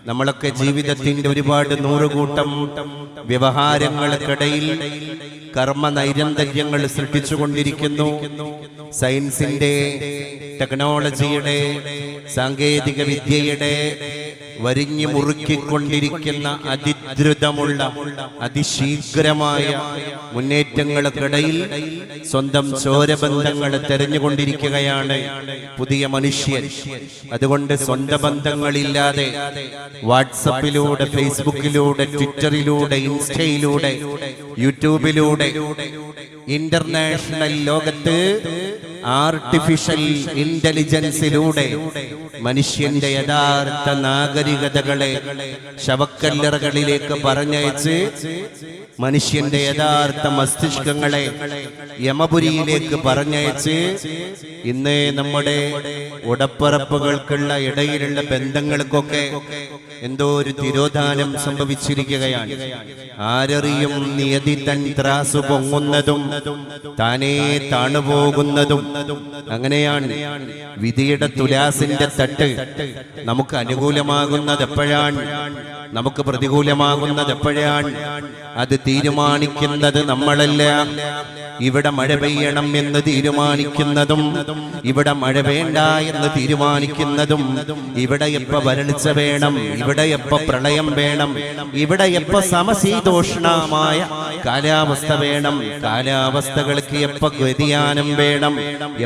നമ്മളൊക്കെ ജീവിതത്തിന്റെ ഒരുപാട് നൂറുകൂട്ടം വ്യവഹാരങ്ങൾക്കിടയിൽ കർമ്മ നൈരന്തര്യങ്ങൾ സൃഷ്ടിച്ചുകൊണ്ടിരിക്കുന്നു. സയൻസിന്റെ, ടെക്നോളജിയുടെ, സാങ്കേതിക വിദ്യയുടെ വരിഞ്ഞു മുറുക്കിക്കൊണ്ടിരിക്കുന്ന അതിദ്രുതമുള്ള അതിശീഘ്രമായ മുന്നേറ്റങ്ങൾക്കിടയിൽ സ്വന്തം ചോരബന്ധങ്ങൾ തെരഞ്ഞുകൊണ്ടിരിക്കുകയാണ് പുതിയ മനുഷ്യൻ. അതുകൊണ്ട് സ്വന്തം ബന്ധങ്ങളില്ലാതെ വാട്സപ്പിലൂടെ, ഫേസ്ബുക്കിലൂടെ, ട്വിറ്ററിലൂടെ, ഇൻസ്റ്റയിലൂടെ, യൂട്യൂബിലൂടെ, ഇന്റർനാഷണൽ ലോകത്ത് ആർട്ടിഫിഷ്യൽ ഇന്റലിജൻസിലൂടെ മനുഷ്യന്റെ യഥാർത്ഥ നാഗരികതകളെ ശവക്കല്ലറകളിലേക്ക് പറഞ്ഞയച്ച് മനുഷ്യന്റെ യഥാർത്ഥ മസ്തിഷ്കങ്ങളെ യമപുരിയിലേക്ക് പറഞ്ഞയച്ച് ഇന്ന് നമ്മുടെ ഉടപ്പറപ്പുകൾക്കുള്ള ഇടയിലുള്ള ബന്ധങ്ങൾക്കൊക്കെ എന്തോ ഒരു തിരോധാനം സംഭവിച്ചിരിക്കുകയാണ്. ആരറിയും നിയതി തൻ ത്രാസു പൊങ്ങുന്നതും താനേ താണുപോകുന്നതും. അങ്ങനെയാണ് വിധിയുടെ തുലാസിന്റെ തട്ട് നമുക്ക് അനുകൂലമാകുന്നത് എപ്പോഴാണ്, നമുക്ക് പ്രതികൂലമാകുന്നത് എപ്പോഴാണ്? അത് തീരുമാനിക്കുന്നത് നമ്മളല്ല. ഇവിടെ മഴ പെയ്യണം എന്ന് തീരുമാനിക്കുന്നതും, ഇവിടെ മഴ വേണ്ട എന്ന് തീരുമാനിക്കുന്നതും, ഇവിടെ എപ്പ വരൾച്ച വേണം, ഇവിടെ എപ്പ പ്രളയം വേണം, ഇവിടെ എപ്പ സമശീതോഷ്ണമായ കാലാവസ്ഥ വേണം, കാലാവസ്ഥകൾക്ക് എപ്പ വ്യതിയാനം വേണം,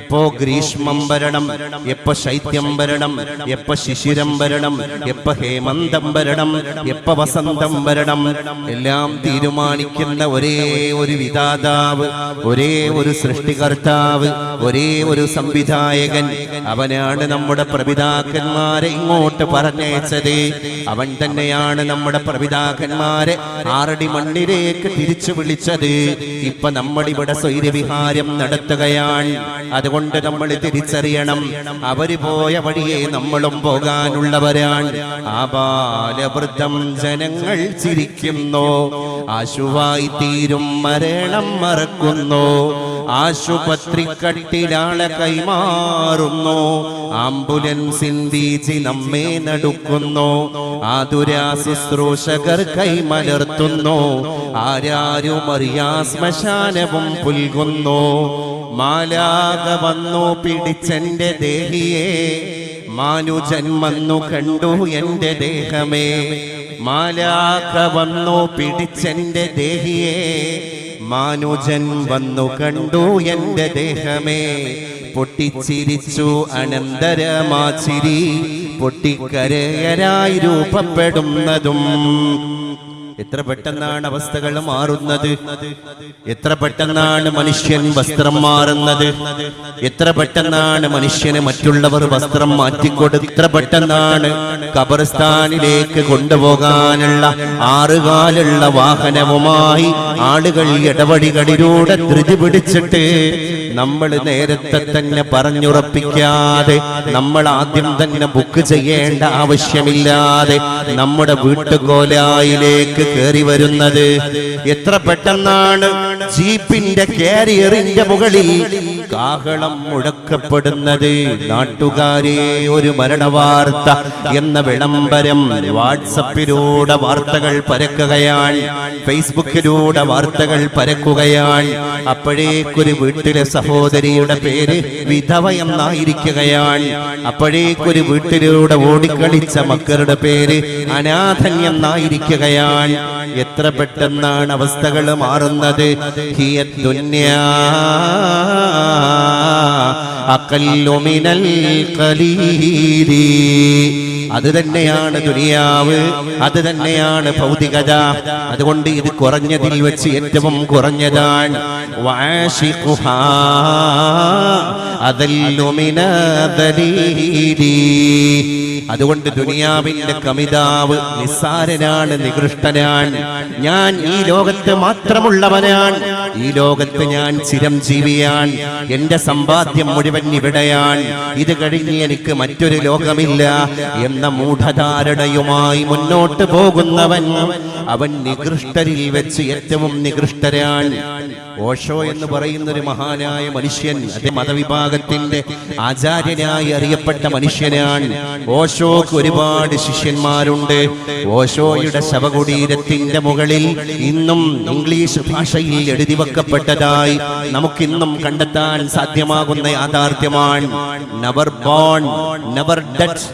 എപ്പോ ഗ്രീഷ്മം വരണം, എപ്പ ശൈത്യം വരണം, എപ്പ ശിശിരം വരണം, എപ്പ ഹേമന്തം വരണം, എപ്പ വസന്തം വരണം, എല്ലാം തീരുമാനിക്കുന്ന ഒരേ ഒരു വിധാതാവ്, ഒരേ ഒരു സൃഷ്ടികർത്താവ്, ഒരേ ഒരു സംവിധായകൻ. അവനാണ് നമ്മുടെ പ്രപിതാക്കന്മാരെ ഇങ്ങോട്ട് പറഞ്ഞയച്ചത്. അവൻ തന്നെയാണ് നമ്മുടെ പ്രപിതാക്കന്മാരെ ആറടി മണ്ണിലേക്ക് തിരിച്ചു വിളിച്ചത്. ഇപ്പൊ നമ്മളിവിടെ സ്വൈരവിഹാരം നടത്തുകയാണ്. അതുകൊണ്ട് നമ്മൾ തിരിച്ചറിയണം, അവര് പോയ വഴിയെ നമ്മളും പോകാനുള്ളവരാണ്. ആബാലവൃദ്ധം ജനങ്ങൾ ചിരിക്കുന്നു, ആശുവായി തീരും മരണം മറക്കുന്നു, ആശുപത്രി കട്ടിലാളെ കൈമാറുന്നു, ആംബുലൻസിൻ വീചി നമ്മെ നടുക്കുന്നു, ആതുരാ ശുശ്രൂഷകർ കൈമലർത്തുന്നു, ആരാരും അറിയാ ശ്മശാനവും പുൽകുന്നു. മാലാക വന്നു പിടിച്ചെന്റെ ദേഹിയെ, മാനുജൻ വന്നു കണ്ടു എന്റെ ദേഹമേ. മാലാക വന്നു പിടിച്ചെന്റെ ദേഹിയെ, മാനുജൻ വന്നു കണ്ടു എന്റെ ദേഹമേ. പൊട്ടിച്ചിരിച്ചു അനന്തരമാച്ചിരി, പൊട്ടിക്കരയരായി രൂപപ്പെടുന്നതും. എത്ര പെട്ടെന്നാണ് അവസ്ഥകൾ മാറുന്നത്, എത്ര പെട്ടെന്നാണ് മനുഷ്യൻ വസ്ത്രം മാറുന്നത്, എത്ര പെട്ടെന്നാണ് മനുഷ്യന് മറ്റുള്ളവർ വസ്ത്രം മാറ്റിക്കൊടുത്ത്, എത്ര പെട്ടെന്നാണ് ഖബർസ്ഥാനിലേക്ക് കൊണ്ടുപോകാനുള്ള ആറുകാലുള്ള വാഹനവുമായി ആളുകൾ ഇടവഴികളിലൂടെ ധൃതി പിടിച്ചിട്ട് നമ്മൾ നേരത്തെ തന്നെ പറഞ്ഞുറപ്പിക്കാതെ, നമ്മൾ ആദ്യം തന്നെ ബുക്ക് ചെയ്യേണ്ട ആവശ്യമില്ലാതെ നമ്മുടെ വീട്ടുകോലായിലേക്ക് കയറി വരുന്നത്. എത്ര പെട്ടെന്നാണ് ജീപ്പിന്റെ കാരിയറിന്റെ മുകളിൽ കാഹളം മുഴക്കപ്പെടുന്നത്. നാട്ടുകാരെ, ഒരു മരണവാർത്ത എന്ന വിളംബരം വാട്സപ്പിലൂടെ വാർത്തകൾ പരക്കുകയാണ്, ഫേസ്ബുക്കിലൂടെ വാർത്തകൾ പരക്കുകയാണ്. അപ്പോഴേക്കൊരു വീട്ടിലെ സഹോദരിയുടെ പേര് വിധവ എന്നായിരിക്കുകയാണ്. അപ്പോഴേക്കൊരു വീട്ടിലൂടെ ഓടിക്കളിച്ച മക്കളുടെ പേര് അനാഥൻ എന്നായിരിക്കുകയാണ്. എത്ര പെട്ടെന്നാണ് അവസ്ഥകൾ മാറുന്നത്. ഹിയ ദുനിയാ അഖല്ലു മിനൽ ഖലീലി. അത് തന്നെയാണ് ദുനിയാവ്, അത് തന്നെയാണ് ഭൗതികത. അതുകൊണ്ട് ഇത് കുറഞ്ഞതിൽ വെച്ച് ഏറ്റവും കുറഞ്ഞതാണ്. വആശിഖുഹാ അദല്ലു മിനദലീലി. അതുകൊണ്ട് ദുനിയാവിന്റെ കമിതാവ് നിസ്സാരനാണ്, നികൃഷ്ടനാണ്. ഞാൻ ഈ ലോകത്ത് മാത്രമുള്ളവനാണ്, ഈ ലോകത്ത് ഞാൻ ചിരംജീവിയാണ്, എന്റെ സമ്പാദ്യം മുഴുവൻ ഇവിടെയാണ്, ഇത് കഴിഞ്ഞ് എനിക്ക് മറ്റൊരു ലോകമില്ല എന്ന മൂഢധാരണയുമായി മുന്നോട്ട് പോകുന്നവൻ അവൻ നികൃഷ്ടരിൽ വെച്ച് ഏറ്റവും നികൃഷ്ടരാണ്. ഓഷോ എന്ന് പറയുന്ന ഒരു മഹാനായ മനുഷ്യൻ, അതേ മതവിഭാഗത്തിന്റെ ആചാര്യനായി അറിയപ്പെട്ട മനുഷ്യനാണ്. ഓഷോക്ക് ഒരുപാട് ശിഷ്യന്മാരുണ്ട്. ഓഷോയുടെ ശവകുടീരത്തിന്റെ മുകളിൽ ഇന്നും ഇംഗ്ലീഷ് ഭാഷയിൽ എഴുതി വെക്കപ്പെട്ടതായി നമുക്കിന്നും കണ്ടെത്താൻ സാധ്യമാകുന്ന യാഥാർത്ഥ്യമാണ്. Never born, never dead,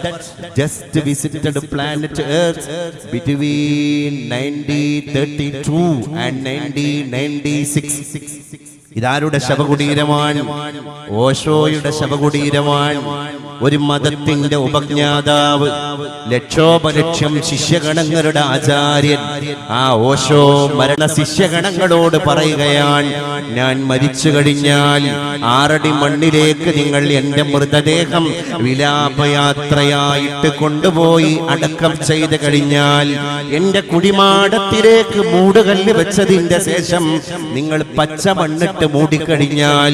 just visited planet Earth between 1932 and 1996. ഇതാരുടെ ശവകുടീരമാണ്? ഓഷോയുടെ ശവകുടീരമാണ്. ഒരു മതത്തിന്റെ ഉപജ്ഞാതാവ്, ലക്ഷോപലക്ഷം ശിഷ്യഗണങ്ങളുടെ ആചാര്യൻ. ആ ഓഷോ മരണ ശിഷ്യഗണങ്ങളോട് പറയുകയാണ്, ഞാൻ മരിച്ചു കഴിഞ്ഞാൽ 6 അടി മണ്ണിലേക്ക് നിങ്ങൾ എന്റെ മൃതദേഹം വിലാപയാത്രയായിട്ട് കൊണ്ടുപോയി അടക്കം ചെയ്ത് കഴിഞ്ഞാൽ, എന്റെ കുടിമാടത്തിലേക്ക് മൂടുകല്ല് വെച്ചതിന്റെ ശേഷം നിങ്ങൾ പച്ച മണ്ണിട്ട് മൂടിക്കഴിഞ്ഞാൽ,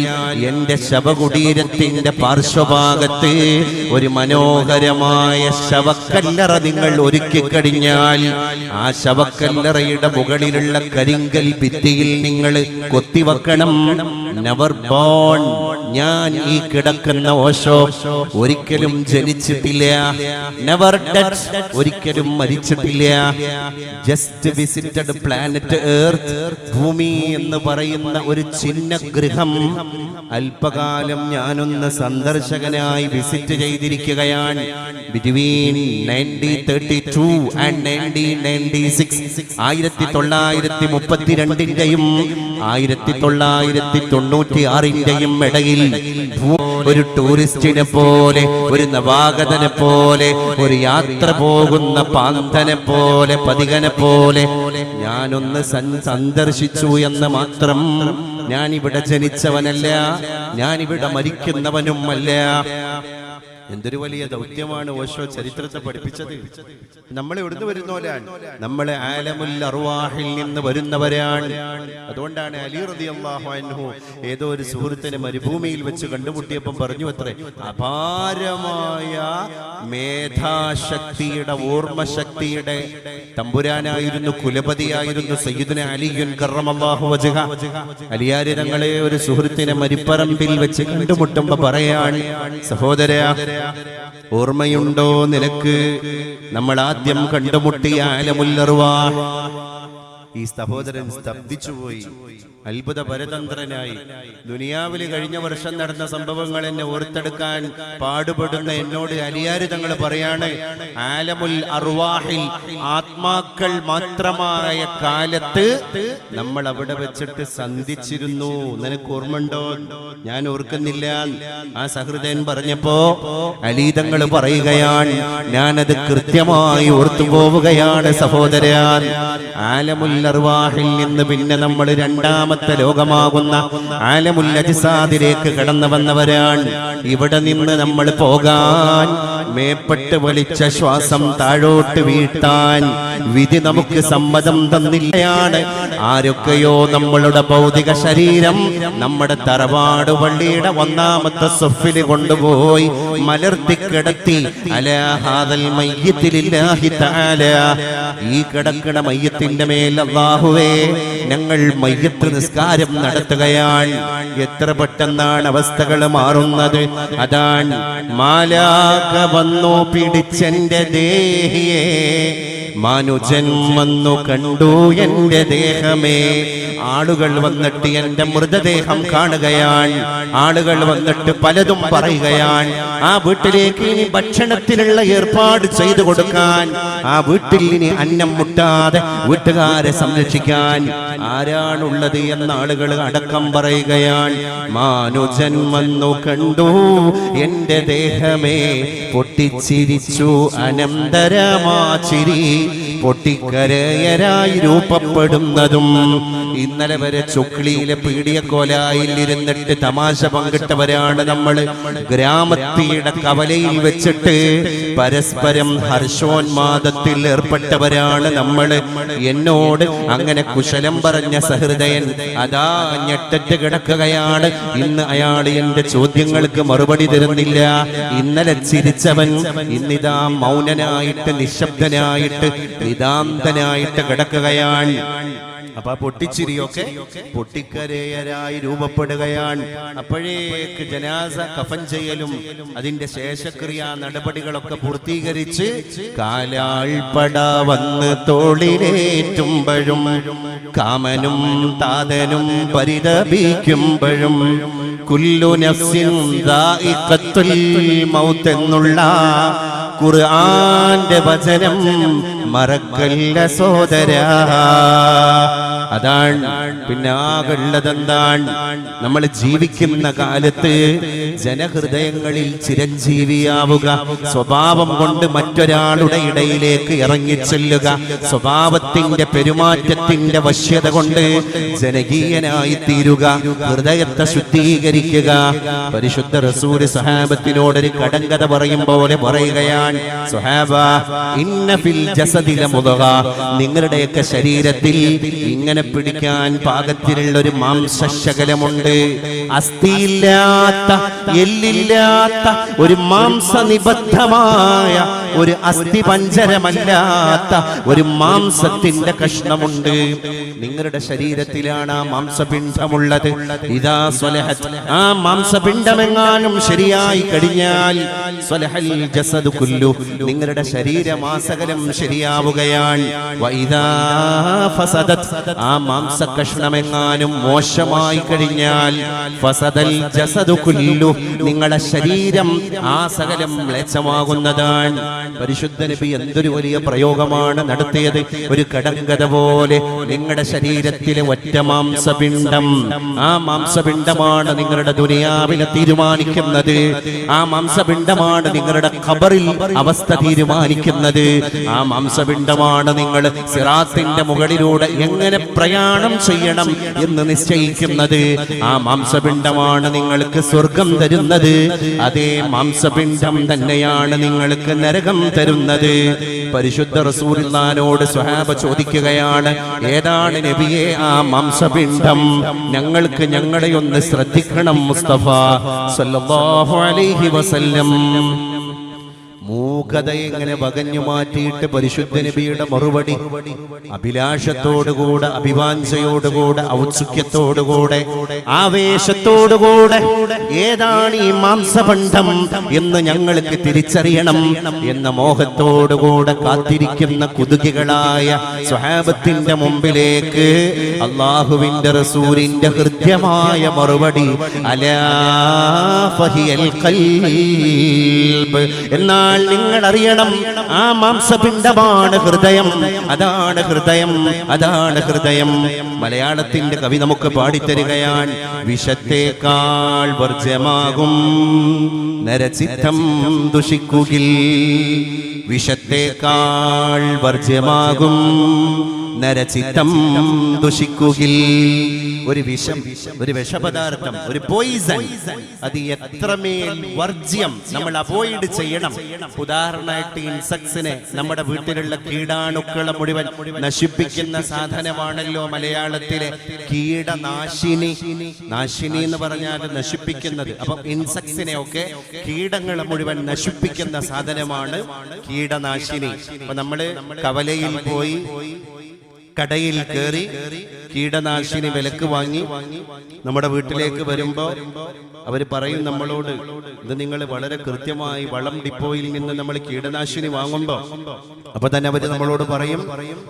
എന്റെ ശവകുടീരത്തിന്റെ പാർശ്വഭാഗത്ത് ഒരു മനോഹരമായ ശവക്കല്ലറ നിങ്ങൾ ഒരുക്കിക്കഴിഞ്ഞാൽ, ആ ശവക്കല്ലറയുടെ മുകളിലുള്ള കരിങ്കൽ ഭിത്തിയിൽ നിങ്ങൾ കൊത്തിവെക്കണം, നെവർ ബോൺ. ഞാൻ ഈ കിടക്കുന്ന ഓഷോ ഒരിക്കലും ജനിച്ചിട്ടില്ല, നെവർ ഡെഡ്, ഒരിക്കലും മരിച്ചിട്ടില്ല, ജസ്റ്റ് വിസിറ്റഡ് പ്ലാനറ്റ് എർത്ത്, ഭൂമി എന്ന് പറയുന്ന ഒരു ചിഹ്ന ഗൃഹം അല്പകാലം ഞാനൊന്ന് സന്ദർശകനായി വിസിറ്റ് ചെയ്തിരിക്കുകയാണ്. ബിറ്റ്വീൻ 1932 and 1996, 1932ന്റെയും 1996ന്റെയും ഇടയിൽ ഒരു ടൂറിസ്റ്റിനെ പോലെ, ഒരു നവാഗതനെ പോലെ, ഒരു യാത്ര പോകുന്ന പാന്തനെ പോലെ, പതികനെ പോലെ ഞാനൊന്ന് സന്ദർശിച്ചു എന്ന് മാത്രം. ഞാനിവിടെ ജനിച്ചവനല്ല, ഞാനിവിടെ മരിക്കുന്നവനുമല്ല. എന്തൊരു വലിയ ദൗത്യമാണ് ഓഷോ ചരിത്രത്തെ പഠിപ്പിച്ചത്. നമ്മൾ എവിടുന്ന് വരുന്നവരാണ്? നമ്മളെ ആലമുൽ അർവാഹിൽ നിന്ന് വരുന്നവരാണ്. അതുകൊണ്ടാണ് അലി റളിയല്ലാഹു അൻഹു ഏതോ ഒരു സുഹൃത്തിനെ മരുഭൂമിയിൽ വെച്ച് കണ്ടുമുട്ടിയപ്പം പറഞ്ഞു അത്രേ, അപാരമായ മേധാശക്തിയുടെ, ഓർമ്മശക്തിയുടെ തമ്പുരാനായിരുന്നു, കുലപതിയായിരുന്നു സയ്യിദുന അലിയുൻ കറമല്ലാഹു വജ്ഹ. അലിയാരി തങ്ങളെ ഒരു സുഹൃത്തിനെ മരിപ്പറമ്പിൽ വെച്ച് കണ്ടുമുട്ടുമ്പോ പറയാണ്, സഹോദരാ, ഓർമ്മയുണ്ടോ നിനക്ക് നമ്മൾ ആദ്യം കണ്ടുമുട്ടിയ ആലമുൽ അർവാഹ്? ഈ സഹോദരൻ സ്തബ്ധിച്ചുപോയി, അത്ഭുത പരതന്ത്രനായി. ദുനിയാവിൽ കഴിഞ്ഞ വർഷം നടന്ന സംഭവങ്ങൾ എന്നെ ഓർത്തെടുക്കാൻ പാടുപെടുന്ന എന്നോട് അലിയാര് തങ്ങൾ പറയാണ്, ആലമുൽ അർവാഹിൽ, ആത്മാക്കൾ മാത്രമായ കാലത്ത് നമ്മൾ അവിടെ വെച്ചിട്ട് സന്ധിച്ചിരുന്നു, നിനക്ക് ഓർമ്മയുണ്ടോ? ഞാൻ ഓർക്കുന്നില്ല. ആ സഹൃദയൻ പറഞ്ഞപ്പോ അലി തങ്ങൾ പറയുകയാണ്, ഞാനത് കൃത്യമായി ഓർത്തുപോവുകയാണ് സഹോദരൻ. ആലമുൽ അർവാഹിൽ നിന്ന് പിന്നെ നമ്മൾ രണ്ടാമത്തെ ലോകമാകുന്ന ആലമുൽ അജ്സാദിലേക്ക് കടന്നു വന്നവരാണ്. ഇവിടെ നിന്ന് നമ്മൾ പോകാൻ, മേപ്പെട്ട് വലിച്ച ശ്വാസം താഴോട്ട് വീഴ്ത്താൻ വിധി നമുക്ക് സമ്മതം തന്നില്ലയാണ്. ആരൊക്കെയോ നമ്മളുടെ ഭൗതിക ശരീരം നമ്മുടെ തറവാട് പള്ളിയുടെ 1ാമത്തെ സഫിൽ കൊണ്ടുപോയി മലർത്തി കിടത്തി, അലാ ഹാദൽ മയ്യിത്തി ലില്ലാഹി തആല, ഈ കിടക്കണ മയ്യത്തിന്റെ മേൽ അല്ലാഹുവേ ഞങ്ങൾ മയ്യത്ത് നിസ്കാരം നടത്തുകയാണ്. എത്ര പെട്ടെന്നാണ് അവസ്ഥകൾ മാറുന്നത്. അതാണ് മാലാക വന്നു പിടിച്ചെന്റെ ദേഹിയെ, മാനുജൻ വന്നു കണ്ടു എന്റെ ദേഹമേ. ആളുകൾ വന്നിട്ട് എന്റെ മൃതദേഹം കാണുകയാണ്. ആളുകൾ വന്നിട്ട് പലതും പറയുകയാണ്. ആ വീട്ടിലേക്ക് ഇനി ഭക്ഷണത്തിനുള്ള ഏർപ്പാട് ചെയ്തു കൊടുക്കാൻ, ആ വീട്ടിൽ ഇനി അന്നം മുട്ടാതെ വീട്ടുകാരെ സംരക്ഷിക്കാൻ ആരാണുള്ളത് എന്ന ആളുകൾ അടക്കം പറയുകയാണ്. മാനുജൻ വന്നു കണ്ടു എന്റെ ദേഹമേ, പൊട്ടിച്ചിരിച്ചു അനന്തരമാ ചിരി, പൊട്ടിക്കരയരായി രൂപപ്പെടുന്നതും. ഇന്നലെ വരെ ചുക്ലിയിലെ പീഡിയക്കോലായിൽ ഇരുന്നിട്ട് തമാശ പങ്കിട്ടവരാണ് നമ്മൾ. ഗ്രാമത്തിയുടെ കവലയിൽ വെച്ചിട്ട് പരസ്പരം ഹർഷോന്മാദത്തിൽ ഏർപ്പെട്ടവരാണ് നമ്മൾ. എന്നോട് അങ്ങനെ കുശലം പറഞ്ഞ സഹൃദയൻ അതാ ഞെട്ടറ്റ് കിടക്കുകയാണ്. ഇന്ന് അയാൾ എന്റെ ചോദ്യങ്ങൾക്ക് മറുപടി തരുന്നില്ല. ഇന്നലെ ചിരിച്ചവൻ ഇന്നിതാ മൗനനായിട്ട് നിശബ്ദനായിട്ട് നിതാന്തനായിട്ട് കിടക്കുകയാണ്. അപ്പൊ ആ പൊട്ടിച്ചിരിയൊക്കെ പൊട്ടിക്കരയരായി രൂപപ്പെടുകയാണ്. അപ്പോഴേക്ക് ജനാസ കഫൻ ചെയ്യലും അതിന്റെ ശേഷക്രിയ നടപടികളൊക്കെ പൂർത്തീകരിച്ച് കാലാൾപ്പട വന്ന് തോളിലേറ്റുമ്പോഴും കാമനും താതനും പരിതപിക്കുമ്പോഴും കുല്ലു നഫ്സിൻ ദാഇഖത്തുൽ മൗത്ത് എന്നുള്ള ഖുർആന്റെ വചനം മറക്കല്ല സോദരാ. അതാണ് പിന്നെ ആകുള്ളതെന്താണ്? നമ്മൾ ജീവിക്കുന്ന കാലത്ത് ജനഹൃദയങ്ങളിൽ ചിരഞ്ജീവിയാവുക, സ്വഭാവം കൊണ്ട് മറ്റൊരാളുടെ ഇടയിലേക്ക് ഇറങ്ങിച്ചെല്ലുക, സ്വഭാവത്തിന്റെ പെരുമാറ്റത്തിന്റെ വശ്യത കൊണ്ട് ജനകീയനായി തീരുക, ഹൃദയത്തെ ശുദ്ധീകരിക്കുക. പരിശുദ്ധ റസൂൽ സ്വഹാബത്തിനോടൊരു കടങ്കഥ പറയും പോലെ പറയുകയാണ്, സ്വഹാബ ഇന്ന ഫിൽ ജസദിൽ മുദ്ഗ, നിങ്ങളുടെയൊക്കെ ശരീരത്തിൽ ഇങ്ങനെ പിടിക്കാൻ പാകത്തിലുള്ള ഒരു മാംസശകലമുണ്ട്. അസ്ഥിയില്ലാത്ത എല്ലില്ലാത്ത ഒരു മാംസനിബദ്ധമായ ഒരു അസ്ഥിപഞ്ജരമല്ലാത്ത ഒരു മാംസത്തിന്റെ കഷ്ണമുണ്ട്. നിങ്ങളുടെ ശരീരത്തിലാണ് ആ മാംസപിണ്ഡമുള്ളത്. ഇദാ സ്വലഹത്, ആ മാംസപിണ്ഡമെങ്ങാനും ശരിയായി കഴിഞ്ഞാൽ സ്വലഹൽ ജസദു കുല്ലു, നിങ്ങളുടെ ശരീരമാസകലം ശരിയാവുകയാണ്. വഇദാ ഫസദത്, ആ മാംസകഷ്ണമെങ്ങാനും മോശമായി കഴിഞ്ഞാൽ ഫസദൽ ജസദു കുല്ലു, നിങ്ങളുടെ ശരീരം ആ സകലം മ്ലേച്ഛമാകുന്നതാണ്. പരിശുദ്ധ നബി എന്തൊരു വലിയ പ്രയോഗമാണ് നടത്തിയത്. ഒരു കടങ്കഥ പോലെ നിങ്ങളുടെ ശരീരത്തിലെ ഒറ്റ മാംസപിണ്ഡം, ആ മാംസപിണ്ഡമാണ് നിങ്ങളുടെ ദുനിയാവിനെ തീരുമാനിക്കുന്നത്. ആ മാംസപിണ്ഡമാണ് നിങ്ങളുടെ ഖബറിൽ അവസ്ഥ തീരുമാനിക്കുന്നത്. ആ മാംസപിണ്ഡമാണ് നിങ്ങൾ സിറാത്തിന്റെ മുകളിലൂടെ എങ്ങനെ പ്രയാണം ചെയ്യണം എന്ന് നിശ്ചയിക്കുന്നത്. ആ മാംസപിണ്ഡമാണ് നിങ്ങൾക്ക് സ്വർഗം തരുന്നത്. അതേ മാംസപിണ്ഡം തന്നെയാണ് നിങ്ങൾക്ക് നരകം തരുന്നത്. പരിശുദ്ധ റസൂലുള്ളാഹിനോട് സ്വഹാബ ചോദിക്കുകയാണ്, ഏതാണ് നബിയെ ആ മാംസപിണ്ഡം? ഞങ്ങൾക്ക് ഞങ്ങളെ ഒന്ന് ശ്രദ്ധിക്കണം മുസ്തഫ സല്ലല്ലാഹു അലൈഹി വസല്ലം. മൂകത എങ്ങനെ വകഞ്ഞു മാറ്റിയിട്ട് പരിശുദ്ധ നബിയുടെ മറുപടി അഭിലാഷത്തോടുകൂടെ, അഭിവാഞ്ചയോടുകൂടെ, ഔത്സുക്യത്തോടുകൂടെ, ആവേശത്തോടുകൂടെ ഏതാണ് ഈ മാംസപണ്ഡം എന്ന് ഞങ്ങൾക്ക് തിരിച്ചറിയണം എന്ന മോഹത്തോടുകൂടെ കാത്തിരിക്കുന്ന കുതുകികളായ സ്വഹാബത്തിന്റെ മുമ്പിലേക്ക് അല്ലാഹുവിന്റെ റസൂലിന്റെ ഹൃദ്യമായ മറുപടി അലാ ഫഹിയൽ ഖൽബ്, എന്നാൽ നിങ്ങൾ അറിയണം ആ മാംസപിണ്ഡമാണ് ഹൃദയം. അതാണ് ഹൃദയം, അതാണ് ഹൃദയം. മലയാളത്തിന്റെ കവി നമുക്ക് പാടിത്തരികയാണ്, വിഷത്തേക്കാൾ വർജ്യമാകും നരചിത്തം ദുഷിക്കുകിൽ, വിഷത്തേക്കാൾ വർജ്യമാകും നരചിത്തം ദുഷിക്കുകിൽ. ഒരു വിഷം, ഒരു വിഷപദാർത്ഥം, ഒരു പോയിസൺ, അത് എത്രമേൽ വർജ്യം നമ്മൾ അവോയ്ഡ് ചെയ്യണം. ഉദാഹരണമായിട്ട് ഇൻസെക്ട്സിനെ, നമ്മുടെ വീട്ടിലുള്ള കീടാണുക്കളെ മുഴുവൻ നശിപ്പിക്കുന്ന സാധനമാണല്ലോ മലയാളത്തിലെ കീടനാശിനി. നാശിനി എന്ന് പറഞ്ഞാൽ നശിപ്പിക്കുന്നത്. അപ്പം ഇൻസെക്ട്സിനെ ഒക്കെ, കീടങ്ങളെ മുഴുവൻ നശിപ്പിക്കുന്ന സാധനമാണ് കീടനാശിനി. അപ്പൊ നമ്മള് കവലയിൽ പോയി കടയിൽ കയറി കീടനാശിനി വിലക്ക് വാങ്ങി നമ്മുടെ വീട്ടിലേക്ക് വരുമ്പോ അവര് പറയും നമ്മളോട്, ഇത് നിങ്ങൾ വളരെ കൃത്യമായി വളം ഡിപ്പോയിൽ നിന്ന് നമ്മൾ കീടനാശിനി വാങ്ങുമ്പോ അപ്പൊ തന്നെ അവര് നമ്മളോട് പറയും,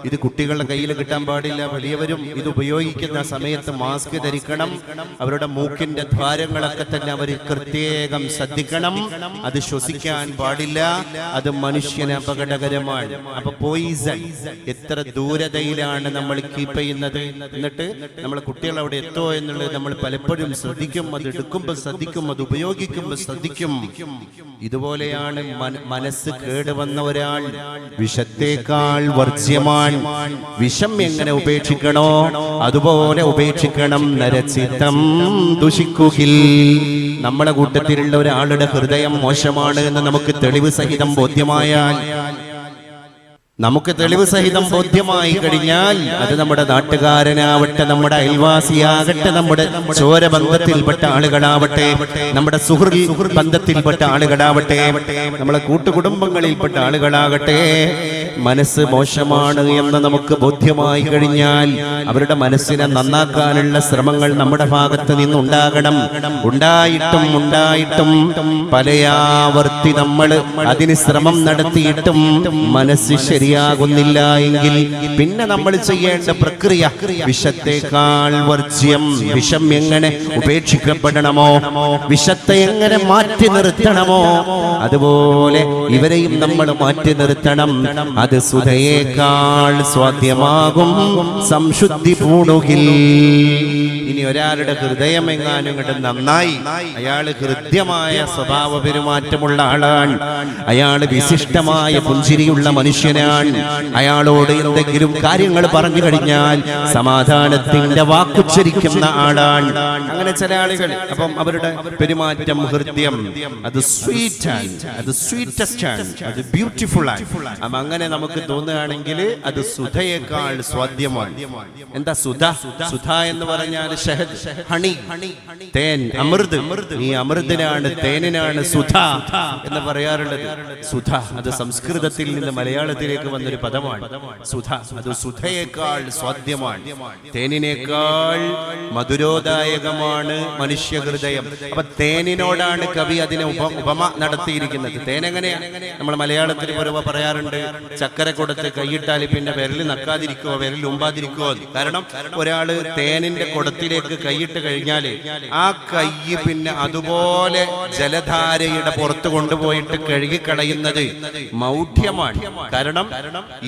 ഇത് കുട്ടികളുടെ കയ്യിൽ കിട്ടാൻ പാടില്ല, വലിയവരും ഇത് ഉപയോഗിക്കുന്ന സമയത്ത് മാസ്ക് ധരിക്കണം, അവരുടെ മൂക്കിന്റെ ദ്വാരങ്ങളൊക്കെ തന്നെ അവർ പ്രത്യേകം ശ്രദ്ധിക്കണം, അത് ശ്വസിക്കാൻ പാടില്ല, അത് മനുഷ്യന് അപകടകരമാണ്. അപ്പൊ പോയിസൺ എത്ര ദൂരതയിലാണ് നമ്മൾ കീപ്പ് ചെയ്യുന്നത്. എന്നിട്ട് നമ്മൾ കുട്ടികൾ അവിടെ എത്തോ എന്നുള്ളത് നമ്മൾ പലപ്പോഴും ശ്രദ്ധിക്കും, അത് എടുക്കുമ്പോൾ ശ്രദ്ധിക്കും, അത് ഉപയോഗിക്കുമ്പോൾ ശ്രദ്ധിക്കും. ഇതുപോലെയാണ് മനസ്സ് കേടുവന്ന ഒരാൾ വിഷത്തേക്കാൾ വർജ്യമാണ്. വിഷം എങ്ങനെ ഉപേക്ഷിക്കണോ അതുപോലെ ഉപേക്ഷിക്കണം. നരചിത്തം ദുഷിക്കുകിൽ. നമ്മളെ കൂട്ടത്തിലുള്ള ഒരാളുടെ ഹൃദയം മോശമാണ് എന്ന് നമുക്ക് തെളിവ് സഹിതം ബോധ്യമായാൽ നമുക്ക് തെളിവ് സഹിതം ബോധ്യമായി കഴിഞ്ഞാൽ അത് നമ്മുടെ നാട്ടുകാരനാവട്ടെ, നമ്മുടെ അയൽവാസിയാകട്ടെ, നമ്മുടെ ചോരബന്ധത്തിൽപ്പെട്ട ആളുകളാവട്ടെ, നമ്മുടെ സുഹൃത്ത് ബന്ധത്തിൽപ്പെട്ട ആളുകളാവട്ടെ, നമ്മളെ കൂട്ടുകുടുംബങ്ങളിൽപ്പെട്ട ആളുകളാകട്ടെ, മനസ്സ് മോശമാണ് എന്ന് നമുക്ക് ബോധ്യമായി കഴിഞ്ഞാൽ അവരുടെ മനസ്സിനെ നന്നാക്കാനുള്ള ശ്രമങ്ങൾ നമ്മുടെ ഭാഗത്ത് നിന്നുണ്ടാകണം. ഉണ്ടായിട്ടും പലയാവർത്തി നമ്മൾ അതിന് ശ്രമം നടത്തിയിട്ടും മനസ്സ് ശരിയാകുന്നില്ല എങ്കിൽ പിന്നെ നമ്മൾ ചെയ്യേണ്ട പ്രക്രിയ വിഷത്തേക്കാൾ വർജ്യം. വിഷം എങ്ങനെ ഉപേക്ഷിക്കപ്പെടണമോ, വിഷത്തെ എങ്ങനെ മാറ്റി നിർത്തണമോ, അതുപോലെ ഇവരെയും നമ്മൾ മാറ്റി നിർത്തണം. അത് സുധയേക്കാൾ സ്വാധ്യമാകും സംശുദ്ധി പൂണുകിൽ. ഇനി ഒരാളുടെ ഹൃദയം എങ്ങാനും കണ്ട് നന്നായി, അയാൾ ഹൃദ്യമായ സ്വഭാവ പെരുമാറ്റമുള്ള ആളാണ്, അയാൾ വിശിഷ്ടമായ പുഞ്ചിരിയുള്ള മനുഷ്യനാണ്, അയാളോട് എന്തെങ്കിലും കാര്യങ്ങൾ പറഞ്ഞു കഴിഞ്ഞാൽ സമാധാനത്തിന്റെ വാക്കുച്ചരിക്കുന്ന ആളാണ്. അങ്ങനെ ചില ആളുകൾ, അപ്പം അവരുടെ പെരുമാറ്റം ഹൃദ്യം, അത് സ്വീറ്റ് ആണ്, അത് സ്വീറ്റസ്റ്റ് ആണ്, അത് ബ്യൂട്ടിഫുൾ ആണ്. അപ്പം അങ്ങനെ നമുക്ക് തോന്നുകയാണെങ്കിൽ അത് സുധയേക്കാൾ സ്വാദ്യമാണ്. എന്താ സുധ? സുധ എന്ന് പറഞ്ഞാൽ ഷഹദ്, ഹണി, തേൻ, അമൃത്. ഈ അമൃതിനാണ്, തേനിനാണ് സുധ എന്ന് പറയാറുള്ളത്. സുധ അത് സംസ്കൃതത്തിൽ നിന്ന് മലയാളത്തിലേക്ക് വന്നൊരു പദമാണ്. സുധ അത് സുധയേക്കാൾ സ്വാദ്യമാണ്, തേനിനേക്കാൾ മധുരോദായകമാണ് മനുഷ്യ ഹൃദയം. അപ്പൊ തേനിനോടാണ് കവി അതിനെ ഉപമ നടത്തിയിരിക്കുന്നത്. തേനെങ്ങനെയാണ്? നമ്മൾ മലയാളത്തിൽ പറയാറുണ്ട്, ചക്കര കൊടുത്ത് കൈയിട്ടാൽ പിന്നെ വിരൽ നക്കാതിരിക്കുവോ, വിരൽ ഉമ്പാതിരിക്കുവോ. കാരണം ഒരാള് തേനിന്റെ കുടത്തിലേക്ക് കൈയിട്ട് കഴിഞ്ഞാൽ ആ കൈ പിന്നെ അതുപോലെ ജലധാരയുടെ പുറത്ത് കൊണ്ടുപോയിട്ട് കഴുകിക്കളയുന്നത് മൗഢ്യമാണ്. കാരണം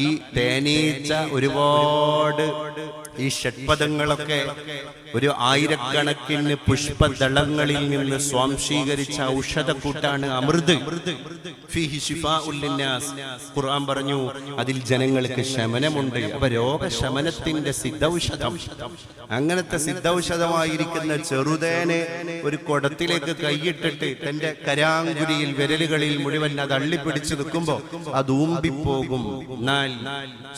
ഈ തേനീച്ച ഒരുപാട് ഈ ഷഡ്പദങ്ങളൊക്കെ ഒരു ആയിരക്കണക്കിന് പുഷ്പദളങ്ങളിൽ നിന്ന് സ്വാംശീകരിച്ച ഔഷധക്കൂട്ടാണ് അമൃത്. ഫീഹി ശിഫാഉൽ ലിന്നാസ്. ഖുർആൻ പറഞ്ഞു അതിൽ ജനങ്ങൾക്ക് ശമനമുണ്ട്. അപ്പൊ രോഗശമനത്തിന്റെ സിദ്ധൌഷധം, അങ്ങനത്തെ സിദ്ധൌഷധമായിരിക്കുന്ന ചെറുതേനെ ഒരു കുടത്തിലേക്ക് കൈയിട്ടിട്ട് തന്റെ കരാങ്കുരിയിൽ വിരലുകളിൽ മുഴുവൻ അത് അള്ളിപ്പിടിച്ചു നിൽക്കുമ്പോ അത് ഊമ്പിപ്പോകും. എന്നാൽ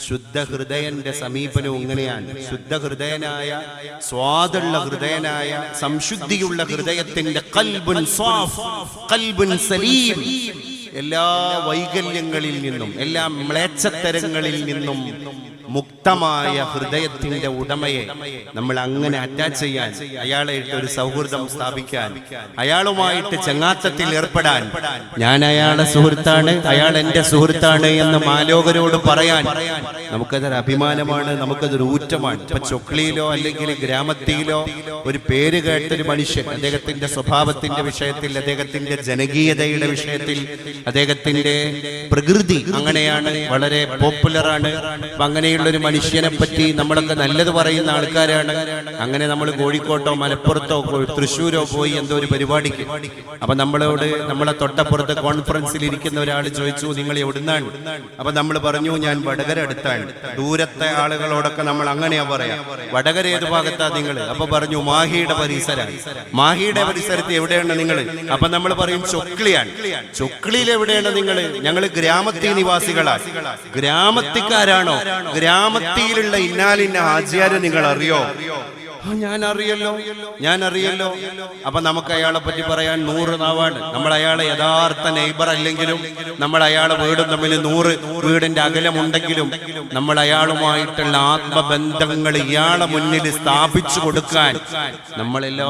ശുദ്ധ ഹൃദയന്റെ സമീപനവും ഇങ്ങനെയാണ്. ശുദ്ധ ഹൃദയനായ, സ്വാദുള്ള ഹൃദയനായ, സംശുദ്ധിയുള്ള ഹൃദയത്തിന്റെ ഖൽബുൻ സാഫ്, ഖൽബുൻ സലീം, എല്ലാ വൈകല്യങ്ങളിൽ നിന്നും, എല്ലാ മ്ലേച്ഛത്തരങ്ങളിൽ നിന്നും മുക്തമായ ഹൃദയത്തിന്റെ ഉടമയെ നമ്മൾ അങ്ങനെ അറ്റാച്ച് ചെയ്യാൻ, അയാളായിട്ട് ഒരു സൗഹൃദം സ്ഥാപിക്കാൻ, അയാളുമായിട്ട് ചങ്ങാത്തത്തിൽ ഏർപ്പെടാൻ, ഞാൻ അയാളുടെ സുഹൃത്താണ്, അയാൾ എന്റെ സുഹൃത്താണ് എന്ന് മാലോകരോട് പറയാൻ നമുക്കതൊരു അഭിമാനമാണ്, നമുക്കതൊരു ഊറ്റമാണ്. ഇപ്പൊ ചൊക്ലിയിലോ അല്ലെങ്കിൽ ഗ്രാമത്തിലോ ഒരു പേര് കേട്ടൊരു മനുഷ്യൻ, അദ്ദേഹത്തിന്റെ സ്വഭാവത്തിന്റെ വിഷയത്തിൽ, അദ്ദേഹത്തിന്റെ ജനകീയതയുടെ വിഷയത്തിൽ, അദ്ദേഹത്തിന്റെ പ്രകൃതി അങ്ങനെയാണ്, വളരെ പോപ്പുലറാണ്. അപ്പൊ അങ്ങനെയുള്ള ഒരു മനുഷ്യനെ പറ്റി നമ്മളൊക്കെ നല്ലത് പറയുന്ന ആൾക്കാരാണ്. അങ്ങനെ നമ്മൾ കോഴിക്കോട്ടോ മലപ്പുറത്തോ തൃശ്ശൂരോ പോയി എന്തോ ഒരു പരിപാടിക്ക്, അപ്പൊ നമ്മളോട് നമ്മളെ തൊട്ടപ്പുറത്ത് കോൺഫറൻസിൽ ഇരിക്കുന്ന ഒരാൾ ചോദിച്ചു, നിങ്ങൾ എവിടുന്നാണ്? അപ്പൊ നമ്മൾ പറഞ്ഞു ഞാൻ വടകര അടുത്താണ്. ദൂരത്തെ ആളുകളോടൊക്കെ നമ്മൾ അങ്ങനെയാ പറയാ, വടകര ഏത് ഭാഗത്താ നിങ്ങൾ? അപ്പൊ പറഞ്ഞു മാഹിയുടെ പരിസരം. മാഹിയുടെ പരിസരത്ത് എവിടെയാണ് നിങ്ങൾ? അപ്പൊ നമ്മൾ പറയും ചൊക്ലിയാണ്. ചൊക്ലിയിൽ എവിടെയാണ് നിങ്ങൾ? ഞങ്ങൾ ഗ്രാമത്തിൽ നിവാസികളാണ്. ഗ്രാമത്തിക്കാരാണോ? ഗ്രാമത്തിലുള്ള ഇന്നാലിന്ന ഹാജിയാരെ നിങ്ങൾ അറിയോ? ഞാൻ അറിയല്ലോ. അപ്പൊ നമുക്ക് അയാളെ പറ്റി പറയാൻ 100 നാവാണ്. നമ്മൾ അയാളെ യഥാർത്ഥ നെയ്ബർ അല്ലെങ്കിലും, നമ്മൾ അയാളെ വീടും തമ്മിൽ 100 വീടിന്റെ അകലമുണ്ടെങ്കിലും, നമ്മൾ അയാളുമായിട്ടുള്ള ആത്മബന്ധങ്ങൾ ഇയാളെ മുന്നിൽ സ്ഥാപിച്ചു കൊടുക്കാൻ നമ്മൾ എല്ലാ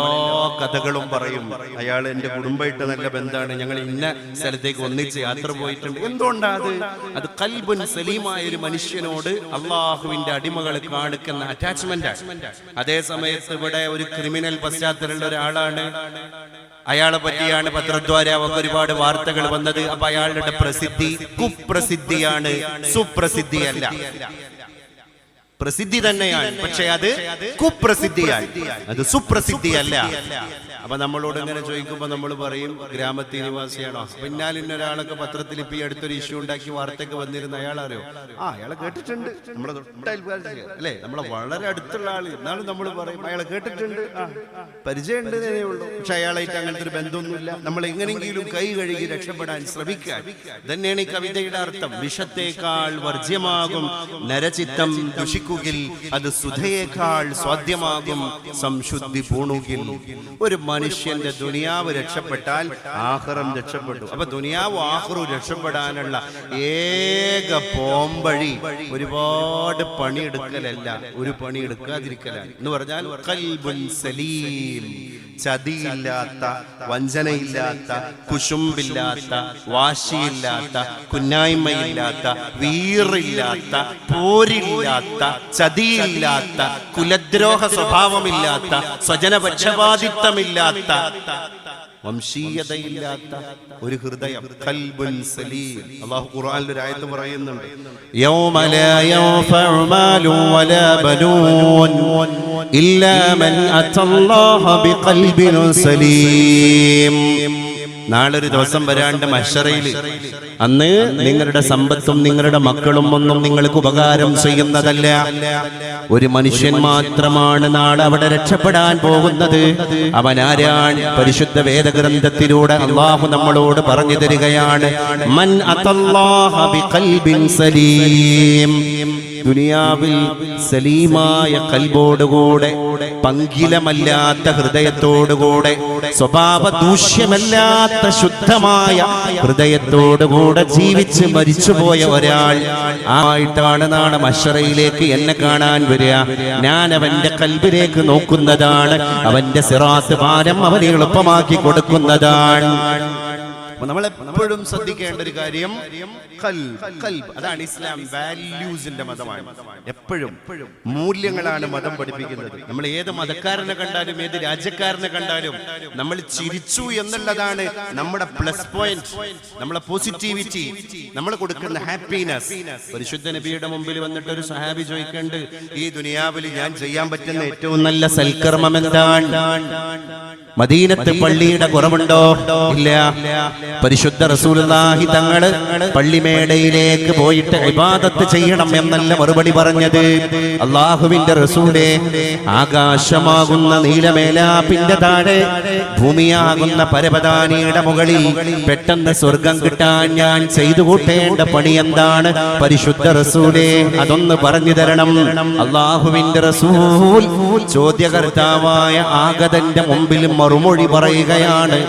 കഥകളും പറയും. അയാൾ എന്റെ കുടുംബമായിട്ട് നല്ല ബന്ധമാണ്, ഞങ്ങൾ ഇന്ന സ്ഥലത്തേക്ക് ഒന്നിച്ച് യാത്ര പോയിട്ടുണ്ട്. എന്തുകൊണ്ടാണ് അത്? ഖൽബുൻ സലീമായ ഒരു മനുഷ്യനോട് അള്ളാഹുവിന്റെ അടിമകൾ കാണിക്കുന്ന അറ്റാച്ച്മെന്റ് ആണ്. അതേസമയം ഇവിടെ ഒരു ക്രിമിനൽ പശ്ചാത്തലമുള്ള ഒരാളാണ്, അയാളെ പറ്റിയാണ് പത്രദ്വാര ഒരുപാട് വാർത്തകൾ വന്നത്. അപ്പൊ അയാളുടെ പ്രസിദ്ധി കുപ്രസിദ്ധിയാണ്, സുപ്രസിദ്ധിയല്ല. പ്രസിദ്ധി തന്നെയാണ്, പക്ഷെ അത് കുപ്രസിദ്ധിയാണ്, അത് സുപ്രസിദ്ധിയല്ല. അപ്പൊ നമ്മളോട് ഇങ്ങനെ ചോദിക്കുമ്പോ നമ്മൾ പറയും ഗ്രാമത്തിൽ നിവാസിയാണോ? പിന്നാലെ ഇന്നൊരാളൊക്കെ പത്രത്തിൽ ഇപ്പൊ ഈ അടുത്തൊരു ഇഷ്യൂ ഉണ്ടാക്കി വാർത്തയൊക്കെ വന്നിരുന്ന അയാളറിയോ? അയാളെ കേട്ടിട്ടുണ്ട്, നമ്മളെ അല്ലേ, നമ്മളെ വളരെ അടുത്തുള്ള ആള്. എന്നാലും നമ്മൾ പറയും അയാളെ കേട്ടിട്ടുണ്ട്, പരിചയം ഉണ്ടെന്നേ ഉള്ളൂ, പക്ഷെ അയാളായിട്ട് അങ്ങനത്തെ ഒരു ബന്ധമൊന്നുമില്ല. നമ്മൾ എങ്ങനെയെങ്കിലും കൈ കഴുകി രക്ഷപ്പെടാൻ ശ്രമിക്കാൻ തന്നെയാണ് ഈ കവിതയുടെ അർത്ഥം. വിഷത്തേക്കാൾ വർജ്യമാകും നരചിത്തം ദുഷിക്കുകിൽ, അത് സുധയേക്കാൾ സ്വാദ്യമാകും സംശുദ്ധി പൂണുകിൽ. ഒരു മനുഷ്യന്റെ ദുനിയാവ് രക്ഷപ്പെട്ടാൽ ആഖിറം രക്ഷപ്പെട്ടു. അപ്പൊ ദുനിയാവും ആഖിറും രക്ഷപ്പെടാനുള്ള ഏക പോംവഴി ഒരുപാട് പണിയെടുക്കലല്ല, ഒരു പണിയെടുക്കാതിരിക്കലാണ്. എന്ന് പറഞ്ഞാൽ ഖൽബുൻ സലീം, ചതിയില്ലാത്ത, വഞ്ചനയില്ലാത്ത, കുശുമ്പില്ലാത്ത, വാശിയില്ലാത്ത, കുന്നായ്മയില്ലാത്ത, വീറില്ലാത്ത, പോരില്ലാത്ത, ചതിയില്ലാത്ത, കുലദ്രോഹ സ്വഭാവമില്ലാത്ത, സ്വജനപക്ഷപാതിത്വമില്ലാത്ത, വംശീയതയില്ലാത്ത ഒരു ഹൃദയം. ഖൽബുൻ സലീം. അല്ലാഹു ഖുർആനിൽ ഒരു ആയത്ത് പറയുന്നുണ്ട്, യൗമ ലാ യൻഫഉ മാലു വലാ ബനൂൻ ഇല്ലാ മൻ അത്തല്ലാഹ ബിഖൽബിൻ സലീം. നാളൊരു ദിവസം വരാണ്ട് മഹ്ശറയിൽ, അന്ന് നിങ്ങളുടെ സമ്പത്തും നിങ്ങളുടെ മക്കളും ഒന്നും നിങ്ങൾക്ക് ഉപകാരം ചെയ്യുന്നതല്ല. ഒരു മനുഷ്യൻ മാത്രമാണ് നാളെ അവിടെ രക്ഷപ്പെടാൻ പോകുന്നത്. അവനാരാണ്? പരിശുദ്ധ വേദഗ്രന്ഥത്തിലൂടെ അല്ലാഹു നമ്മളോട് പറഞ്ഞു തരികയാണ്, മൻ അത്തല്ലാഹ ബിഖൽബിൻ സലീം. ദുനിയാവിൽ സലീമായ കൽബോടുകൂടെ, പങ്കിലമല്ലാത്ത ഹൃദയത്തോടുകൂടെ, സ്വഭാവ ദൂഷ്യമല്ലാത്ത ശുദ്ധമായ ഹൃദയത്തോടുകൂടെ ജീവിച്ച് മരിച്ചുപോയ ഒരാൾ ആയിട്ടാണ് നാളെ മഹ്ശറയിലേക്ക് എന്നെ കാണാൻ വരിക. ഞാൻ അവന്റെ കൽബിലേക്ക് നോക്കുന്നതാണ്, അവന്റെ സിറാത്ത് പാലം അവനെ എളുപ്പമാക്കി കൊടുക്കുന്നതാണ്. നമ്മൾ എപ്പോഴും ശ്രദ്ധിക്കേണ്ട ഒരു കാര്യം ഖൽബ്. അതാണ് ഇസ്ലാം വാല്യൂസിന്റെ മതമാണ്. എപ്പോഴും മൂല്യങ്ങളാണ് മതം പഠിപ്പിക്കുന്നത്. നമ്മൾ ഏത് മതക്കാരനെ കണ്ടാലും ഏത് രാജ്യക്കാരനെ കണ്ടാലും നമ്മൾ ചിരിച്ചു എന്നുള്ളതാണ് നമ്മുടെ പ്ലസ് പോയിന്റ്, നമ്മളെ പോസിറ്റിവിറ്റി, നമ്മൾ കൊടുക്കുന്ന ഹാപ്പിനെസ്. പരിശുദ്ധ നബിയുടെ മുമ്പിൽ വന്നിട്ട് ഒരു സഹാബി ചോദിക്കുന്നുണ്ട്, ഈ ദുനിയാവിൽ ഞാൻ ചെയ്യാൻ പറ്റുന്ന ഏറ്റവും നല്ല സൽക്കർമ്മം എന്താണ്? മദീനത്ത് പള്ളിയുടെ കുറവുണ്ടോ? ഇല്ല. പരിശുദ്ധ റസൂലുള്ളാഹി തങ്ങള് പള്ളിമേടയിലേക്ക് പോയിട്ട് ഇബാദത്ത് ചെയ്യണം എന്നല്ല മറുപടി പറഞ്ഞത്. അല്ലാഹുവിന്റെ റസൂലേ, ആകാശമാകുന്ന നീലമേലാപ്പിന്റെ താഴെ ഭൂമിയാകുന്ന പരവതാനിയുടെ മുകളിൽ പെട്ടെന്ന് സ്വർഗം കിട്ടാൻ ഞാൻ ചെയ്തു കൂട്ടേണ്ട പണി എന്താണ്? പരിശുദ്ധ റസൂലേ, അതൊന്ന് പറഞ്ഞു തരണം. അല്ലാഹുവിന്റെ റസൂൽ ചോദ്യകർത്താവായ ആഗതന്റെ മുമ്പിൽ മറുമൊഴി പറയുകയാണ്,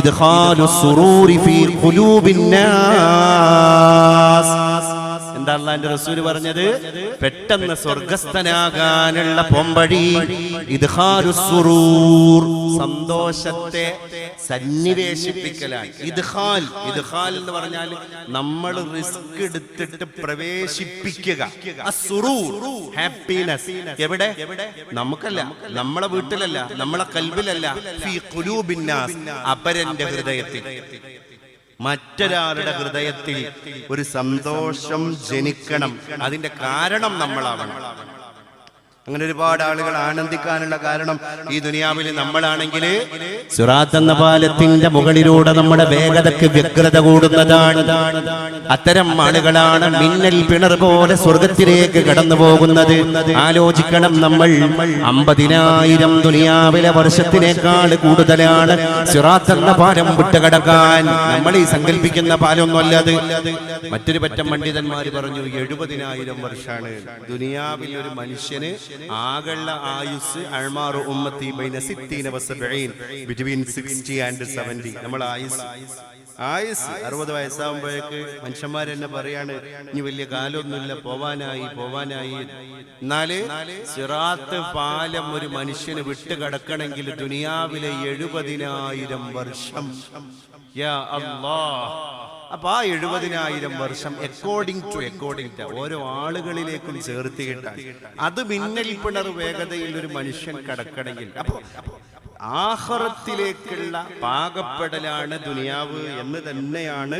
ഇദ്ഖാലുസ് സുറൂരി ഫീ ഖുലൂബിൻ നാസ്. എന്താ അല്ലാഹുവിന്റെ റസൂൽ പറഞ്ഞത്? പെട്ടെന്ന് സ്വർഗ്ഗസ്ഥനാകാനുള്ള പൊമ്പഴി ഇദ്ഖാലുസ് സുറൂർ, സന്തോഷത്തെ സന്നിവേശിപ്പിക്കലാണ്. ഇദ്ഖാൽ എന്ന് പറഞ്ഞാൽ നമ്മൾ റിസ്ക് എടുത്തിട്ട് പ്രവേശിപ്പിക്കുക. അസ്സുറൂർ, ഹാപ്പിനെസ്. എവിടെ? നമുക്കല്ല, നമ്മളെ വീട്ടിലല്ല, നമ്മളെ കൽബിലല്ല. ഫീ ഖുലൂബിൻ നാസ്, അപരന്റെ ഹൃദയത്തിൽ, മറ്റൊരാളുടെ ഹൃദയത്തിൽ ഒരു സന്തോഷം ജനിക്കണം. അതിന്റെ കാരണം നമ്മളാവണം. അങ്ങനെ ഒരുപാട് ആളുകൾ ആനന്ദിക്കാനുള്ള കാരണം ഈ ദുനിയാവിൽ നമ്മളാണെങ്കിൽ സിറാത്ത് എന്ന പാലത്തിന്റെ മുകളിലൂടെ നമ്മുടെ വേഗതയ്ക്ക് വ്യഗ്രത കൂടുന്നതാണ്. അത്തരം ആളുകളാണ് മിന്നൽ പിണർ പോലെ സ്വർഗത്തിലേക്ക് കടന്നു പോകുന്നത്. ആലോചിക്കണം, നമ്മൾ 50,000 ദുനിയാവിലെ വർഷത്തിനേക്കാൾ കൂടുതലാണ് സിറാത്ത് എന്ന പാലം വിട്ടുകടക്കാൻ. നമ്മൾ ഈ സങ്കല്പിക്കുന്ന പാലൊന്നുമല്ല അത്. മറ്റൊരു പറ്റം പണ്ഡിതന്മാർ പറഞ്ഞു 70,000 വർഷമാണ് ദുനിയാവിൽ ഒരു മനുഷ്യന് ആകെയുള്ള ആയുസ്. അഴ്മാറു ഉമ്മത്തി ബൈന 60 വ 70, ബിറ്റ്വീൻ 60 and 70. നമ്മൾ ആയുസ് 60 വയസ്സാകുമ്പോഴേക്ക് മനുഷ്യന്മാർ തന്നെ പറയാണ്, ഇനി വലിയ കാലമൊന്നുമില്ല, പോവാനായി. എന്നാല് സിറാത്ത് പാലം ഒരു മനുഷ്യന് വിട്ടുകിടക്കണമെങ്കിൽ ദുനിയാവിലെ 70,000 വർഷം. യാ അല്ലാഹ്. അപ്പൊ ആ 70,000 വർഷം അക്കോർഡിംഗ് ടു ഓരോ ആളുകളിലേക്കും ചേർത്തിയിട്ടാണ്. അത് മിന്നൽ പിണർ വേഗതയിൽ ഒരു മനുഷ്യൻ കടക്കണമെങ്കിൽ. ആഖിറത്തിലേക്കുള്ള പാകപ്പെടലാണ് ദുനിയാവ് എന്ന് തന്നെയാണ്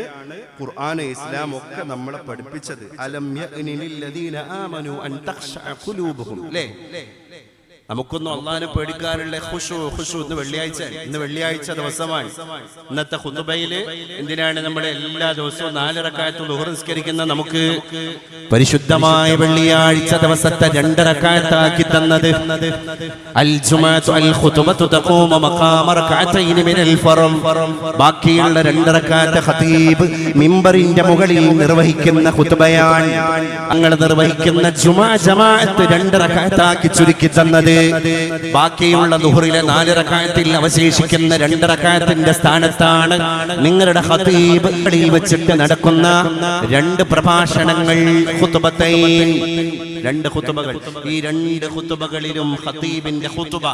ഖുർആൻ ഇസ്ലാം ഒക്കെ നമ്മളെ പഠിപ്പിച്ചത്. അലം യഅ്നിൽ ലദീന ആമനു അൻ തഖ്ശഅ ഖുലൂബുഹും. അല്ലേ? നമുക്കൊന്നും അള്ളാഹിനെ പേടിക്കാനുള്ള ഖുശൂ ഇന്ന് വെള്ളിയാഴ്ച ദിവസമാണ്. ഇന്നത്തെ ഖുതുബയില് എന്തിനാണ് നമ്മൾ എല്ലാ ദിവസവും 4 റക്അത്ത് ദുഹർ നിസ്കരിക്കുന്ന നമുക്ക് പരിശുദ്ധമായ വെള്ളിയാഴ്ച ദിവസത്തെ 2 റക്അത്താക്കി തന്നത്? അൽ ജുമഅത്തു അൽ ഖുതുബത്തു തഖൂമു മഖാമ റക്അത്തൈനി മിനൽ ഫറം. ബാക്കിയുള്ള 2 റക്അത്ത് ഖതീബ് മിമ്പറിന്റെ മുകളിൽ നിർവഹിക്കുന്ന ഖുതുബയാണ്. ഞങ്ങൾ നിർവഹിക്കുന്ന ജുമുഅ ജമാഅത്ത് 2 റക്അത്താക്കി ചുരുക്കി തന്നത്. ബാക്കിയുള്ള ദുഹറിലെ 4 റക്അത്തിൽ അവശേഷിക്കുന്ന 2 റക്അത്തിന്റെ സ്ഥാനത്താണ് നിങ്ങളുടെ ഖതീബ് വെച്ചിട്ട് നടക്കുന്ന 2 പ്രഭാഷണങ്ങൾ, ഖുതുബത്തൈൻ, 2 ഖുതുബകൾ. ഈ 2 ഖുതുബകളിലും ഖതീബിന്റെ ഖുതുബ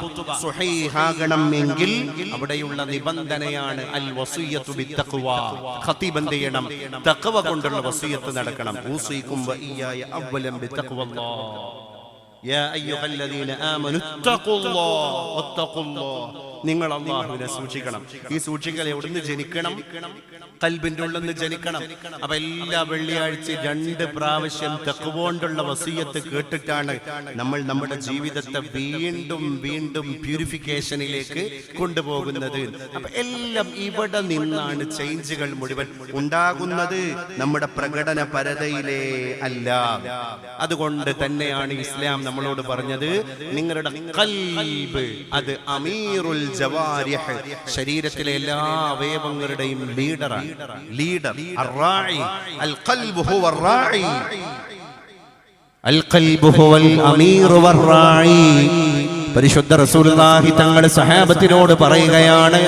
സ്വഹീഹാകണം എങ്കിൽ അവിടെയുള്ള നിബന്ധനയാണ് അൽ വസിയ്യത്തു ബിത്തഖ്വ. ഖതീബ് എന്ത് ചെയ്യണം? തഖ്വ കൊണ്ടുള്ള വസിയ്യത്ത് നടക്കണം. ഊസീകും വഇയ്യായ അവ്വലൻ ബിത്തഖ്വല്ലാഹ്. യാ അയ്യുഹല്ലദീന ആമനു ഇത്തഖുല്ലാഹ് വത്തഖുല്ലാഹ്. നിങ്ങൾ അല്ലാഹുവിനെ സൂക്ഷിക്കണം. ഈ സൂക്ഷിക്കൽ എവിടുന്ന് ജനിക്കണം? ഖൽബിന്റെ ഉള്ളിൽ നിന്ന് ജനിക്കണം. അപ്പൊ എല്ലാ വെള്ളിയാഴ്ച 2 പ്രാവശ്യം തഖ്വകൊണ്ടുള്ള വസിയത്ത് കേട്ടിട്ടാണ് നമ്മൾ നമ്മുടെ ജീവിതത്തെ വീണ്ടും വീണ്ടും പ്യൂരിഫിക്കേഷനിലേക്ക് കൊണ്ടുപോകുന്നത്. അപ്പൊ എല്ലാം ഇവിടെ നിന്നാണ് ചേഞ്ചുകൾ മുഴുവൻ ഉണ്ടാകുന്നത്, നമ്മുടെ പ്രകടന പരതയിലേ അല്ല. അതുകൊണ്ട് തന്നെയാണ് ഇസ്ലാം നമ്മളോട് പറഞ്ഞത്, നിങ്ങളുടെ ഖൽബ് അത് അമീറുൽ ജവാരിഹ്, ശരീരത്തിലെ എല്ലാ അവയവങ്ങളുടെയും ലീഡർ അർ-റാഇ. അൽ ഖൽബു ഹുവ അർ-റാഇ, അൽ ഖൽബു ഹുവൽ അമീറു വർ-റാഇ. പരിശുദ്ധ റസൂലുള്ളാഹി തങ്ങൾ സഹാബത്തിനോട് പറയുകയാണ്,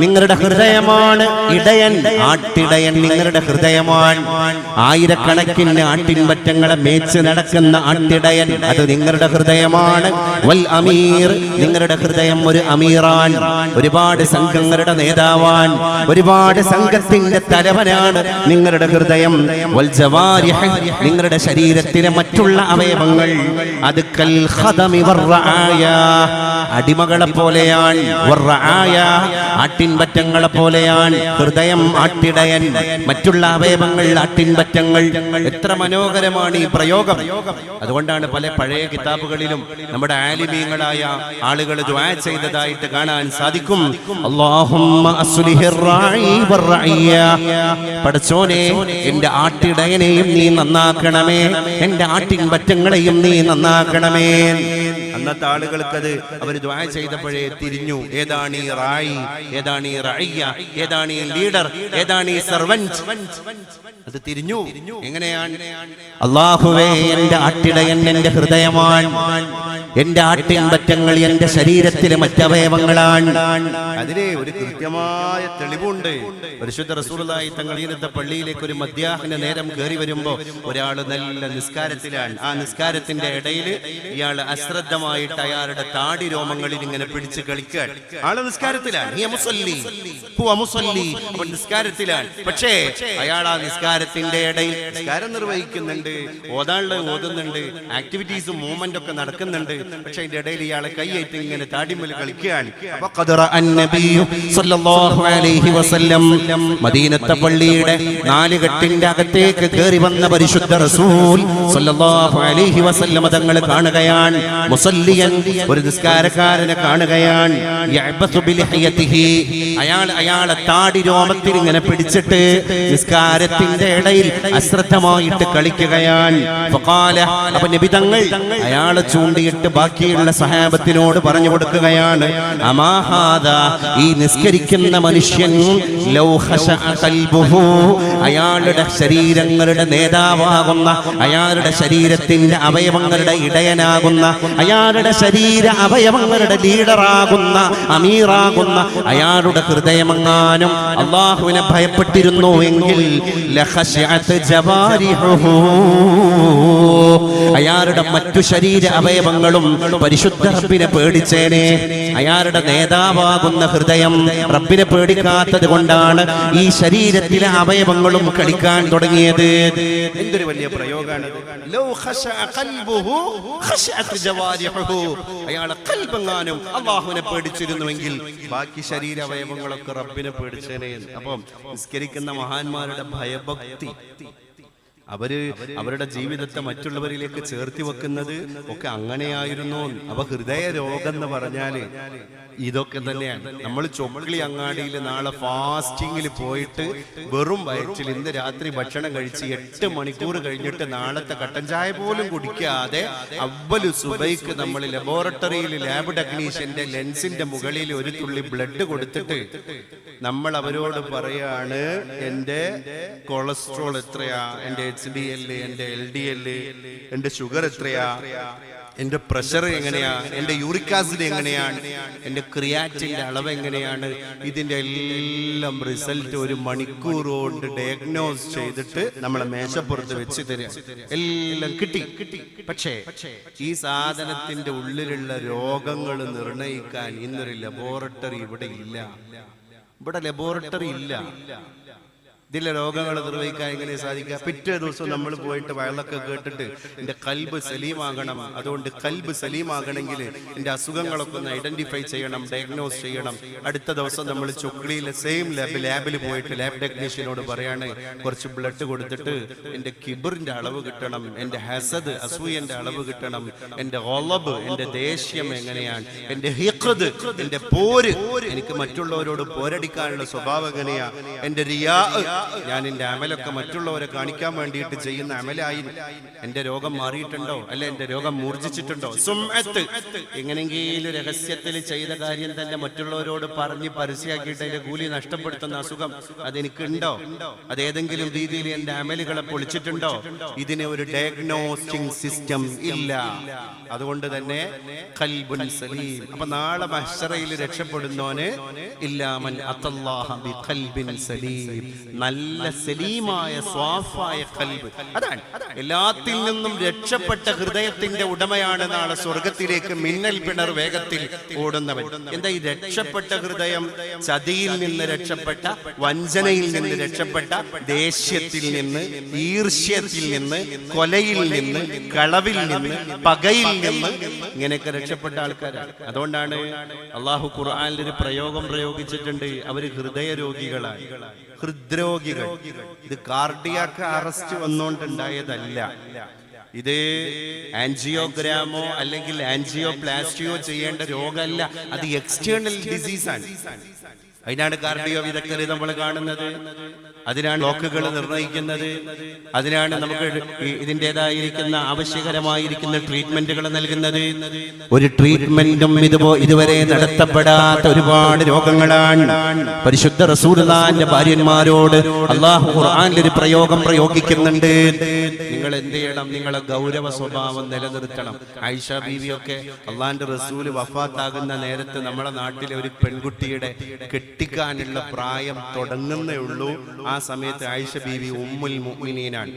നിങ്ങളുടെ ഹൃദയമാണ് ഇടയൻ, ആട്ടിടയൻ നിങ്ങളുടെ ഹൃദയമാണ്. ആയിരക്കണക്കിന് ആട്ടിൻപറ്റങ്ങളെ മേച്ച് നടക്കുന്ന ആട്ടിടയൻ അത് നിങ്ങളുടെ ഹൃദയമാണ്. വൽ അമീർ, നിങ്ങളുടെ ഹൃദയം ഒരു അമീറാൻ, ഒരുപാട് സംഘങ്ങളുടെ നേതാവാൻ, ഒരുപാട് സംഘത്തിന്റെ തലവനാണ് നിങ്ങളുടെ ഹൃദയം. വൽ ജവാരിഹ്, നിങ്ങളുടെ ശരീരത്തിലെ മറ്റുള്ള അവയവങ്ങൾ അത് കൽ ഖദമി വർ-റആയ, അടിമകളെ പോലെയാണ്. ആട്ടിൻപറ്റങ്ങളെ പോലെയാണ് ഹൃദയം, ആട്ടിടയൻ, മറ്റുള്ള അവയവങ്ങൾ ആട്ടിൻപറ്റങ്ങൾ. എത്ര മനോഹരമാണ് ഈ പ്രയോഗം. അതുകൊണ്ടാണ് പല പഴയ കിതാബുകളിലും നമ്മുടെ ആലിമീങ്ങളായ ആളുകൾ ദുആ ചെയ്തതായിട്ട് കാണാൻ സാധിക്കും. അല്ലാഹുമ്മ അസ്ലിഹിർ റാഇ വർ-റഇയ, പടച്ചോനെ എന്റെ ആട്ടിടയനെയും നീ നന്നാക്കണമേ, എന്റെ ആട്ടിൻപറ്റങ്ങളെയും നീ നന്നാക്കണമേ. അന്നത്തെ ആളുകൾക്കത് അവർ ദുആ ചെയ്തപ്പോഴേ തിരിഞ്ഞു, ഏതാണ് ഈ റായി, ഏതാണ് ഈ റഇയ്യ, ഏതാണ് ഈ ലീഡർ, ഏതാണ് ഈ സർവന്റ്. അത് തിരിഞ്ഞു. എങ്ങനെയാണ്? അല്ലാഹുവേ എന്റെ ആട്ടിടയൻ എന്റെ ഹൃദയമാണ്, എന്റെ ആട്ടിൻപറ്റങ്ങൾ എന്റെ ശരീരത്തിലെ മറ്റവയവങ്ങളാണ്. അതിന് ഒരു കൃത്യമായ തെളിവുണ്ട്. പരിശുദ്ധ റസൂലുള്ളാഹി തങ്ങൾ ഇന്നത്തെ പള്ളിയിലേക്ക് ഒരു മധ്യാഹ്ന നേരം കയറി വരുമ്പോ ഒരാൾ നല്ല നിസ്കാരത്തിലാണ്. ആ നിസ്കാരത്തിന്റെ ഇടയിൽ ഇയാൾ അശ്രദ്ധമായിട്ട് അയാളുടെ താടി രോമങ്ങളിൽ ഇങ്ങനെ പിടിച്ച് കളിക്കാൻ. ആള് നിസ്കാരത്തിലാണ്, നിസ്കാരത്തിലാണ്. പക്ഷേ അയാൾ ആ നിസ്കാരത്തിന്റെ ഇടയിൽ നിസ്കാരം നിർവഹിക്കുന്നുണ്ട്, ഓതുന്നുണ്ട്, ആക്ടിവിറ്റീസും മൂവ്മെന്റ് ഒക്കെ നടക്കുന്നുണ്ട്. പക്ഷെ അതിന്റെ ഇടയിൽ ഇയാളെ കൈയേറ്റ് ഇങ്ങനെ താടിമേൽ കളിക്കുകയാണ്. മദീനത്തെ പള്ളിയുടെ 4 കെട്ടിന്റെ അകത്തേക്ക് കയറി വന്ന പരിശുദ്ധ റസൂൽ സല്ലല്ലാഹു അലൈഹി വസല്ലം തങ്ങൾ കാണുകയാണ്, മുസല്ലിയൻ, ഒരു നിസ്കാരക്കാരനെ കാണുകയാണ്. യഅബസു ബിലിഹയതിഹി, അയാളെ താടി രോമത്തിൽ ഇങ്ങനെ പിടിച്ചിട്ട് നിസ്കാരത്തിന്റെ ഇടയിൽ അശ്രദ്ധമായിട്ട് കളിക്കുകയാണ്. ഫഖാല, അപ്പോൾ നബി തങ്ങൾ അയാളെ ചൂണ്ടിയിട്ട് ബാക്കിയുള്ള സഹാബത്തിനോട് പറഞ്ഞു കൊടുക്കുകയാണ്, അമാ ഹാദാ, ഈ നിസ്കരിക്കുന്ന മനുഷ്യൻ ലൗ ഖശഅ ഖൽബുഹു, അയാളുടെ ശരീരങ്ങളുടെ നേതാവാകുന്ന, അയാളുടെ ശരീരത്തിന്റെ അവയവങ്ങളുടെ ഇടയനാകുന്ന, അയാളുടെ ശരീര അവയവങ്ങളുടെ ലീഡറാകുന്ന, അമീറാകുന്ന അയാളുടെ ഹൃദയമെങ്ങാനും അല്ലാഹുവിനെ ഭയപ്പെട്ടിരുന്നു എങ്കിൽ ലഖശഅത് ജവാരിഹുഹു, അയാളുടെ മറ്റു ശരീര അവയവങ്ങളും പരിശുദ്ധ റബ്ബിനെ പേടിച്ചേനെ. അയാളുടെ നേതാവാകുന്ന ഹൃദയം റബ്ബിനെ പേടിക്കാത്തത് കൊണ്ടാണ് ഈ ശരീരത്തിലെ അവയവങ്ങളും കളിക്കാൻ തുടങ്ങിയത്. എന്തൊരു വലിയ പ്രയോഗമാണ്. അയാളെ ഖൽബെങ്ങാനും അല്ലാഹുവിനെ പേടിച്ചിരുന്നുവെങ്കിൽ ബാക്കി ശരീര അവയവങ്ങളൊക്കെ റബ്ബിനെ പേടിച്ചേനെ. അപ്പം നിസ്കരിക്കുന്ന മഹാന്മാരുടെ ഭയഭക്തി, അവരുടെ ജീവിതത്തെ മറ്റുള്ളവരിലേക്ക് ചേർത്തി വെക്കുന്നത് ഒക്കെ അങ്ങനെയായിരുന്നു. അപ്പൊ ഹൃദയ രോഗം എന്ന് പറഞ്ഞാല് ഇതൊക്കെ തന്നെയാണ്. നമ്മൾ ചൊക്കളി അങ്ങാടിയിൽ നാളെ ഫാസ്റ്റിങ്ങിൽ പോയിട്ട് വെറും വയറ്റിൽ ഇന്ന് രാത്രി ഭക്ഷണം കഴിച്ച് 8 മണിക്കൂർ കഴിഞ്ഞിട്ട് നാളത്തെ കട്ടൻ ചായ പോലും കുടിക്കാതെ അവ്വലു സുബൈക്ക് നമ്മൾ ലബോറട്ടറിയിൽ ലാബ് ടെക്നീഷ്യന്റെ ലെൻസിന്റെ മുകളിൽ ഒരു തുള്ളി ബ്ലഡ് കൊടുത്തിട്ട് നമ്മൾ അവരോട് പറയാണ്, എന്റെ കൊളസ്ട്രോൾ എത്രയാ, എന്റെ HDL, എന്റെ LDL, എന്റെ ഷുഗർ എത്രയാ, എന്റെ പ്രഷർ എങ്ങനെയാ, എന്റെ യൂറിക് ആസിഡ് എങ്ങനെയാണ്, എന്റെ ക്രിയാറ്റിന്റെ അളവ് എങ്ങനെയാണ്, ഇതിന്റെ എല്ലാം റിസൾട്ട് 1 മണിക്കൂർ കൊണ്ട് ഡയഗ്നോസ് ചെയ്തിട്ട് നമ്മളെ മേശപ്പുറത്ത് വെച്ച് തരിക. എല്ലാം കിട്ടി. പക്ഷേ ഈ സാധനത്തിന്റെ ഉള്ളിലുള്ള രോഗങ്ങൾ നിർണയിക്കാൻ ഇന്നൊരു ലബോറട്ടറി ഇവിടെ ഇല്ല. ഇവിടെ ലബോറട്ടറി ഇല്ല. ഇതിലെ രോഗങ്ങൾ നിർവഹിക്കാൻ എങ്ങനെ സാധിക്കുക? പിറ്റേ ദിവസം നമ്മൾ പോയിട്ട് വയലൊക്കെ കേട്ടിട്ട് എൻ്റെ കൽബ് സലീമാകണം, അതുകൊണ്ട് കൽബ് സലീമാകണമെങ്കിൽ എൻ്റെ അസുഖങ്ങളൊക്കെ ഒന്ന് ഐഡന്റിഫൈ ചെയ്യണം, ഡയഗ്നോസ് ചെയ്യണം. അടുത്ത ദിവസം നമ്മൾ ചൊക്ലിയിലെ സെയിം ലാബിൽ പോയിട്ട് ലാബ് ടെക്നീഷ്യനോട് പറയാണ്, കുറച്ച് ബ്ലഡ് കൊടുത്തിട്ട് എൻ്റെ കിബറിന്റെ അളവ് കിട്ടണം, എൻ്റെ ഹസദ് അസൂയന്റെ അളവ് കിട്ടണം, എൻ്റെ ഗളബ് എൻ്റെ ദേഷ്യം എങ്ങനെയാണ്, എൻ്റെ ഹിഖ്ദ് എൻ്റെ പോര്, എനിക്ക് മറ്റുള്ളവരോട് പോരടിക്കാനുള്ള സ്വഭാവം എങ്ങനെയാ, എൻ്റെ റിയാ, ഞാൻ എന്റെ അമലൊക്കെ മറ്റുള്ളവരെ കാണിക്കാൻ വേണ്ടിയിട്ട് ചെയ്യുന്ന അമലായി എന്റെ രോഗം മാറിയിട്ടുണ്ടോ, അല്ല എന്റെ രോഗം മൂർജിച്ചിട്ടുണ്ടോ? സുംഅത്ത്, എങ്ങനെയെങ്കിലും രഹസ്യത്തിൽ ചെയ്ത കാര്യം തന്നെ മറ്റുള്ളവരോട് പറഞ്ഞ് പരസ്യമാക്കിയിട്ട് അതിന്റെ കൂലി നഷ്ടപ്പെടുത്തുന്ന അസുഖം അതെനിക്കുണ്ടോ? അതേതെങ്കിലും രീതിയിൽ എന്റെ അമലുകളെ പൊളിച്ചിട്ടുണ്ടോ? ഇതിന് ഒരു ഡയഗ്നോസ്റ്റിംഗ് സിസ്റ്റം ഇല്ല. അതുകൊണ്ട് തന്നെ ഖൽബുൻ സലീം. അപ്പൊ നാളെ മഹ്ശറയിൽ രക്ഷപ്പെടുന്നോന് ഇല്ലാമൻ അത്തല്ലാഹ ബിഖൽബിൻ സലീം, നല്ല സലീമായ സ്വാഫായ ഖൽബ്. അതാണ് എല്ലാത്തിൽ നിന്നും രക്ഷപ്പെട്ട ഹൃദയത്തിന്റെ ഉടമയാണ് നാളെ സ്വർഗത്തിലേക്ക് മിന്നൽ പിണർ വേഗത്തിൽ ഓടുന്നവൻ. എന്താ ഈ രക്ഷപ്പെട്ട ഹൃദയം? ചതിയിൽ നിന്ന് രക്ഷപ്പെട്ട, വഞ്ചനയിൽ നിന്ന് രക്ഷപ്പെട്ട, ദേഷ്യത്തിൽ നിന്ന്, ഈർഷ്യത്തിൽ നിന്ന്, കൊലയിൽ നിന്ന്, കളവിൽ നിന്ന്, പകയിൽ നിന്ന്, ഇങ്ങനെയൊക്കെ രക്ഷപ്പെട്ട ആൾക്കാരാണ്. അതുകൊണ്ടാണ് അള്ളാഹു ഖുർആനിൽ ഒരു പ്രയോഗം പ്രയോഗിച്ചിട്ടുണ്ട്, അവര് ഹൃദയ രോഗികളാണ്, ഹൃദ്രോഗികൾ. ഇത് കാർഡിയാക്ക് അറസ്റ്റ് വന്നുകൊണ്ടുണ്ടായതല്ല. ഇത് ആൻജിയോഗ്രാമോ അല്ലെങ്കിൽ ആൻജിയോപ്ലാസ്റ്റിയോ ചെയ്യേണ്ട രോഗമല്ല, അത് എക്സ്റ്റേണൽ ഡിസീസാണ്. അതിനാണ് കാർഡിയോ വിദഗ്ധരെ നമ്മൾ കാണുന്നത്, അതിനാണ് ലോക്കുകൾ നിർണ്ണയിക്കുന്നത്, അതിനാണ് നമുക്ക് ഇതിൻ്റെതായിരിക്കുന്ന ആവശ്യകരമായിരിക്കുന്ന ട്രീറ്റ്മെന്റുകൾ നൽകുന്നത്. ഒരു ട്രീറ്റ്മെന്റും ഇതുവരെ നടത്തപ്പെടാത്ത ഒരുപാട് രോഗങ്ങളാണ്. പരിശുദ്ധ റസൂലുള്ളാഹിന്റെ ഭാര്യന്മാരോട് അല്ലാഹു ഖുർആനിൽ ഒരു പ്രയോഗം പ്രയോഗിക്കുന്നുണ്ട്. നിങ്ങൾ എന്ത് ചെയ്യണം? നിങ്ങളെ ഗൗരവ സ്വഭാവം നിലനിർത്തണം. ആയിഷ ബീവിയൊക്കെ അള്ളാഹിന്റെ റസൂല് വഫാത്താകുന്ന നേരത്ത് നമ്മളെ നാട്ടിലെ ഒരു പെൺകുട്ടിയുടെ കെട്ടിക്കാനുള്ള പ്രായം തുടങ്ങുന്നേ ഉള്ളൂ. ആ സമയത്ത് ആയിഷ ബീവി ഉമ്മുൽ മുഅ്മിനീനാണ്.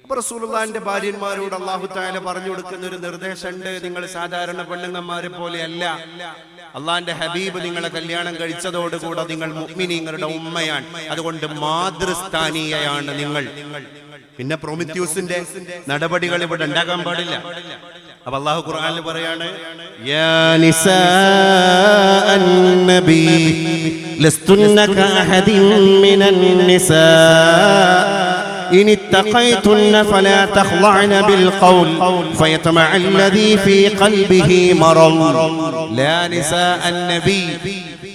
അപ്പൊ റസൂലുള്ളാഹിന്റെ ഭാര്യന്മാരോട് അല്ലാഹു തആല പറഞ്ഞു കൊടുക്കുന്ന ഒരു നിർദ്ദേശമുണ്ട്, നിങ്ങൾ സാധാരണ പെണ്ണുങ്ങന്മാരെ പോലെയല്ല. അള്ളാഹിന്റെ ഹബീബ് നിങ്ങളെ കല്യാണം കഴിച്ചതോടുകൂടെ നിങ്ങൾ മുഅ്മിനീങ്ങളുടെ ഉമ്മയാണ്, അതുകൊണ്ട് മാതൃസ്ഥാനീയയാണ് നിങ്ങൾ. പിന്നെ പ്രൊമിത്യൂസിന്റെ നടപടികൾ ഇവിടെ ഉണ്ടാകാൻ പാടില്ല. അപ്പൊ അല്ലാഹു ഖുർആനിൽ പറയാണ്, യാ നിസാഅൻ നബി ലസ്തുന്ന കഅഹദിൻ മിനൻ നിസാ إن اتقيتن فلا تخضعن بالقول فيطمع الذي في قلبه مرض لا نساء النبي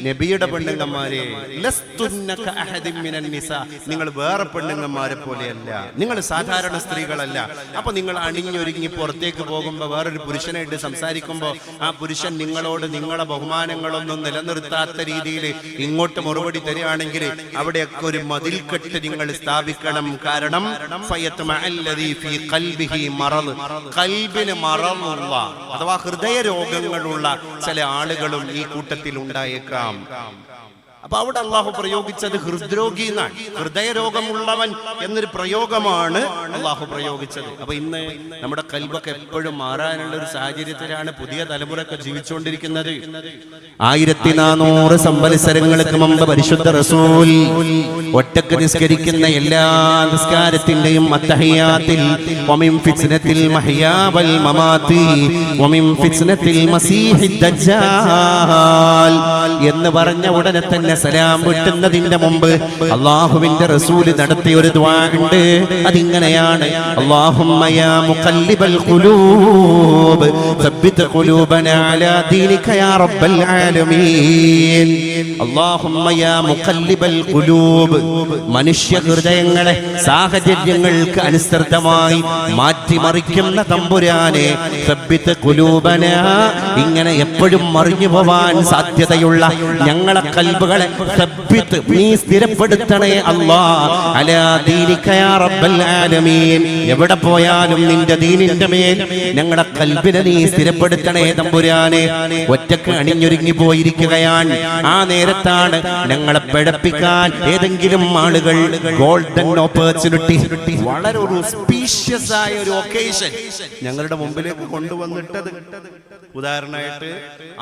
നബിയുടെ പെണ്ണുങ്ങന്മാരെ നിങ്ങൾ വേറെ പെണ്ണുങ്ങന്മാരെ പോലെയല്ല, നിങ്ങൾ സാധാരണ സ്ത്രീകളല്ല. അപ്പൊ നിങ്ങൾ അണിഞ്ഞൊരുങ്ങി പുറത്തേക്ക് പോകുമ്പോ വേറൊരു പുരുഷനായിട്ട് സംസാരിക്കുമ്പോ ആ പുരുഷൻ നിങ്ങളോട് നിങ്ങളെ ബഹുമാനങ്ങളൊന്നും നിലനിർത്താത്ത രീതിയിൽ ഇങ്ങോട്ട് മറുപടി തരികയാണെങ്കിൽ അവിടെയൊക്കെ ഒരു മതിൽക്കെട്ട് നിങ്ങൾ സ്ഥാപിക്കണം. കാരണം ഖൽബിന് മറമുള്ള അഥവാ ഹൃദയ രോഗങ്ങളുള്ള ചില ആളുകളും ഈ കൂട്ടത്തിൽ ഉണ്ടായേക്കാം. അപ്പൊ അവിടെ അള്ളാഹു പ്രയോഗിച്ചത് ഹൃദ്രോഗി എന്നാണ്, ഹൃദയരോഗമുള്ളവൻ എന്നൊരു പ്രയോഗമാണ് അള്ളാഹു പ്രയോഗിച്ചത്. അപ്പൊ ഇന്ന് നമ്മുടെ കൽബൊക്കെ എപ്പോഴും മാറാനുള്ള ഒരു സാഹചര്യത്തിലാണ് പുതിയ തലമുറയൊക്കെ ജീവിച്ചുകൊണ്ടിരിക്കുന്നത്. 1400 സംവത്സരങ്ങൾക്ക് മുമ്പ് പരിശുദ്ധ റസൂൽ ഒറ്റക്ക് നിസ്കരിക്കുന്ന എല്ലാ നിസ്കാരത്തിന്റെയും അത്തഹിയാത്തിൽ വമിൻ ഫിത്നത്തിൽ മഹ്യാ വൽ മമാതി വമിൻ ഫിത്നത്തിൽ മസീഹിദ് ദജ്ജാൽ എന്ന് പറഞ്ഞ ഉടനെ തന്നെ സലാം വിട്ടുന്നതിന്റെ മുമ്പ് അല്ലാഹുവിന്റെ റസൂൽ നടത്തിയ ഒരു ദുആ ഉണ്ട്. അതിങ്ങനെയാണ്: അല്ലാഹുമ്മ യാ മുഖല്ലിബൽ ഖുലൂബ് സബ്ബിത് ഖുലൂബനാ അലാ ദീനിക യാ റബ്ബൽ ആലമീൻ. അല്ലാഹുമ്മ യാ മുഖല്ലിബൽ ഖുലൂബ്, മനുഷ്യ ഹൃദയങ്ങളെ സാഹചര്യങ്ങൾക്ക് അനുസൃതമായി മാറ്റിമറിക്കുന്ന തമ്പുരാനെ, സബ്ബിത് ഖുലൂബനാ, ഇങ്ങനെ എപ്പോഴും മറിഞ്ഞു പോവാൻ സാധ്യതയുള്ള ഞങ്ങളെ കൽബുകളെ സബ്ബിത്, നീ സ്ഥിരപ്പെടുത്തണേ അല്ലാഹ്, അലാ ദീനിക യാ റബ്ബൽ ആലമീൻ. എവിടെ പോയാലും നിന്റെ ദീനിന്റെ മേൽ ഞങ്ങളുടെ കൽബിനെ നീ സ്ഥിരപ്പെടുത്തണേ തമ്പുരാനെ. ഒറ്റക്ക് അണിഞ്ഞൊരുങ്ങി പോയിരിക്കുകയാണ്. ആ നേരത്താണ് ഞങ്ങളെ പിഴപ്പിക്കാൻ ഏതെങ്കിലും ആളുകൾ ഗോൾഡൻ ഓപ്പർച്യൂണിറ്റി, വളരെ ഒരു സ്പീഷ്യസ് ആയ ഒരു ഒക്കേഷൻ ഞങ്ങളുടെ മുമ്പിലേക്ക് കൊണ്ടുവന്നിട്ടത്. ഉദാഹരണമായിട്ട്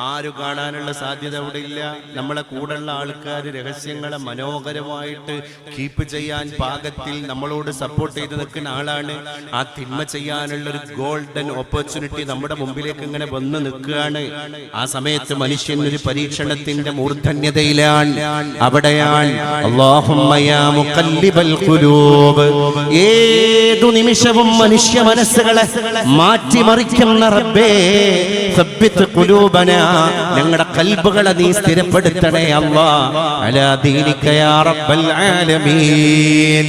ആരും കാണാനുള്ള സാധ്യത അവിടെ ഇല്ല. നമ്മളെ കൂടെയുള്ള ആൾക്കാർ രഹസ്യങ്ങളെ മനോഹരമായിട്ട് കീപ്പ് ചെയ്യാൻ പാകത്തിൽ നമ്മളോട് സപ്പോർട്ട് ചെയ്ത് നിൽക്കുന്ന ആളാണ്. ആ തിന്മ ചെയ്യാനുള്ള ഒരു ഗോൾഡൻ ഓപ്പർച്യൂണിറ്റി നമ്മുടെ മുമ്പിലേക്ക് ഇങ്ങനെ വന്ന് നിൽക്കുകയാണ്. ആ സമയത്ത് മനുഷ്യൻ ഒരു പരീക്ഷണത്തിന്റെ മൂർധന്യതയിലാണ്. അവിടെയാണ് അല്ലാഹുമ്മ യാ മുഖല്ലിബൽ ഖുലൂബ്, ഏതു നിമിഷവും മനുഷ്യ മനസ്സുകളെ മാറ്റിമറിക്കുന്ന റബ്ബേ, സബ്ബിത് ഖുലൂബനാ, ഞങ്ങളുടെ കൽബുകളെ നീ സ്ഥിരപ്പെടുത്തണേ അല്ലാഹ്, അലാ ദീനിക യാ റബ്ബൽ ആലമീൻ.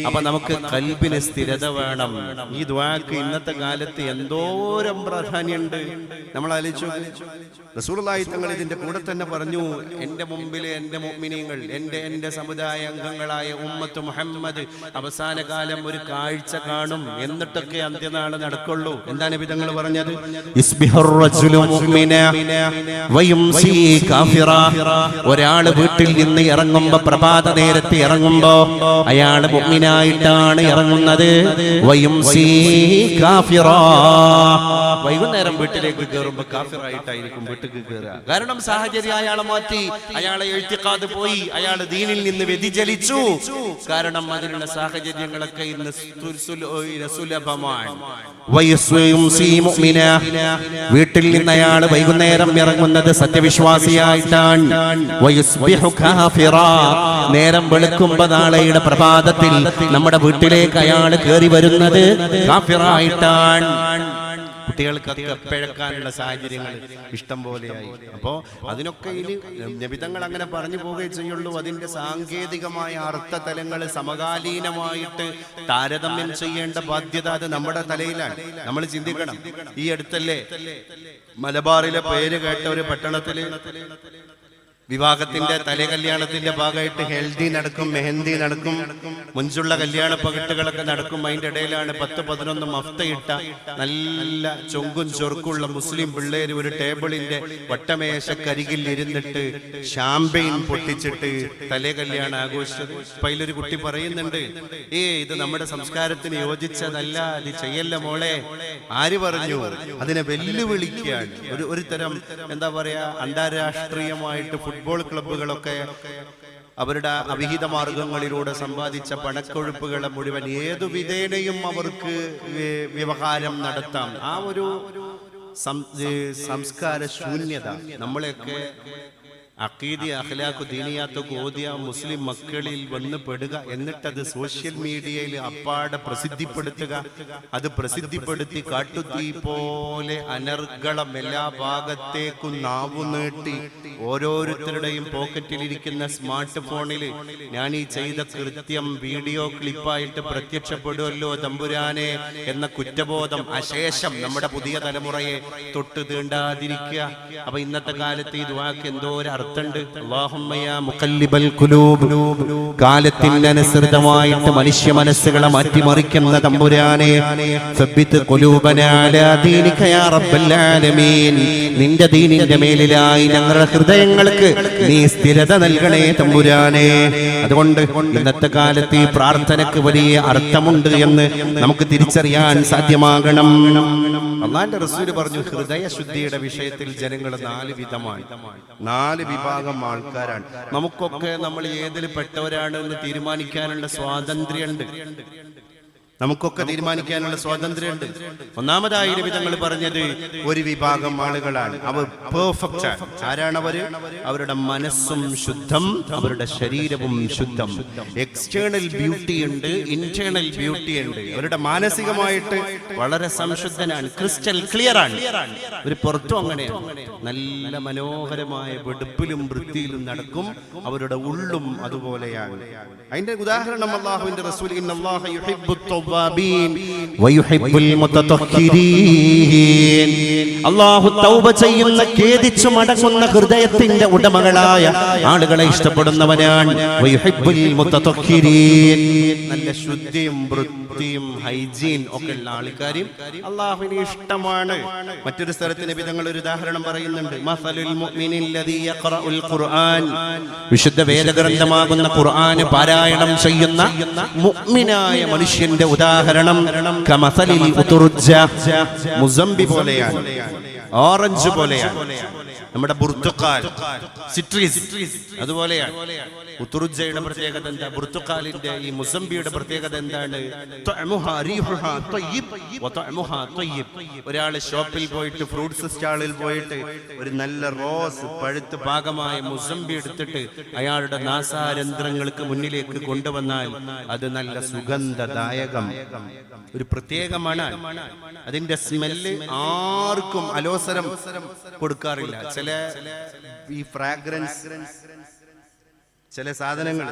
അപ്പൊ നമുക്ക് കൽബിന് സ്ഥിരത വേണം. ഈ ദുആക്ക് ഇന്നത്തെ കാലത്ത് എന്തോരം പ്രാധാന്യമുണ്ട് നമ്മൾ ആലോചിച്ചു. റസൂലുള്ളാഹി തങ്ങൾ ഇതിന്റെ കൂടെ തന്നെ പറഞ്ഞു, എന്റെ മുമ്പിൽ എന്റെ മുഅ്മിനീങ്ങൾ, എന്റെ സമുദായ അംഗങ്ങളായ ഉമ്മത്ത് മുഹമ്മദ് അവസാന കാലം ഒരു കാഴ്ച കാണും, എന്നിട്ടൊക്കെ അന്ത്യനാൾ നടക്കുള്ളൂ. എന്താണ് നബി തങ്ങൾ പറഞ്ഞത്? ഒരാള് വീട്ടിൽ നിന്ന് ഇറങ്ങുമ്പോ, പ്രഭാത നേരത്തെ ഇറങ്ങുമ്പോ അയാള് മുഅ്മിനായിട്ടാണ് ഇറങ്ങുന്നത്. വൈകുന്നേരം വീട്ടിലേക്ക് കയറുമ്പോ കാഫിറായിട്ടായിരിക്കും വീട്ടിലേക്ക് കയറുക. കാരണം സാഹചര്യം അയാളെ മാറ്റി, അയാളെ ഇഅ്തിഖാദ് പോയി, അയാൾ ദീനിൽ നിന്ന് വ്യതിചലിച്ചു. കാരണം അതിനുള്ള സാഹചര്യങ്ങളൊക്കെ ഇന്ന് സുലഭമാണ്. വീട്ടിൽ നിന്ന് അയാൾ വൈകുന്നേരം ഇറങ്ങുന്നത് സത്യവിശ്വാസിയായിട്ടാണ്. നേരം വെളുക്കുമ്പോ നാളെയുടെ പ്രഭാതത്തിൽ നമ്മുടെ വീട്ടിലേക്ക് അയാൾ കയറി വരുന്നത് കാഫിറായിട്ടാണ്. കുട്ടികൾക്കൊക്കെ പിഴക്കാനുള്ള സാഹചര്യങ്ങൾ ഇഷ്ടം പോലെയായി. അപ്പോ അതിനൊക്കെ ഇനി നബിതങ്ങൾ അങ്ങനെ പറഞ്ഞു പോവുകയും ചെയ്യുള്ളൂ. അതിന്റെ സാങ്കേതികമായ അർത്ഥതലങ്ങൾ സമകാലീനമായിട്ട് താരതമ്യം ചെയ്യേണ്ട ബാധ്യത അത് നമ്മുടെ തലയിലാണ്. നമ്മൾ ചിന്തിക്കണം. ഈ അടുത്തല്ലേ മലബാറിലെ പേര് കേട്ട ഒരു പട്ടണത്തില് വിവാഹത്തിന്റെ തലകല്യാണത്തിന്റെ ഭാഗമായിട്ട് ഹെൽദി നടക്കും, മെഹന്തി നടക്കും, മുൻപുള്ള കല്യാണ പകട്ടുകളൊക്കെ നടക്കും. അതിന്റെ ഇടയിലാണ് 10-11 മഫ്തയിട്ട നല്ല ചൊങ്കും ചൊറുക്കുള്ള മുസ്ലിം പിള്ളേര് ഒരു ടേബിളിന്റെ വട്ടമേശക്കരികിൽ ഇരുന്നിട്ട് ഷാമ്പെയിൻ പൊട്ടിച്ചിട്ട് തലകല്യാണം ആഘോഷിച്ചത്. അപ്പൊ അതിലൊരു കുട്ടി പറയുന്നുണ്ട്, ഇത് നമ്മുടെ സംസ്കാരത്തിന് യോജിച്ചതല്ല, ഇത് ചെയ്യല്ല മോളെ. ആര് പറഞ്ഞു? അതിനെ വെല്ലുവിളിക്കുകയാണ്. ഒരു തരം എന്താ പറയാ, അന്താരാഷ്ട്രീയമായിട്ട് ഫുട്ബോൾ ക്ലബ്ബുകളൊക്കെ അവരുടെ അവിഹിത മാർഗങ്ങളിലൂടെ സമ്പാദിച്ച പണക്കൊഴുപ്പുകളെ മുഴുവൻ ഏതു വിധേനയും അവർക്ക് വ്യവഹാരം നടത്താം. ആ ഒരു സംസ്കാര ശൂന്യത നമ്മളെയൊക്കെ അഖീദ അഖ്ലാഖ് ദീനിയാത്തൊക്കെ ഓതിയ മുസ്ലിം മക്കളിൽ വന്ന് പെടുക, എന്നിട്ടത് സോഷ്യൽ മീഡിയയിൽ അപ്പാടെ പ്രസിദ്ധിപ്പെടുത്തുക. അത് പ്രസിദ്ധിപ്പെടുത്തി കാട്ടുതീ പോലെ അനർഗളം എല്ലാ ഭാഗത്തേക്കും നാവു നീട്ടി ഓരോരുത്തരുടെയും പോക്കറ്റിലിരിക്കുന്ന സ്മാർട്ട് ഫോണിൽ ഞാൻ ഈ ചെയ്ത കൃത്യം വീഡിയോ ക്ലിപ്പായിട്ട് പ്രത്യക്ഷപ്പെടുമല്ലോ തമ്പുരാനെ എന്ന കുറ്റബോധം അശേഷം നമ്മുടെ പുതിയ തലമുറയെ തൊട്ട് തീണ്ടാതിരിക്കുക. അപ്പൊ ഇന്നത്തെ കാലത്ത് ഈ ദുആക്ക് എന്തോ ഒരു അർത്ഥമുണ്ട്. അല്ലാഹുമ്മ യാ മുഖല്ലിബൽ ഖുലൂബ്, കാലത്തിനനുസൃതമായിട്ട് മനുഷ്യ മനസ്സുകളെ മാറ്റിമറിക്കുന്ന തമ്പുരാനെ, സബ്ബിത് ഖുലൂബനാ അലാ ദീനിക യാ റബ്ബൽ ആലമീൻ, നിന്റെ ദീനിന്റെ മേലിലായി ഞങ്ങളുടെ ഹൃദയങ്ങൾക്ക് നീ സ്ഥിരത നൽകണേ തമ്പുരാനെ. അതുകൊണ്ട് ഇന്നത്തെ കാലത്ത് ഈ പ്രാർത്ഥനയ്ക്ക് വലിയ അർത്ഥമുണ്ട് എന്ന് നമുക്ക് തിരിച്ചറിയാൻ സാധ്യമാകണം. അല്ലാഹുവിന്റെ റസൂല് പറഞ്ഞു, ഹൃദയശുദ്ധിയുടെ വിഷയത്തിൽ ജനങ്ങൾ 4 വിധമാണ്, 4 വിഭാഗം ആൾക്കാരാണ്. നമുക്കൊക്കെ നമ്മൾ ഏതിൽ പെട്ടവരാണ് എന്ന് തീരുമാനിക്കാനുള്ള സ്വാതന്ത്ര്യമുണ്ട്. നമുക്കൊക്കെ തീരുമാനിക്കാനുള്ള സ്വാതന്ത്ര്യമുണ്ട്. ഒന്നാമതായി നബിതങ്ങൾ പറഞ്ഞത് ഒരു വിഭാഗം ആളുകളാണ്, അവർ പെർഫെക്റ്റ് ആണ്. ആരാണവര്? അവരുടെ മനസ്സും ശുദ്ധം, അവരുടെ ശരീരവും ശുദ്ധം. എക്സ്റ്റേണൽ ബ്യൂട്ടി ഉണ്ട്, ഇന്റേണൽ ബ്യൂട്ടി ഉണ്ട്. അവരുടെ മാനസികമായിട്ട് വളരെ സംശുദ്ധനാണ്, ക്രിസ്റ്റൽ ക്ലിയർ ആണ്. ഒരു പുറത്തും അങ്ങനെയാണ്, നല്ല മനോഹരമായ വെടുപ്പിലും വൃത്തിയിലും നടക്കും. അവരുടെ ഉള്ളും അതുപോലെയാണ്. അതിന്റെ ഉദാഹരണം അല്ലാഹുവിന്റെ റസൂൽ, ഇന്നല്ലാഹ യുഹിബ്ബുത് തവ്വാബീൻ വയുഹിബ്ബുൽ മുതതഖിരീൻ, അല്ലാഹു തൗബ ചെയ്യുന്ന, ഖേദിച്ചു മടങ്ങുന്ന ഹൃദയത്തിന്റെ ഉടമകളായ ആളുകളെ ഇഷ്ടപ്പെടുന്നവനാണ്. വയുഹിബ്ബുൽ മുതതഖിരീൻ, നല്ല ശുദ്ധിയും വൃത്തിയും ഹൈജീൻ ഒക്കെ ഉള്ള ആൾക്കാരും അല്ലാഹുവിന് ഇഷ്ടമാണ്. മറ്റൊരു സ്ഥലത്ത് നബി തങ്ങൾ ഒരു ഉദാഹരണം പറയുന്നുണ്ട്, മസലുൽ മുഅ്മിനിൽ ലദീ യഖറഉൽ ഖുർആൻ, വിശുദ്ധ വേദഗ്രന്ഥമാകുന്ന ഖുർആൻ പാരായണം ചെയ്യുന്ന മുഅ്മിനായ മനുഷ്യന്റെ ഉദാഹരണം കമസലിൽ ഉതുർജ, മുസംബി പോലെയാണ്, ഓറഞ്ച് പോലെയാണ്. നമ്മുടെ ബുർത്തുക്കാൽ, സിട്രീസ് അതുപോലെയാണ്. ഉത്തുറുജയുടെ പ്രത്യേകത എന്താ? ബുർത്തുക്കാലിന്റെ ഈ മുസംബിയുടെ പ്രത്യേകത എന്താണ്? ഒരാള് ഷോപ്പിൽ പോയിട്ട്, ഫ്രൂട്ട്സ് സ്റ്റാളിൽ പോയിട്ട് ഒരു നല്ല റോസ് പഴുത്ത് പാകമായ മുസംബി എടുത്തിട്ട് അയാളുടെ നാസാരന്ധ്രങ്ങൾക്ക് മുന്നിലേക്ക് കൊണ്ടുവന്നാൽ അത് നല്ല സുഗന്ധദായകം, ഒരു പ്രത്യേക മണാണ്. അതിന്റെ സ്മെല്ല് ആർക്കും അലോസരം കൊടുക്കാറില്ല. ചില ഈ ഫ്രാഗ്രൻസ്, ചില സാധനങ്ങൾ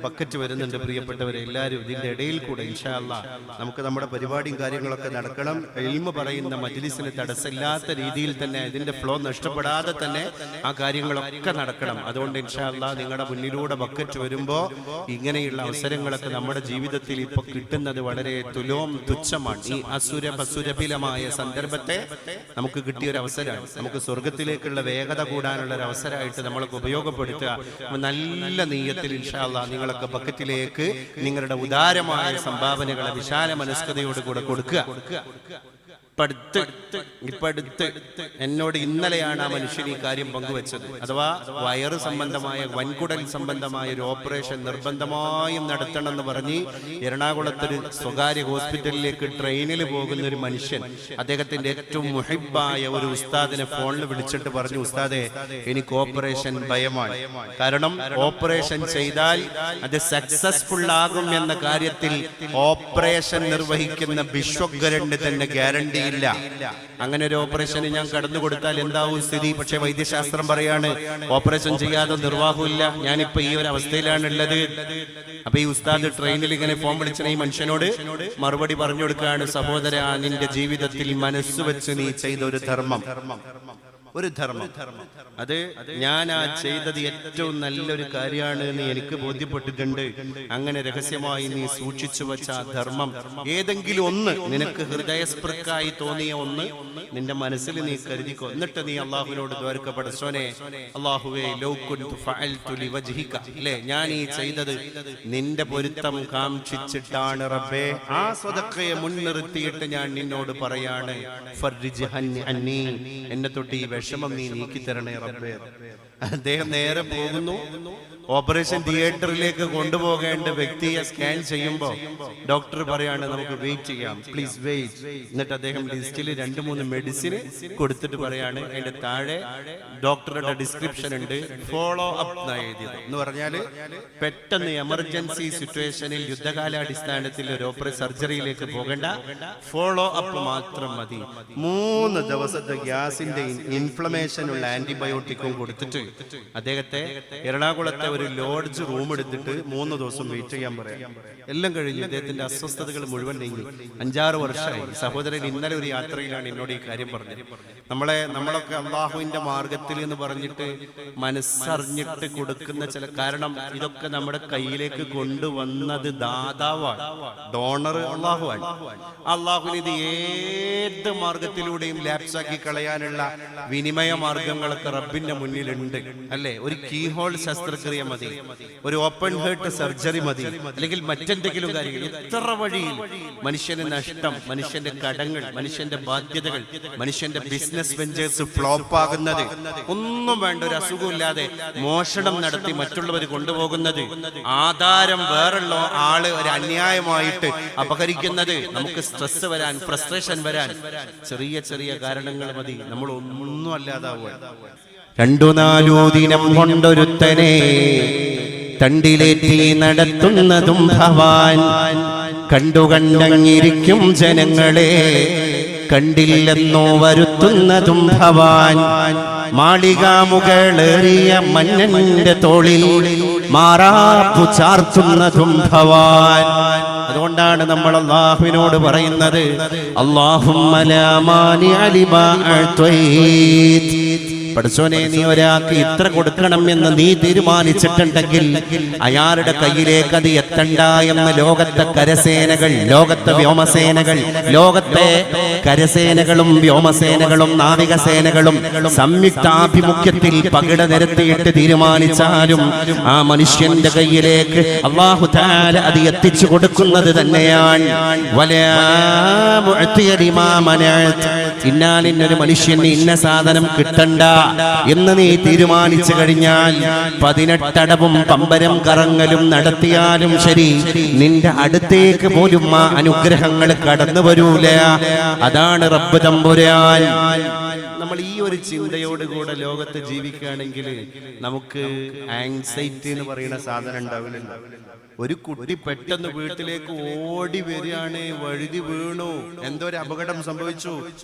ബക്കറ്റ് വരുന്നുണ്ട് പ്രിയപ്പെട്ടവരെ, എല്ലാവരും ഇതിന്റെ ഇടയിൽ കൂടെ ഇൻഷാ അല്ലാഹ് നമുക്ക് നമ്മുടെ പരിപാടിയും കാര്യങ്ങളൊക്കെ നടക്കണം. ഇൽമു പറയുന്ന മജ്ലിസിന് തടസ്സമില്ലാത്ത രീതിയിൽ തന്നെ, ഇതിന്റെ ഫ്ലോ നഷ്ടപ്പെടാതെ തന്നെ ആ കാര്യങ്ങളൊക്കെ നടക്കണം. അതുകൊണ്ട് ഇൻഷാ അല്ലാഹ് നിങ്ങളുടെ മുന്നിലൂടെ ബക്കറ്റ് വരുമ്പോൾ ഇങ്ങനെയുള്ള അവസരങ്ങളൊക്കെ നമ്മുടെ ജീവിതത്തിൽ ഇപ്പൊ കിട്ടുന്നത് വളരെ തുച്ഛമാണ്. ഈ അസുരപസുരഭിലമായ സന്ദർഭത്തെ നമുക്ക് കിട്ടിയ ഒരു അവസരമാണ്. നമുക്ക് സ്വർഗത്തിലേക്കുള്ള വേഗത കൂടാനുള്ള ഒരു അവസരമായിട്ട് നമ്മളൊക്കെ ഉപയോഗപ്പെടുത്തുക. നല്ല നീയത്തിൽ ഇൻഷാ അല്ലാഹ് നിങ്ങളൊക്കെ ബക്കറ്റിലേക്ക് നിങ്ങളുടെ ഉദാരമായ സംഭാവനകളെ വിശാല മനസ്കതയോടുകൂടെ കൊടുക്കുക. ഇപ്പടുത്ത് എന്നോട് ഇന്നലെയാണ് ആ മനുഷ്യൻ ഈ കാര്യം പങ്കുവെച്ചത്. അഥവാ വയറ് സംബന്ധമായ, വൻകുടൽ സംബന്ധമായ ഒരു ഓപ്പറേഷൻ നിർബന്ധമായും നടത്തണം എന്ന് പറഞ്ഞ് എറണാകുളത്തൊരു സ്വകാര്യ ഹോസ്പിറ്റലിലേക്ക് ട്രെയിനിൽ പോകുന്ന ഒരു മനുഷ്യൻ അദ്ദേഹത്തിന്റെ ഏറ്റവും മുഹിബ്ബായ ഒരു ഉസ്താദിനെ ഫോണിൽ വിളിച്ചിട്ട് പറഞ്ഞു, ഉസ്താദെ എനിക്ക് ഓപ്പറേഷൻ ഭയമാണ്. കാരണം ഓപ്പറേഷൻ ചെയ്താൽ അത് സക്സസ്ഫുൾ ആകും എന്ന കാര്യത്തിൽ ഓപ്പറേഷൻ നിർവഹിക്കുന്ന വിശ്വഗരന് തന്നെ ഗ്യാരണ്ടി ഇല്ല. അങ്ങനെ ഒരു ഓപ്പറേഷന് ഞാൻ കടന്നു കൊടുത്താൽ എന്താവും സ്ഥിതി? പക്ഷെ വൈദ്യശാസ്ത്രം പറയാണ് ഓപ്പറേഷൻ ചെയ്യാതെ നിർവാഹമില്ല. ഞാനിപ്പോ ഈ ഒരു അവസ്ഥയിലാണ് ഉള്ളത്. അപ്പൊ ഈ ഉസ്താദ് ട്രെയിനിൽ ഇങ്ങനെ ഫോൺ വിളിച്ച ഈ മനുഷ്യനോട് മറുപടി പറഞ്ഞു കൊടുക്കുകയാണ്, സഹോദര, നിന്റെ ജീവിതത്തിൽ മനസ്സ് വെച്ച് നീ ചെയ്ത ഒരു ധർമ്മം, അത് ഞാൻ ആ ചെയ്തത് ഏറ്റവും നല്ലൊരു കാര്യമാണ് എന്ന് എനിക്ക് ബോധ്യപ്പെട്ടിട്ടുണ്ട്. അങ്ങനെ രഹസ്യമായി നീ സൂക്ഷിച്ചു വെച്ച ആ ധർമ്മം ഏതെങ്കിലും ഒന്ന്, നിനക്ക് ഹൃദയസ്പൃക്കായി തോന്നിയ ഒന്ന് നിന്റെ മനസ്സിൽ നീ കരുതിക്കോ. എന്നിട്ട് നീ അള്ളാഹുവിനോട് ദ്വാരക്ക, പടച്ചോനെ അല്ലാഹുവേ ലൗ കുൻതു ഫഅൽതു ലിവജ്ഹിക, അല്ലേ, ഞാൻ ഈ ചെയ്തത് നിന്റെ പൊരുത്തം കാംക്ഷിച്ചിട്ടാണ് റബ്ബേ. ആ സ്വതക്കയെ മുൻനിർത്തിയിട്ട് ഞാൻ നിന്നോട് പറയാണ്, ഫർജിഹ് അന്നി, എന്നെ തൊട്ട് ഈ വിഷമം നീ നീക്കി തരണേ റബ്ബേ. അദ്ദേഹം നേരെ പോകുന്നു. ഓപ്പറേഷൻ തിയേറ്ററിലേക്ക് കൊണ്ടുപോകേണ്ട വ്യക്തിയെ സ്കാൻ ചെയ്യുമ്പോൾ ഡോക്ടർ പറയാണ്, നമുക്ക് വെയിറ്റ് ചെയ്യാം, പ്ലീസ് വെയിറ്റ്. എന്നിട്ട് അദ്ദേഹം ലിസ്റ്റിൽ 2-3 മെഡിസിൻ കൊടുത്തിട്ട് പറയാണ്, അതിന്റെ താഴെ ഡോക്ടറുടെ ഡിസ്ക്രിപ്ഷൻ ഉണ്ട്, ഫോളോ അപ്പ് എഴുതിയത്. എന്ന് പറഞ്ഞാല് പെട്ടെന്ന് എമർജൻസി സിറ്റുവേഷനിൽ യുദ്ധകാലാടിസ്ഥാനത്തിൽ ഒരു ഓപ്പറേഷൻ സർജറിയിലേക്ക് പോകേണ്ട, ഫോളോ അപ്പ് മാത്രം മതി. 3 ദിവസത്തെ ഗ്യാസിന്റെ ഇൻഫ്ലമേഷൻ ഉള്ള ആന്റിബയോട്ടിക്കും കൊടുത്തിട്ട് അദ്ദേഹത്തെ എറണാകുളത്തെ ഒരു ലോഡ്ജ് റൂം എടുത്തിട്ട് 3 ദിവസം വെയിറ്റ് ചെയ്യാൻ പറയാം. എല്ലാം കഴിഞ്ഞു. അദ്ദേഹത്തിന്റെ അസ്വസ്ഥതകൾ മുഴുവൻ നീങ്ങി. 5-6 വർഷമായി. സഹോദരൻ ഇന്നലെ ഒരു യാത്രയിലാണ് എന്നോട് ഈ കാര്യം പറഞ്ഞത്. നമ്മളൊക്കെ അള്ളാഹുവിന്റെ മാർഗത്തിൽ എന്ന് പറഞ്ഞിട്ട് മനസ്സറിഞ്ഞിട്ട് കൊടുക്കുന്ന ചില, കാരണം ഇതൊക്കെ നമ്മുടെ കയ്യിലേക്ക് കൊണ്ടുവന്നത് ദാതാവാണ്, ഡോണർ അള്ളാഹുവാണ്. അള്ളാഹുവിന് ഇത് ഏത് മാർഗത്തിലൂടെയും ലാപ്സാക്കി കളയാനുള്ള വിനിമയ മാർഗങ്ങളൊക്കെ റബ്ബിന്റെ മുന്നിലുണ്ട്, അല്ലേ? ഒരു കീ ഹോൾ ശസ്ത്രക്രിയ മതി, ഒരു ഓപ്പൺ ഹേർട്ട് സർജറി മതി, അല്ലെങ്കിൽ മറ്റെന്തെങ്കിലും കാര്യങ്ങൾ. എത്ര വഴിയിൽ മനുഷ്യന് നഷ്ടം, മനുഷ്യന്റെ കടങ്ങൾ, മനുഷ്യന്റെ ബാധ്യതകൾ, മനുഷ്യന്റെ ബിസിനസ് വെഞ്ചേഴ്സ് ഫ്ലോപ്പ് ആകുന്നത്, ഒന്നും വേണ്ട, ഒരു അസുഖമില്ലാതെ മോഷണം നടത്തി മറ്റുള്ളവർ കൊണ്ടുപോകുന്നത്, ആധാരം വേറുള്ള ആള് ഒരു അന്യായമായിട്ട് അപഹരിക്കുന്നത്, നമുക്ക് സ്ട്രെസ് വരാൻ, ഫ്രസ്ട്രേഷൻ വരാൻ ചെറിയ ചെറിയ കാരണങ്ങൾ മതി, നമ്മൾ ഒന്നും അല്ലാതാവുക. 2-4 ദിനം കൊണ്ടൊരുത്തനെ തണ്ടിലേറ്റി നടത്തുന്നതും ഭവാൻ, കണ്ടുകണ്ടങ്ങിരിക്കും ജനങ്ങളെ കണ്ടില്ലെന്നോ വരുത്തുന്നതും ഭവാൻ, മാളിക മുകളേറിയ മന്നന്റെ തോളിൽ മാറാപ്പു ചാർത്തുന്നതും ഭവാൻ. അതുകൊണ്ടാണ് നമ്മൾ അല്ലാഹുവിനോട് പറയുന്നത്, അല്ലാഹുമ്മ ലാ മാനിഅ ലിമാ അഅ്തൈത്. പടച്ചോനെ, നീ ഒരാൾക്ക് ഇത്ര കൊടുക്കണം എന്ന് നീ തീരുമാനിച്ചിട്ടുണ്ടെങ്കിൽ അയാളുടെ കയ്യിലേക്ക് അത് എത്തണ്ട എന്ന് ലോകത്തെ കരസേനകൾ, ലോകത്തെ വ്യോമസേനകൾ, ലോകത്തെ കരസേനകളും വ്യോമസേനകളും നാവികസേനകളും സംയുക്താഭിമുഖ്യത്തിൽ പകിട നിരത്തിയിട്ട് തീരുമാനിച്ചാലും ആ മനുഷ്യന്റെ കയ്യിലേക്ക് അല്ലാഹു തആല അത് എത്തിച്ചു കൊടുക്കുന്നത് തന്നെയാണ്. വലാ മുഅ്തിയ ലിമാ മനഅത്. ഇന്നാലിന്നൊരു മനുഷ്യന് ഇന്ന സാധനം കിട്ടണ്ട എന്ന് നീ തീരുമാനിച്ചു കഴിഞ്ഞാൽ 18 അടവും പമ്പരം കറങ്ങലും നടത്തിയാലും ശരി, നിന്റെ അടുത്തേക്ക് പോലും ആ അനുഗ്രഹങ്ങൾ കടന്നു വരൂല. അതാണ് റബ്ബ് തമ്പുരാൻ. നമ്മൾ ഈ ഒരു ചിന്തയോടുകൂടെ ലോകത്ത് ജീവിക്കുകയാണെങ്കിൽ നമുക്ക് ആങ്സൈറ്റി എന്ന് പറയുന്ന സാധനം ഉണ്ടാവില്ല. ഒരു കുട്ടി പെട്ടെന്ന് വീട്ടിലേക്ക് ഓടി വരികയാണ്, വഴുതി വീണു, എന്തോ ഒരു അപകടം സംഭവിച്ചു.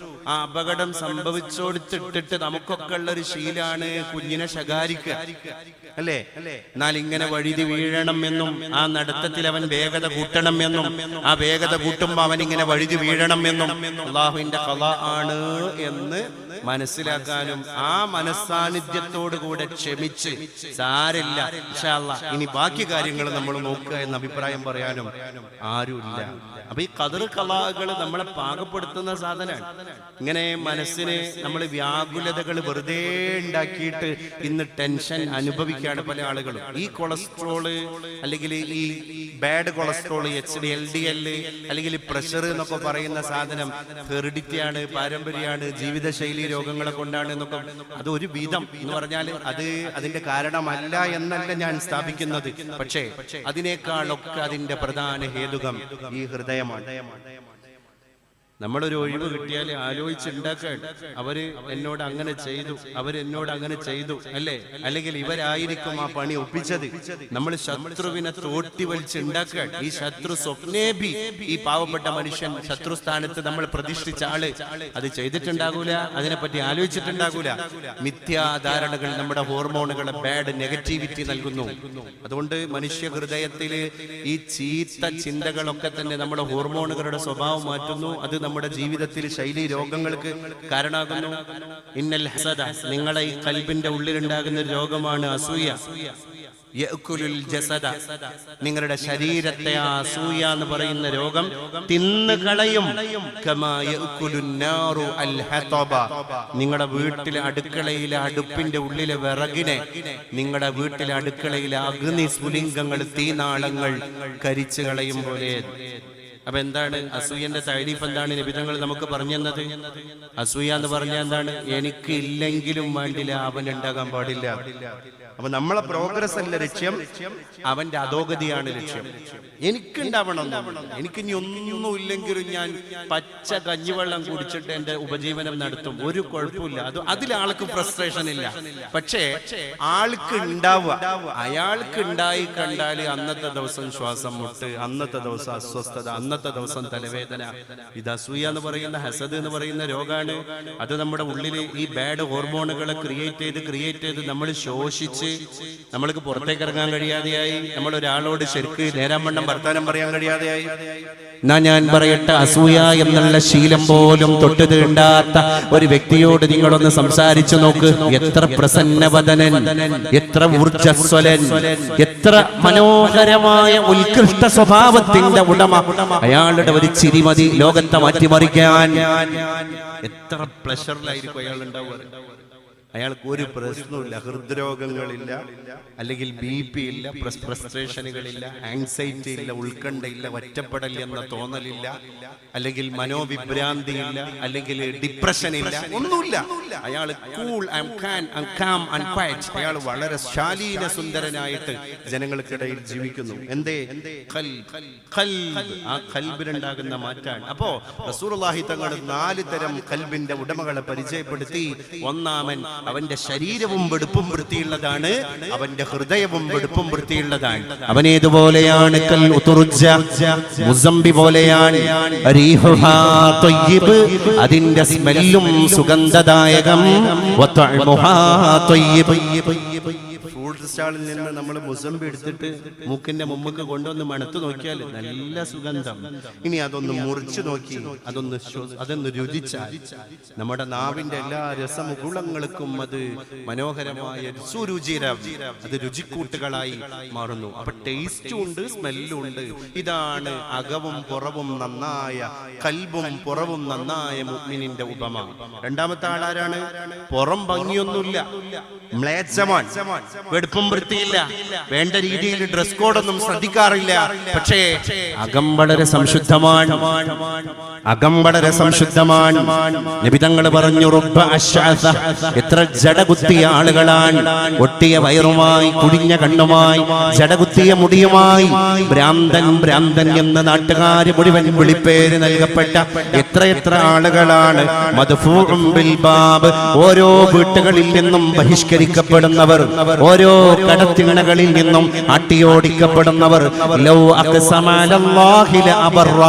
ആ അപകടം സംഭവിച്ചോടുത്തിട്ടിട്ട് നമുക്കൊക്കെ ഉള്ളൊരു ശീലാണ് കുഞ്ഞിനെ ശകാരിക്കുക, അല്ലേ? എന്നാൽ ഇങ്ങനെ വഴുതി വീഴണം എന്നും ആ നടത്തത്തിൽ അവൻ വേഗത കൂട്ടണം എന്നും ആ വേഗത കൂട്ടുമ്പോ അവൻ ഇങ്ങനെ വഴുതി വീഴണം എന്നും അല്ലാഹുവിന്റെ ഖളാ ആണ് എന്ന് മനസ്സിലാക്കാനും ആ മനസ്സാന്നിധ്യത്തോടു കൂടെ ക്ഷമിച്ച് സാരില്ല, ഇൻഷാ അല്ലാഹ് ഇനി ബാക്കി കാര്യങ്ങൾ നമ്മൾ നോക്കുക എന്ന അഭിപ്രായം പറയാനും ആരുമില്ല. അപ്പൊ ഈ ഖദർ ഖലാകൾ നമ്മളെ പാകപ്പെടുത്തുന്ന സാധനമാണ്. ഇങ്ങനെ മനസ്സിന് നമ്മൾ വ്യാകുലതകൾ വെറുതെ ഉണ്ടാക്കിയിട്ട് ഇന്ന് ടെൻഷൻ അനുഭവിക്കുകയാണ് പല ആളുകളും. ഈ കൊളസ്ട്രോള് അല്ലെങ്കിൽ ഈ ബാഡ് കൊളസ്ട്രോൾ, HDL, അല്ലെങ്കിൽ പ്രഷർ എന്നൊക്കെ പറയുന്ന സാധനം ഹെറിഡിറ്റിയാണ്, പാരമ്പര്യമാണ്, ജീവിതശൈലി രോഗങ്ങളെ കൊണ്ടാണ് എന്നൊക്കെ, അത് ഒരു വിധം എന്ന് പറഞ്ഞാൽ അത് അതിന്റെ കാരണമല്ല എന്നല്ല ഞാൻ സ്ഥാപിക്കുന്നത്. പക്ഷേ അതിനേക്കാളൊക്കെ അതിന്റെ പ്രധാന ഹേതുകം ഈ ഹൃദയമാണ്. നമ്മളൊരു ഒഴിവ് കിട്ടിയാൽ ആലോചിച്ചുണ്ടാക്കാൻ, അവര് എന്നോട് അങ്ങനെ ചെയ്തു, അവരെന്നോട് അങ്ങനെ ചെയ്തു, അല്ലേ? അല്ലെങ്കിൽ ഇവരായിരിക്കും ആ പണി ഒപ്പിച്ചത്. നമ്മൾ ശത്രുവിനെ തോട്ടി വലിച്ചുണ്ടാക്കാൻ, ഈ ശത്രു സ്വപ്നേഭി, ഈ പാവപ്പെട്ട മനുഷ്യൻ ശത്രുസ്ഥാനത്ത് നമ്മൾ പ്രതിഷ്ഠിച്ച ആള് അത് ചെയ്തിട്ടുണ്ടാകൂല, അതിനെപ്പറ്റി ആലോചിച്ചിട്ടുണ്ടാകൂല. മിഥ്യാധാരണകൾ നമ്മുടെ ഹോർമോണുകളെ ബാഡ് നെഗറ്റിവിറ്റി നൽകുന്നു. അതുകൊണ്ട് മനുഷ്യ ഹൃദയത്തില് ഈ ചീത്ത ചിന്തകളൊക്കെ തന്നെ നമ്മുടെ ഹോർമോണുകളുടെ സ്വഭാവം മാറ്റുന്നു. അത് നമ്മുടെ ജീവിതത്തിൽ ശൈലി രോഗങ്ങൾക്ക് കാരണമാകുന്നു. ഇന്നൽ ഹസദ, നിങ്ങളെ ഈ കൽബിന്റെ ഉള്ളിലുണ്ടാകുന്ന രോഗമാണ് അസൂയ. യഅ്കുലുൽ ജസദ, നിങ്ങളുടെ ശരീരത്തെ അസൂയ എന്ന് പറയുന്ന രോഗം തിന്നു കളയും. കമാ യഅ്കുലുൻ നാറു അൽ ഹതബ, നിങ്ങളുടെ വീട്ടിലെ അടുക്കളയിലെ അടുപ്പിന്റെ ഉള്ളിലെ വിറകിനെ, നിങ്ങളുടെ വീട്ടിലെ അടുക്കളയിലെ അഗ്നി സ്ഫുലിംഗങ്ങൾ, തീനാളങ്ങൾ കരിച്ചു കളയും പോലെ. അപ്പൊ എന്താണ് അസൂയന്റെ തഅരീഫ്? എന്താണ് നബി തങ്ങൾ നമുക്ക് പറഞ്ഞു തന്നത്? അസൂയ എന്ന് പറഞ്ഞാൽ എന്താണ്? എനിക്ക് ഇല്ലെങ്കിലും വേണ്ടില്ല, അവൻ ഉണ്ടാകാൻ പാടില്ല. അപ്പൊ നമ്മളെ പ്രോഗ്രസ് അല്ല ലക്ഷ്യം, അവന്റെ അധോഗതിയാണ് ലക്ഷ്യം. എനിക്കുണ്ടാവണം, എനിക്ക് ഇനി ഒന്നുമില്ലെങ്കിലും ഞാൻ പച്ച കഞ്ഞിവെള്ളം കുടിച്ചിട്ട് എന്റെ ഉപജീവനം നടത്തും, ഒരു കുഴപ്പമില്ല. അതിലാൾക്ക് ഫ്രസ്ട്രേഷൻ ഇല്ല. പക്ഷേ ആൾക്ക് ഉണ്ടാവുക, അയാൾക്ക് ഉണ്ടായി കണ്ടാൽ അന്നത്തെ ദിവസം ശ്വാസം മുട്ട്, അന്നത്തെ ദിവസം അസ്വസ്ഥത, അന്നത്തെ ദിവസം തലവേദന. ഇത് അസൂയ എന്ന് പറയുന്ന, ഹസദ് എന്ന് പറയുന്ന രോഗാണ്. അത് നമ്മുടെ ഉള്ളിൽ ഈ ബാഡ് ഹോർമോണുകളെ ക്രിയേറ്റ് ചെയ്ത് നമ്മൾ ശോഷിച്ച് നമ്മൾക്ക് പുറത്തേക്ക് ഇറങ്ങാൻ കഴിയാതെയായി. നമ്മൾ ഒരാളോട് ശരിക്ക് നേരാമണ്ണം വർത്താനം പറയാൻ കഴിയാതെയായി. എന്നാ ഞാൻ പറയട്ടെ, അസൂയ എന്നുള്ള ശീലം പോലും തൊട്ട് തീണ്ടാത്ത ഒരു വ്യക്തിയോട് നിങ്ങളൊന്ന് സംസാരിച്ചു നോക്ക്. എത്ര പ്രസന്നവദനൻ, എത്ര ഊർജ്ജസ്വലൻ, എത്ര മനോഹരമായ ഉത്കൃഷ്ട സ്വഭാവത്തിന്റെ ഉടമ. അയാളുടെ ഒരു ചിരിമതി ലോകത്തെ മാറ്റിമറിക്കാൻ. എത്ര പ്ലഷറിലായിരിക്കും അയാൾ ഉണ്ടാവുക. അയാൾക്ക് ഒരു പ്രശ്നവുമില്ല, ഹൃദ്രോഗങ്ങളില്ല, അല്ലെങ്കിൽ BP ഇല്ല, ഫ്രസ്ട്രേഷനുകളില്ല, ആങ്സൈറ്റി ഇല്ല, ഉത്കണ്ഠയില്ല, ഒറ്റപ്പെടൽ എന്ന തോന്നലില്ല, അല്ലെങ്കിൽ മനോവിഭ്രാന്തി ഇല്ല, അല്ലെങ്കിൽ ഡിപ്രഷൻ ഇല്ല, ഒന്നുമില്ല. അയാൾ കൂൾ, അയാൾ വളരെ ശാലീന സുന്ദരനായിട്ട് ജനങ്ങൾക്കിടയിൽ ജീവിക്കുന്നു. എന്തേ? ആ ഖൽബിനുണ്ടാകുന്ന മാറ്റാണ്. അപ്പോ റസൂലുള്ളാഹി തങ്ങൾ 4 തരം ഖൽബിന്റെ ഉടമകളെ പരിചയപ്പെടുത്തി. ഒന്നാമൻ, അവന്റെ ശരീരവും വെടുപ്പും വൃത്തിയുള്ളതാണ്, അവന്റെ ഹൃദയവും വെടുപ്പും വൃത്തിയുള്ളതാണ്. അവനേതുപോലെയാണ്? കൽ ഉതുർജ, മുസംബി പോലെയാണ്. റീഹുഹാ ത്വയ്യിബ്, അതിന്റെ സ്മെല്ലും സുഗന്ധദായകം. വതഅമുഹാ ത്വയ്യിബ്. ഫ്രൂട്ട് സ്റ്റാളിൽ നിന്ന് നമ്മൾ മുസംബി എടുത്തിട്ട് മൂക്കിന്റെ മുമ്പ് കൊണ്ടുവന്ന് മണത്ത് നോക്കിയാൽ നല്ല സുഗന്ധം. ഇനി അതൊന്ന് മുറിച്ചു നോക്കി, അതൊന്ന് രുചിച്ചാൽ നമ്മുടെ നാവിന്റെ എല്ലാ രസമുകുളങ്ങൾക്കും അത് മനോഹരമായ സുരുചിരം, അത് രുചിക്കൂട്ടുകളായി മാറുന്നു. അപ്പൊ ടേസ്റ്റും ഉണ്ട്, സ്മെല്ലും ഉണ്ട്. ഇതാണ് അകവും പുറവും നന്നായ, കൽബും പുറവും നന്നായ മുഅ്മിനിന്റെ ഉപമ. രണ്ടാമത്തെ ആളാരാണ്? പുറം ഭംഗിയൊന്നുമില്ല, മ്ലേച്ഛമാണ്, വെടുപ്പും വൃത്തിയില്ല, വേണ്ട രീതിയിൽ ഡ്രസ് കോഡൊന്നും ശ്രദ്ധിക്കാറില്ല, പക്ഷേ അകം വളരെ സംശുദ്ധമാണ്. അകം വളരെ സംശുദ്ധമാണ്. നബി തങ്ങൾ പറഞ്ഞു, റുബ്ബ അശ്അസ, എത്ര ജടകുത്തിയ ആളുകളാണ്, ഒട്ടിയ വയറുമായി, കുടിഞ്ഞ കണ്ണുമായി, ജടകുത്തിയ മുടിയുമായി, ഭ്രാന്തൻ ഭ്രാന്തൻ എന്ന് നാട്ടുകാര് മുഴുവൻ വിളിപ്പേര് നൽകപ്പെട്ട എത്രയെത്ര ആളുകളാണ്. മദ്ഫൂഉം ബിൽ ബാബ്, ഓരോ വീട്ടുകളിൽ നിന്നും ബഹിഷ്കരിക്കപ്പെടുന്നവർ, ഓരോ കടത്തിണകളിൽ നിന്നും അട്ടിയോടിക്കപ്പെടുന്നവർ. ലൗ അഖ്സമ അലല്ലാഹി ലഅബറ,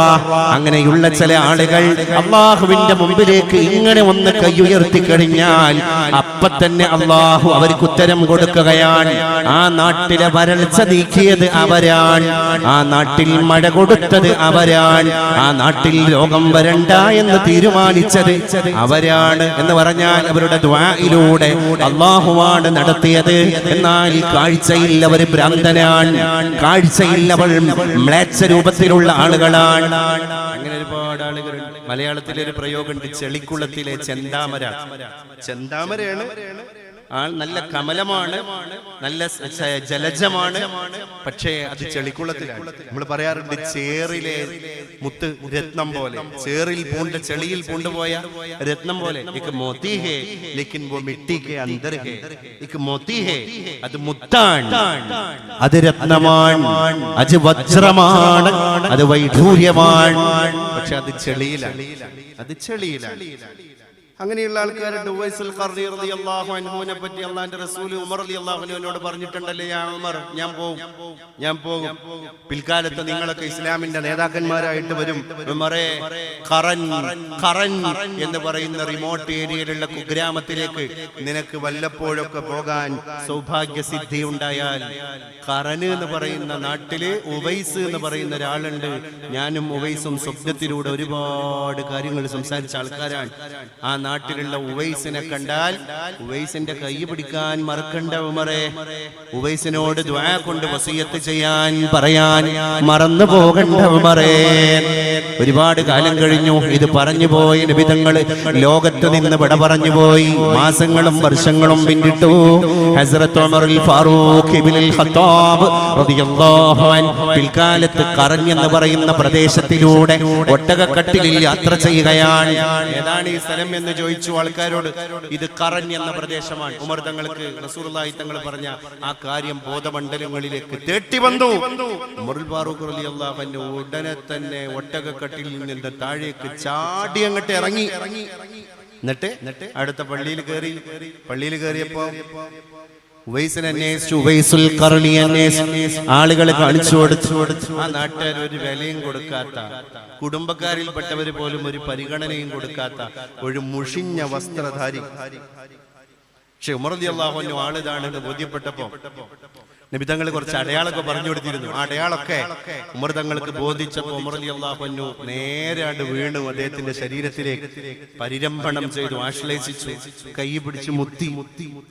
അങ്ങനെയുള്ള ചില ആളുകൾ അല്ലാഹുവിന്റെ മുമ്പിലേക്ക് ഇങ്ങനെ ഒന്ന് കൈ ഉയർത്തി കഴിഞ്ഞാൽ അപ്പൊ തന്നെ അല്ലാഹു അവർക്ക് ഉത്തരം കൊടുക്കുകയാണ്. ആ നാട്ടിലെ വരൾച്ച നീക്കിയത് അവരാണ്, ആ നാട്ടിൽ മഴ കൊടുത്തത് അവരാണ്, ആ നാട്ടിൽ രോഗം വരണ്ട എന്ന് തീരുമാനിച്ചത് അവരാണ് എന്ന് പറഞ്ഞാൽ അവരുടെ ദുആയിലൂടെ അല്ലാഹുവാണ് നടത്തിയത്. എന്നാൽ കാഴ്ചയിൽ അവർ ഭ്രാന്തനാണ്, കാഴ്ചയിൽ അവർ മ്ലേച്ഛ രൂപത്തിലുള്ള ആളുകളാണ്. അങ്ങനെ ഒരുപാട് ആളുകളുണ്ട്. മലയാളത്തിലെ ഒരു പ്രയോഗമുണ്ട്, ചെളിക്കുളത്തിലെ ചെന്താമര. ചെന്താമരയാണ്, നല്ല കമലമാണ്, നല്ല ജലജമാണ്, പക്ഷേ അത് ചെളിക്കുളത്തിലാണ്. നമ്മൾ പറയാറുണ്ട്, ചേറിലെ മുത്ത് രത്നം പോലെ, ചേറിൽ പൂണ്ട, ചെളിയിൽ പൂണ്ടുപോയ രത്നം പോലെ. ഇക്ക് മോത്തി ഹേ ലേക്കിൻ വോ മിട്ടി കെ അന്തർ ഹേ. ഇക്ക് മോത്തി ഹേ, അത് മുത്താണ്, അത് രത്നമാണ്, അത് വജ്രമാണ്, അത് വൈഢൂര്യമാണ്, പക്ഷെ അത് ചെളിയിലാണ്, അത് ചെളിയിലാണ്. അങ്ങനെയുള്ള ആൾക്കാരുണ്ട്. ഉവൈസുൽ ഖർനി റളിയല്ലാഹു അൻഹുവിനെ പറ്റി അല്ലാഹുവിന്റെ റസൂൽ ഉമർ റളിയല്ലാഹു അൻഹുവിനോട് പറഞ്ഞിട്ടുണ്ടല്ലേ, യാ ഉമർ, ഞാൻ പോകും, പിൽക്കാലത്ത് നിങ്ങളൊക്കെ ഇസ്ലാമിന്റെ നേതാക്കന്മാരായിട്ട് വരും. ഉമറേ, ഖറൻ എന്ന് പറയുന്ന റിമോട്ട് ഏരിയയിലുള്ള കുഗ്രാമത്തിലേക്ക് നിനക്ക് വല്ലപ്പോഴൊക്കെ പോകാൻ സൗഭാഗ്യസിദ്ധി ഉണ്ടായാൽ, ഖറൻ എന്ന് പറയുന്ന നാട്ടില് ഉവൈസ് എന്ന് പറയുന്ന ഒരാളുണ്ട്. ഞാനും ഉവൈസും സ്വപ്നത്തിലൂടെ ഒരുപാട് കാര്യങ്ങൾ സംസാരിച്ച ആൾക്കാരാണ്. ആ നാട്ടിലുള്ള ഉവൈസിനെ കണ്ടാൽ ഉവൈസിന്റെ കൈ പിടിക്കാൻ മറക്കണ്ട ഉമറേ, ഉവൈസിനോട് ദുആ കൊണ്ട് വസിയത്ത് ചെയ്യാൻ പറയാൻ മറന്നു പോകണ്ട ഉമറേ. ഒരുപാട് കാലം കഴിഞ്ഞു ഇത് പറഞ്ഞു പോയി നബിതങ്ങള് ലോകത്ത് നിന്ന് വിട പറഞ്ഞു പോയി. മാസങ്ങളും വർഷങ്ങളും പിന്നിട്ടു. ഹസ്രത്ത് ഉമറുൽ ഫാറൂഖ് ഇബ്നുൽ ഖത്താബ് റളിയല്ലാഹു അൻഹു പിൽക്കാലത്ത് ഖറൻ എന്ന് പറയുന്ന പ്രദേശത്തിലൂടെ ഒട്ടകക്കട്ടിലിൽ യാത്ര ചെയ്യുകയാണ്. ഏതാണ് ഈ സ്ഥലം എന്ന് ചോദിച്ചു ആൾക്കാരോട്. ഇത് ഖറൻ എന്ന പ്രദേശമാണ്. ഉമർ തങ്ങൾക്ക് റസൂലുള്ളാഹി തങ്ങൾ പറഞ്ഞ ആ കാര്യം ബോധമണ്ഡലങ്ങളിലേക്ക് തേട്ടി വന്നു. ഉമറുൽ ഫാറൂഖ് റളിയല്ലാഹു അൻഹു ഉടനെ തന്നെ ഒട്ടകക്കട്ടിലിൽ നിന്ന് താഴേക്ക് ചാടി അങ്ങോട്ട് ഇറങ്ങി. എന്നിട്ട് അടുത്ത പള്ളിയിൽ കയറിയപ്പോ ഉവൈസിനെ അന്വേഷിച്ചു. ഉവൈസുൽ ഖർണി അന്വേഷിച്ചു. ആളുകൾ കാണിച്ചു കൊടുത്തു. ആ നാട്ടുകാർ ഒരു വിലയും കൊടുക്കാത്ത, കുടുംബക്കാരിൽപ്പെട്ടവര് പോലും ഒരു പരിഗണനയും കൊടുക്കാത്ത ഒരു മുഷിഞ്ഞ വസ്ത്രധാരി. പക്ഷെ ഉമർ റളിയല്ലാഹു അൻഹു ആളിതാണെന്ന് ബോധ്യപ്പെട്ടപ്പോ നബി തങ്ങൾ കുറച്ച് അടയാളൊക്കെ പറഞ്ഞു കൊടുത്തിരുന്നു. ആ അടയാളൊക്കെ ഉമർ തങ്ങൾക്ക് ബോധിച്ചപ്പോ ഉമർ റളിയല്ലാഹു അൻഹു നേരെ വീണു അദ്ദേഹത്തിന്റെ ശരീരത്തിലേക്ക് പരിരംഭണം ചെയ്തു, ആശ്ലേഷിച്ചു, കൈ പിടിച്ച് മുത്തി.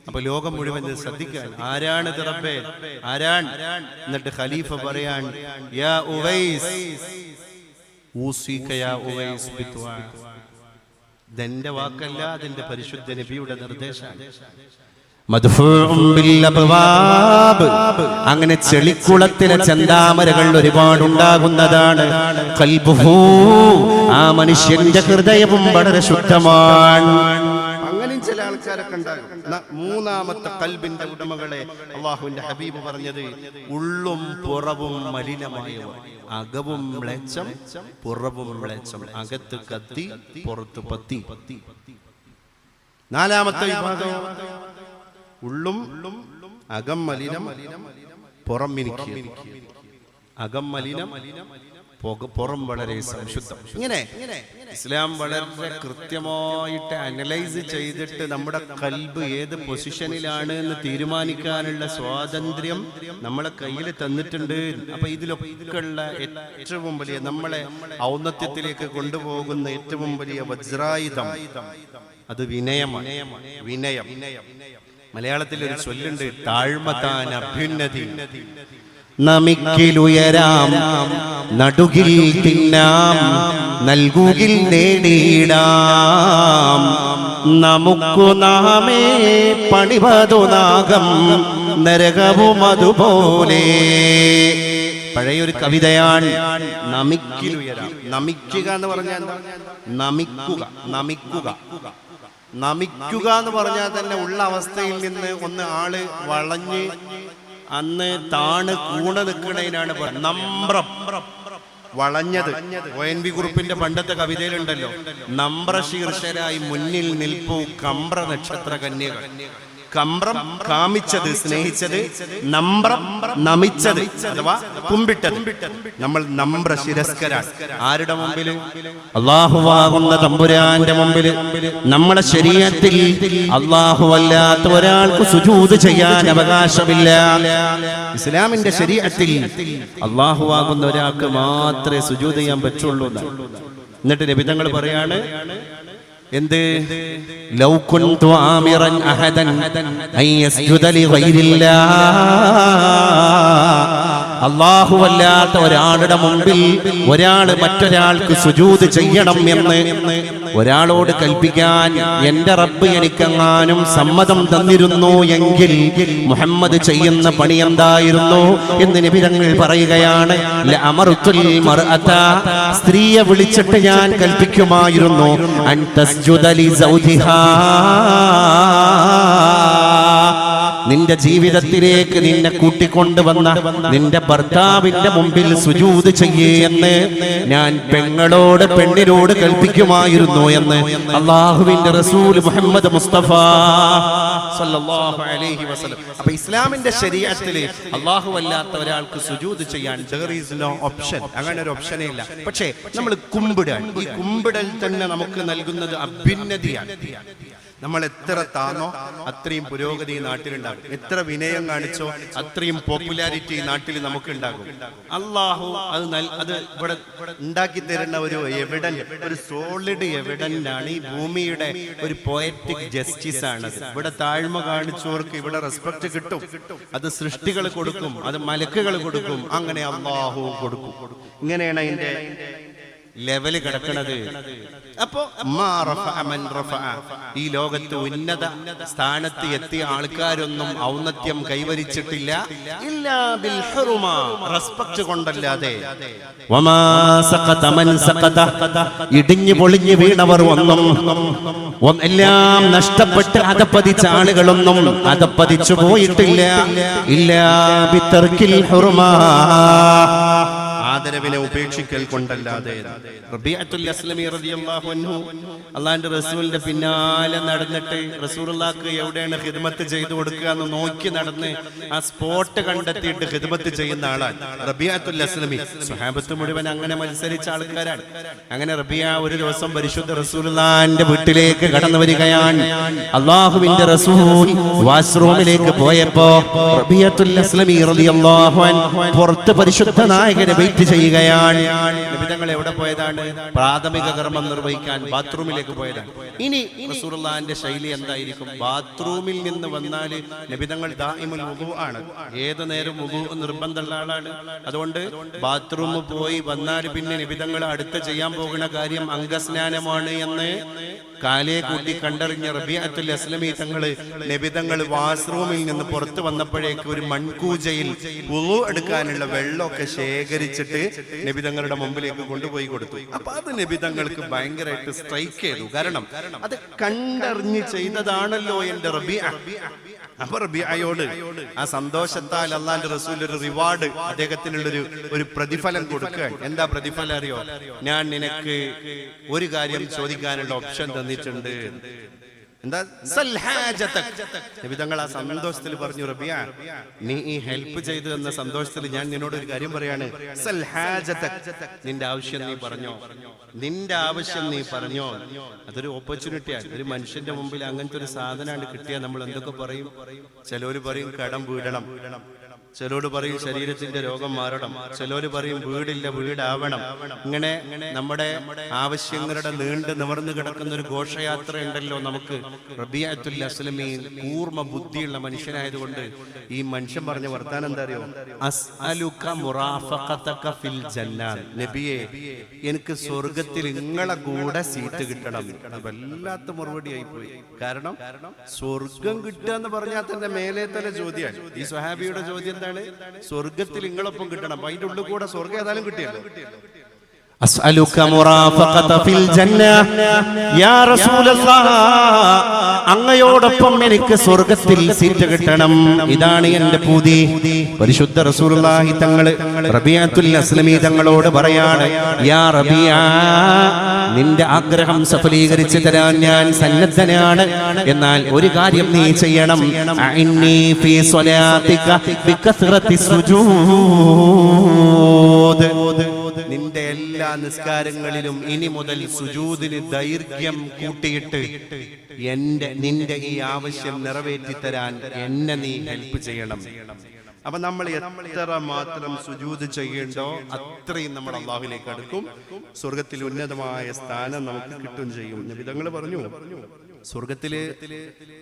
അപ്പൊ ലോകം മുഴുവൻ ശ്രദ്ധിക്കാൻ, ആരാണ് റബ്ബേ, ആരാണ്? എന്നിട്ട് ഖലീഫ പറയാൻ, യാ ഉവൈസ് ഊസിക യാ ഉവൈസ് ബിത്വാ. ഇതെന്റെ വാക്കല്ല, അതിന്റെ പരിശുദ്ധ നബിയുടെ നിർദ്ദേശമാണ്. അങ്ങനെ ചെളിക്കുളത്തിലെ ചെന്താമരകൾ ഒരുപാട് ഉണ്ടാകുന്നതാണ്. ആ മനുഷ്യന്റെ ഹൃദയവും വളരെ ശുദ്ധമാണ്. അങ്ങനെയും ചില ആൾക്കാരൊക്കെ ഉണ്ടാകും. മൂന്നാമത്തെ കൽബിന്റെ ഉടമകളെ അള്ളാഹുവിന്റെ ഹബീബ് പറഞ്ഞത് ഉള്ളും പുറവും മലിനമായവ. അകവും മ്ലേച്ഛം, പുറവും മ്ലേച്ഛം. അകത്ത് കത്തി, പുറത്ത് പത്തി. നാലാമത്തെ വിഭാഗം ഉള്ളും അകം മലിനം, പുറം മിനുക്കി. അകം മലിനം, പുറം വളരെ സംശുദ്ധം. ഇങ്ങനെ ഇസ്ലാം വളരെ കൃത്യമായിട്ട് അനലൈസ് ചെയ്തിട്ട് നമ്മുടെ കൽബ് ഏത് പൊസിഷനിലാണ് എന്ന് തീരുമാനിക്കാനുള്ള സ്വാതന്ത്ര്യം നമ്മളെ കയ്യിൽ തന്നിട്ടുണ്ട്. അപ്പൊ ഇതിലൊക്കെ ഉള്ള ഏറ്റവും വലിയ, നമ്മളെ ഔന്നത്യത്തിലേക്ക് കൊണ്ടുപോകുന്ന ഏറ്റവും വലിയ വജ്രായുധം അത് വിനയമാണ്. വിനയം. മലയാളത്തിൽ ഒരു ചൊല്ലുണ്ട്, താഴ്മതാൻ അഭ്യുന്നതി. നമിക്കിലുയരാം, നടുകിൽ തിന്നാം, നൽകുകിൽ നേടിയിടാം. നമുക്കു നാമേ പണിവതു നാഗം, നരകവും അതുപോലെ. പഴയൊരു കവിതയാണ്. നമിക്കിലുയരാം. നമിക്കുക എന്ന് പറഞ്ഞാൽ നമിക്കുക. നമിക്കുക എന്ന് പറഞ്ഞാൽ തന്നെ ഉള്ള അവസ്ഥയിൽ നിന്ന് ഒന്ന് ആള് വളഞ്ഞ് അന്ന് താണ് കൂണ നിൽക്കണതിനാണ് നമ്രം. വളഞ്ഞത്. ONV ഗ്രൂപ്പിന്റെ പണ്ടത്തെ കവിതയിലുണ്ടല്ലോ, നമ്ര ശീർഷരായി മുന്നിൽ നിൽപ്പു കമ്പ്ര നക്ഷത്ര കന്യകൾ. കമ്പ്രം കാമിച്ചത്, സ്നേഹിച്ചത്. നമ്രം നമിച്ചത് അഥവാ കുമ്പിട്ടത്. നമ്മൾ നമ്ര ശിരസ്കരാണ്. ആരുടെ മുമ്പിൽ? അല്ലാഹുവാകുന്ന തമ്പുരാന്റെ മുമ്പിൽ. നമ്മുടെ ശരീഅത്തിൽ അല്ലാഹു അല്ലാത്ത ഒരാൾക്ക് സുജൂദ് ചെയ്യാൻ അവകാശമില്ല. ഇസ്ലാമിന്റെ ശരീഅത്തിൽ അല്ലാഹുവാകുന്ന ഒരാൾക്ക് മാത്രമേ സുജൂദ് ചെയ്യാൻ പറ്റുള്ളൂ. എന്നിട്ട് നബി തങ്ങൾ പറയാണ്, എന്ത്? ലൗ കുൻതു ആമിറൻ അഹദൻ അൻ യസ്ജുദ ലിഗൈരില്ലാഹ്. അല്ലാഹു അല്ലാത്ത ഒരാളുടെ മുമ്പിൽ ഒരാൾ മറ്റൊരാൾക്ക് സുജൂദ് ചെയ്യണം എന്ന് ഒരാളോട് കൽപ്പിക്കാൻ എന്റെ റബ്ബ് എനിക്കെങ്ങാനും സമ്മതം തന്നിരുന്നു എങ്കിൽ മുഹമ്മദ് ചെയ്യുന്ന പണി എന്തായിരുന്നു എന്ന് നബി തങ്ങൾ പറയുകയാണ്. ലഅമർതുൽ മർഅത, സ്ത്രീയെ വിളിച്ചിട്ട് ഞാൻ കൽപ്പിക്കുമായിരുന്നു, അൻ തസ്ജുദ ലിസൗജിഹാ. നിന്റെ ജീവിതത്തിലേക്ക് നിന്നെ കൂട്ടിക്കൊണ്ടുവന്ന നിന്റെ ഭർത്താവിന്റെ മുമ്പിൽ സുജൂദ് ചെയ്യേ എന്ന് ഞാൻ പെണ്ണിനോട് കൽപ്പിക്കുമായിരുന്നു എന്ന് അല്ലാഹുവിന്റെ റസൂൽ മുഹമ്മദ് മുസ്തഫ സല്ലല്ലാഹു അലൈഹി വസല്ലം. അപ്പോൾ ഇസ്ലാമിന്റെ ശരീഅത്തിൽ അല്ലാഹു അല്ലാത്ത ഒരാൾക്ക് സുജൂദ് ചെയ്യാൻ there is no option. അങ്ങനെ ഒരു ഓപ്ഷനേ ഇല്ല. പക്ഷേ നമ്മൾ കുമ്പിടാൻ, ഈ കുമ്പിടൽ തന്നെ നമുക്ക് നൽകുന്നത് അഭ്യുന്നതിയാണ്. നമ്മൾ എത്ര താന്നോ അത്രയും പുരോഗതി നാട്ടിലുണ്ടാകും. എത്ര വിനയം കാണിച്ചോ അത്രയും പോപ്പുലാരിറ്റി നാട്ടിൽ നമുക്ക് ഉണ്ടാകും. അള്ളാഹു അത് ഇവിടെ ഉണ്ടാക്കി തരുന്ന ഒരു എവിഡന്റ്, ഒരു സോളിഡ് എവിഡന്റ് ആണ്. ഈ ഭൂമിയുടെ ഒരു പോയറ്റിക് ജസ്റ്റിസ് ആണ്. ഇവിടെ താഴ്മ കാണിച്ചവർക്ക് ഇവിടെ റെസ്പെക്ട് കിട്ടും. അത് സൃഷ്ടികൾ കൊടുക്കും, അത് മലക്കുകൾ കൊടുക്കും, അങ്ങനെ അള്ളാഹു കൊടുക്കും. ഇങ്ങനെയാണ് അതിന്റെ ലെവല് കിടക്കണത്. അപ്പോ ഈ ലോകത്ത് ഉന്നത സ്ഥാനത്ത് എത്തിയ ആൾക്കാരൊന്നും ഔന്നത്യം കൈവരിച്ചിട്ടില്ല ഇല്ലാ ബിൽ ഹുറുമ, റെസ്പെക്ട് കൊണ്ടല്ലാതെ. ഇടിഞ്ഞു പൊളിഞ്ഞു വീണവർ എല്ലാം നഷ്ടപ്പെട്ട് അതപ്പതിച്ച ആളുകളൊന്നും അതപ്പതിച്ചു പോയിട്ടില്ല. ഇല്ലാ ബിത്തർക്കിൽ ഹുറുമ, ആദരവിനെ ഉപേക്ഷിക്കൽ കൊണ്ടല്ലാതെ. റബീഅത്തുൽ അസ്ലമി റളിയല്ലാഹു അൻഹു അല്ലാഹുവിന്റെ റസൂലിന്റെ പിന്നാലെ നടന്നിട്ട് റസൂലുള്ളാഹിക്ക് എവിടെയാണ് ഖിദ്മത്ത് ചെയ്തു കൊടുക്കുക എന്ന് നോക്കി നടന്ന് ആ സ്പോട്ട് കണ്ടെത്തിയിട്ട് ഖിദ്മത്ത് ചെയ്യുന്ന ആളാണ് റബീഅത്തുൽ അസ്ലമി. സ്വഹാബത്ത് മുഴുവൻ അങ്ങനെ മത്സരിച്ച ആൾക്കാരാണ്. അങ്ങനെ റബീഅ ഒരു ദിവസം പരിശുദ്ധ റസൂലുള്ളാഹിന്റെ വീട്ടിലേക്ക് കടന്നു വരികയാണ്. അല്ലാഹുവിന്റെ റസൂൽ വാഷ്റൂമിലേക്ക് പോയപ്പോ റബീഅത്തുൽ അസ്ലമി റളിയല്ലാഹു അൻഹു പുറത്ത് പരിശുദ്ധ നായകനെ വെയിറ്റ് ചെയ്യുകയാണ്. നബിതങ്ങൾ എവിടെ പോയതാണ്? പ്രാഥമിക കർമ്മം നിർവഹിക്കാൻ ബാത്റൂമിലേക്ക് പോയതാണ്. ഇനി റസൂലുള്ളാഹിന്റെ ശൈലി എന്തായിരിക്കും? ബാത്റൂമിൽ നിന്ന് വന്നാൽ നബിതങ്ങൾ ദായിമുൽ വുദൂ ആണ്, ഏത് നേരം വുദൂ നിർബന്ധമുള്ള ആളാണ്. അതുകൊണ്ട് ബാത്റൂമിൽ പോയി വന്നാൽ പിന്നെ നബിതങ്ങൾ അടുത്ത് ചെയ്യാൻ പോകുന്ന കാര്യം അംഗസ്നാനമാണ് എന്ന് കാലേ കൂട്ടി കണ്ടറിഞ്ഞ റബീഅത്തുൽ അസ്ലമി തങ്ങള് നബിതങ്ങൾ വാഷ്റൂമിൽ നിന്ന് പുറത്തു വന്നപ്പോഴേക്ക് ഒരു മൺകൂജയിൽ വുളു എടുക്കാനുള്ള വെള്ളമൊക്കെ ശേഖരിച്ചിട്ട് നബിതങ്ങളുടെ മുമ്പിലേക്ക് കൊണ്ടുപോയി കൊടുത്തു. അപ്പൊ അത് നബിതങ്ങൾക്ക് ഭയങ്കരമായിട്ട് സ്ട്രൈക്ക് ചെയ്തു. കാരണം അത് കണ്ടറിഞ്ഞ് ചെയ്തതാണല്ലോ എന്റെ റബീഅ. അപ്പൊ റബീഅയോട് ആ സന്തോഷത്താൽ അല്ലാഹുവിന്റെ റസൂൽ ഒരു റിവാർഡ്, അദ്ദേഹത്തിനുള്ളൊരു പ്രതിഫലം കൊടുക്കുകയാണ്. എന്താ പ്രതിഫലം അറിയോ? ഞാൻ നിനക്ക് ഒരു കാര്യം ചോദിക്കാനുള്ള ഓപ്ഷൻ തന്നിട്ടുണ്ട്. എന്താ? നബിതങ്ങൾ ആ സന്തോഷത്തിൽ പറഞ്ഞു, റബീഅ നീ ഈ ഹെൽപ്പ് ചെയ്തു എന്ന സന്തോഷത്തിൽ ഞാൻ നിന്നോട് ഒരു കാര്യം പറയാണ്. നിന്റെ ആവശ്യം നീ പറഞ്ഞോ, നിന്റെ ആവശ്യം നീ പറഞ്ഞോ. അതൊരു ഓപ്പർച്യൂണിറ്റിയാണ്. ഒരു മനുഷ്യന്റെ മുമ്പിൽ അങ്ങനത്തെ ഒരു സാധനമാണ് കിട്ടിയാൽ നമ്മൾ എന്തൊക്കെ പറയും? ചിലര് പറയും കടം വീടണം, ചിലരോട് പറയും ശരീരത്തിന്റെ രോഗം മാറണം, ചിലര് പറയും വീടില്ല വീടാവണം. ഇങ്ങനെ നമ്മുടെ ആവശ്യങ്ങളുടെ നീണ്ടു നിവർന്നു കിടക്കുന്ന ഒരു ഘോഷയാത്ര ഉണ്ടല്ലോ നമുക്ക്. റബീഅത്തുൽ അസ്ലമി കൂർമ്മ ബുദ്ധിയുള്ള മനുഷ്യനായതുകൊണ്ട് ഈ മനുഷ്യൻ പറഞ്ഞ വർത്താനം എന്താ അറിയോ? അസ്അലുക മുറാഫഖതക ഫിൽ ജന്ന, നബിയേ എനിക്ക് സ്വർഗത്തിൽ നിങ്ങളെ കൂടെ സീറ്റ് കിട്ടണം. വല്ലാത്ത മറുപടി ആയിപ്പോയി. കാരണം സ്വർഗം കിട്ടുക എന്ന് പറഞ്ഞാൽ തന്നെ മേലെ തല ചോദ്യമാണ്. ഈ സ്വഹാബിയുടെ ചോദ്യം എന്താണ്? സ്വർഗത്തിൽ നിങ്ങളൊപ്പം കിട്ടണം. അപ്പൊ അതിന്റെ ഉള്ളിൽ കൂടെ സ്വർഗം ഏതായാലും കിട്ടിയല്ലോ. അസ്അലുക മുറാഫഖത ഫിൽ ജന്ന യാ റസൂലല്ലാഹ്, അങ്ങയോടൊപ്പം എനിക്ക് സ്വർഗത്തിൽ സീറ്റ് കിട്ടണം, ഇതാണ് എന്റെ പൂതി. പരിശുദ്ധ റസൂലുള്ളാഹി തങ്ങൾ റബീഅത്തുൽ അസ്ലമി തങ്ങളോട് പറയാണ്, യാ റബീഅ നിന്റെ ആഗ്രഹം സഫലീകരിച്ചു തരാൻ ഞാൻ സന്നദ്ധനാണ്. എന്നാൽ ഒരു കാര്യം നീ ചെയ്യണം. അഇന്നി ഫീ സ്വലാതിക ബികസ്റത്തി സുജൂദ്, നിന്റെ എല്ലാ നിസ്കാരങ്ങളിലും ഇനി മുതൽ സുജൂദിന് ദൈർഘ്യം കൂട്ടിയിട്ട് നിന്റെ ഈ ആവശ്യം നിറവേറ്റി തരാൻ എന്നെ നീ ഹെൽപ്പ് ചെയ്യണം. അപ്പൊ നമ്മൾ എത്ര മാത്രം സുജൂദ് ചെയ്യേണ്ടോ അത്രയും നമ്മൾ അല്ലാഹുവിലേക്ക് അടുക്കും. സ്വർഗത്തിൽ ഉന്നതമായ സ്ഥാനം നമുക്ക് കിട്ടുകയും ചെയ്യും. നബിതങ്ങൾ പറഞ്ഞു, സ്വർഗത്തില്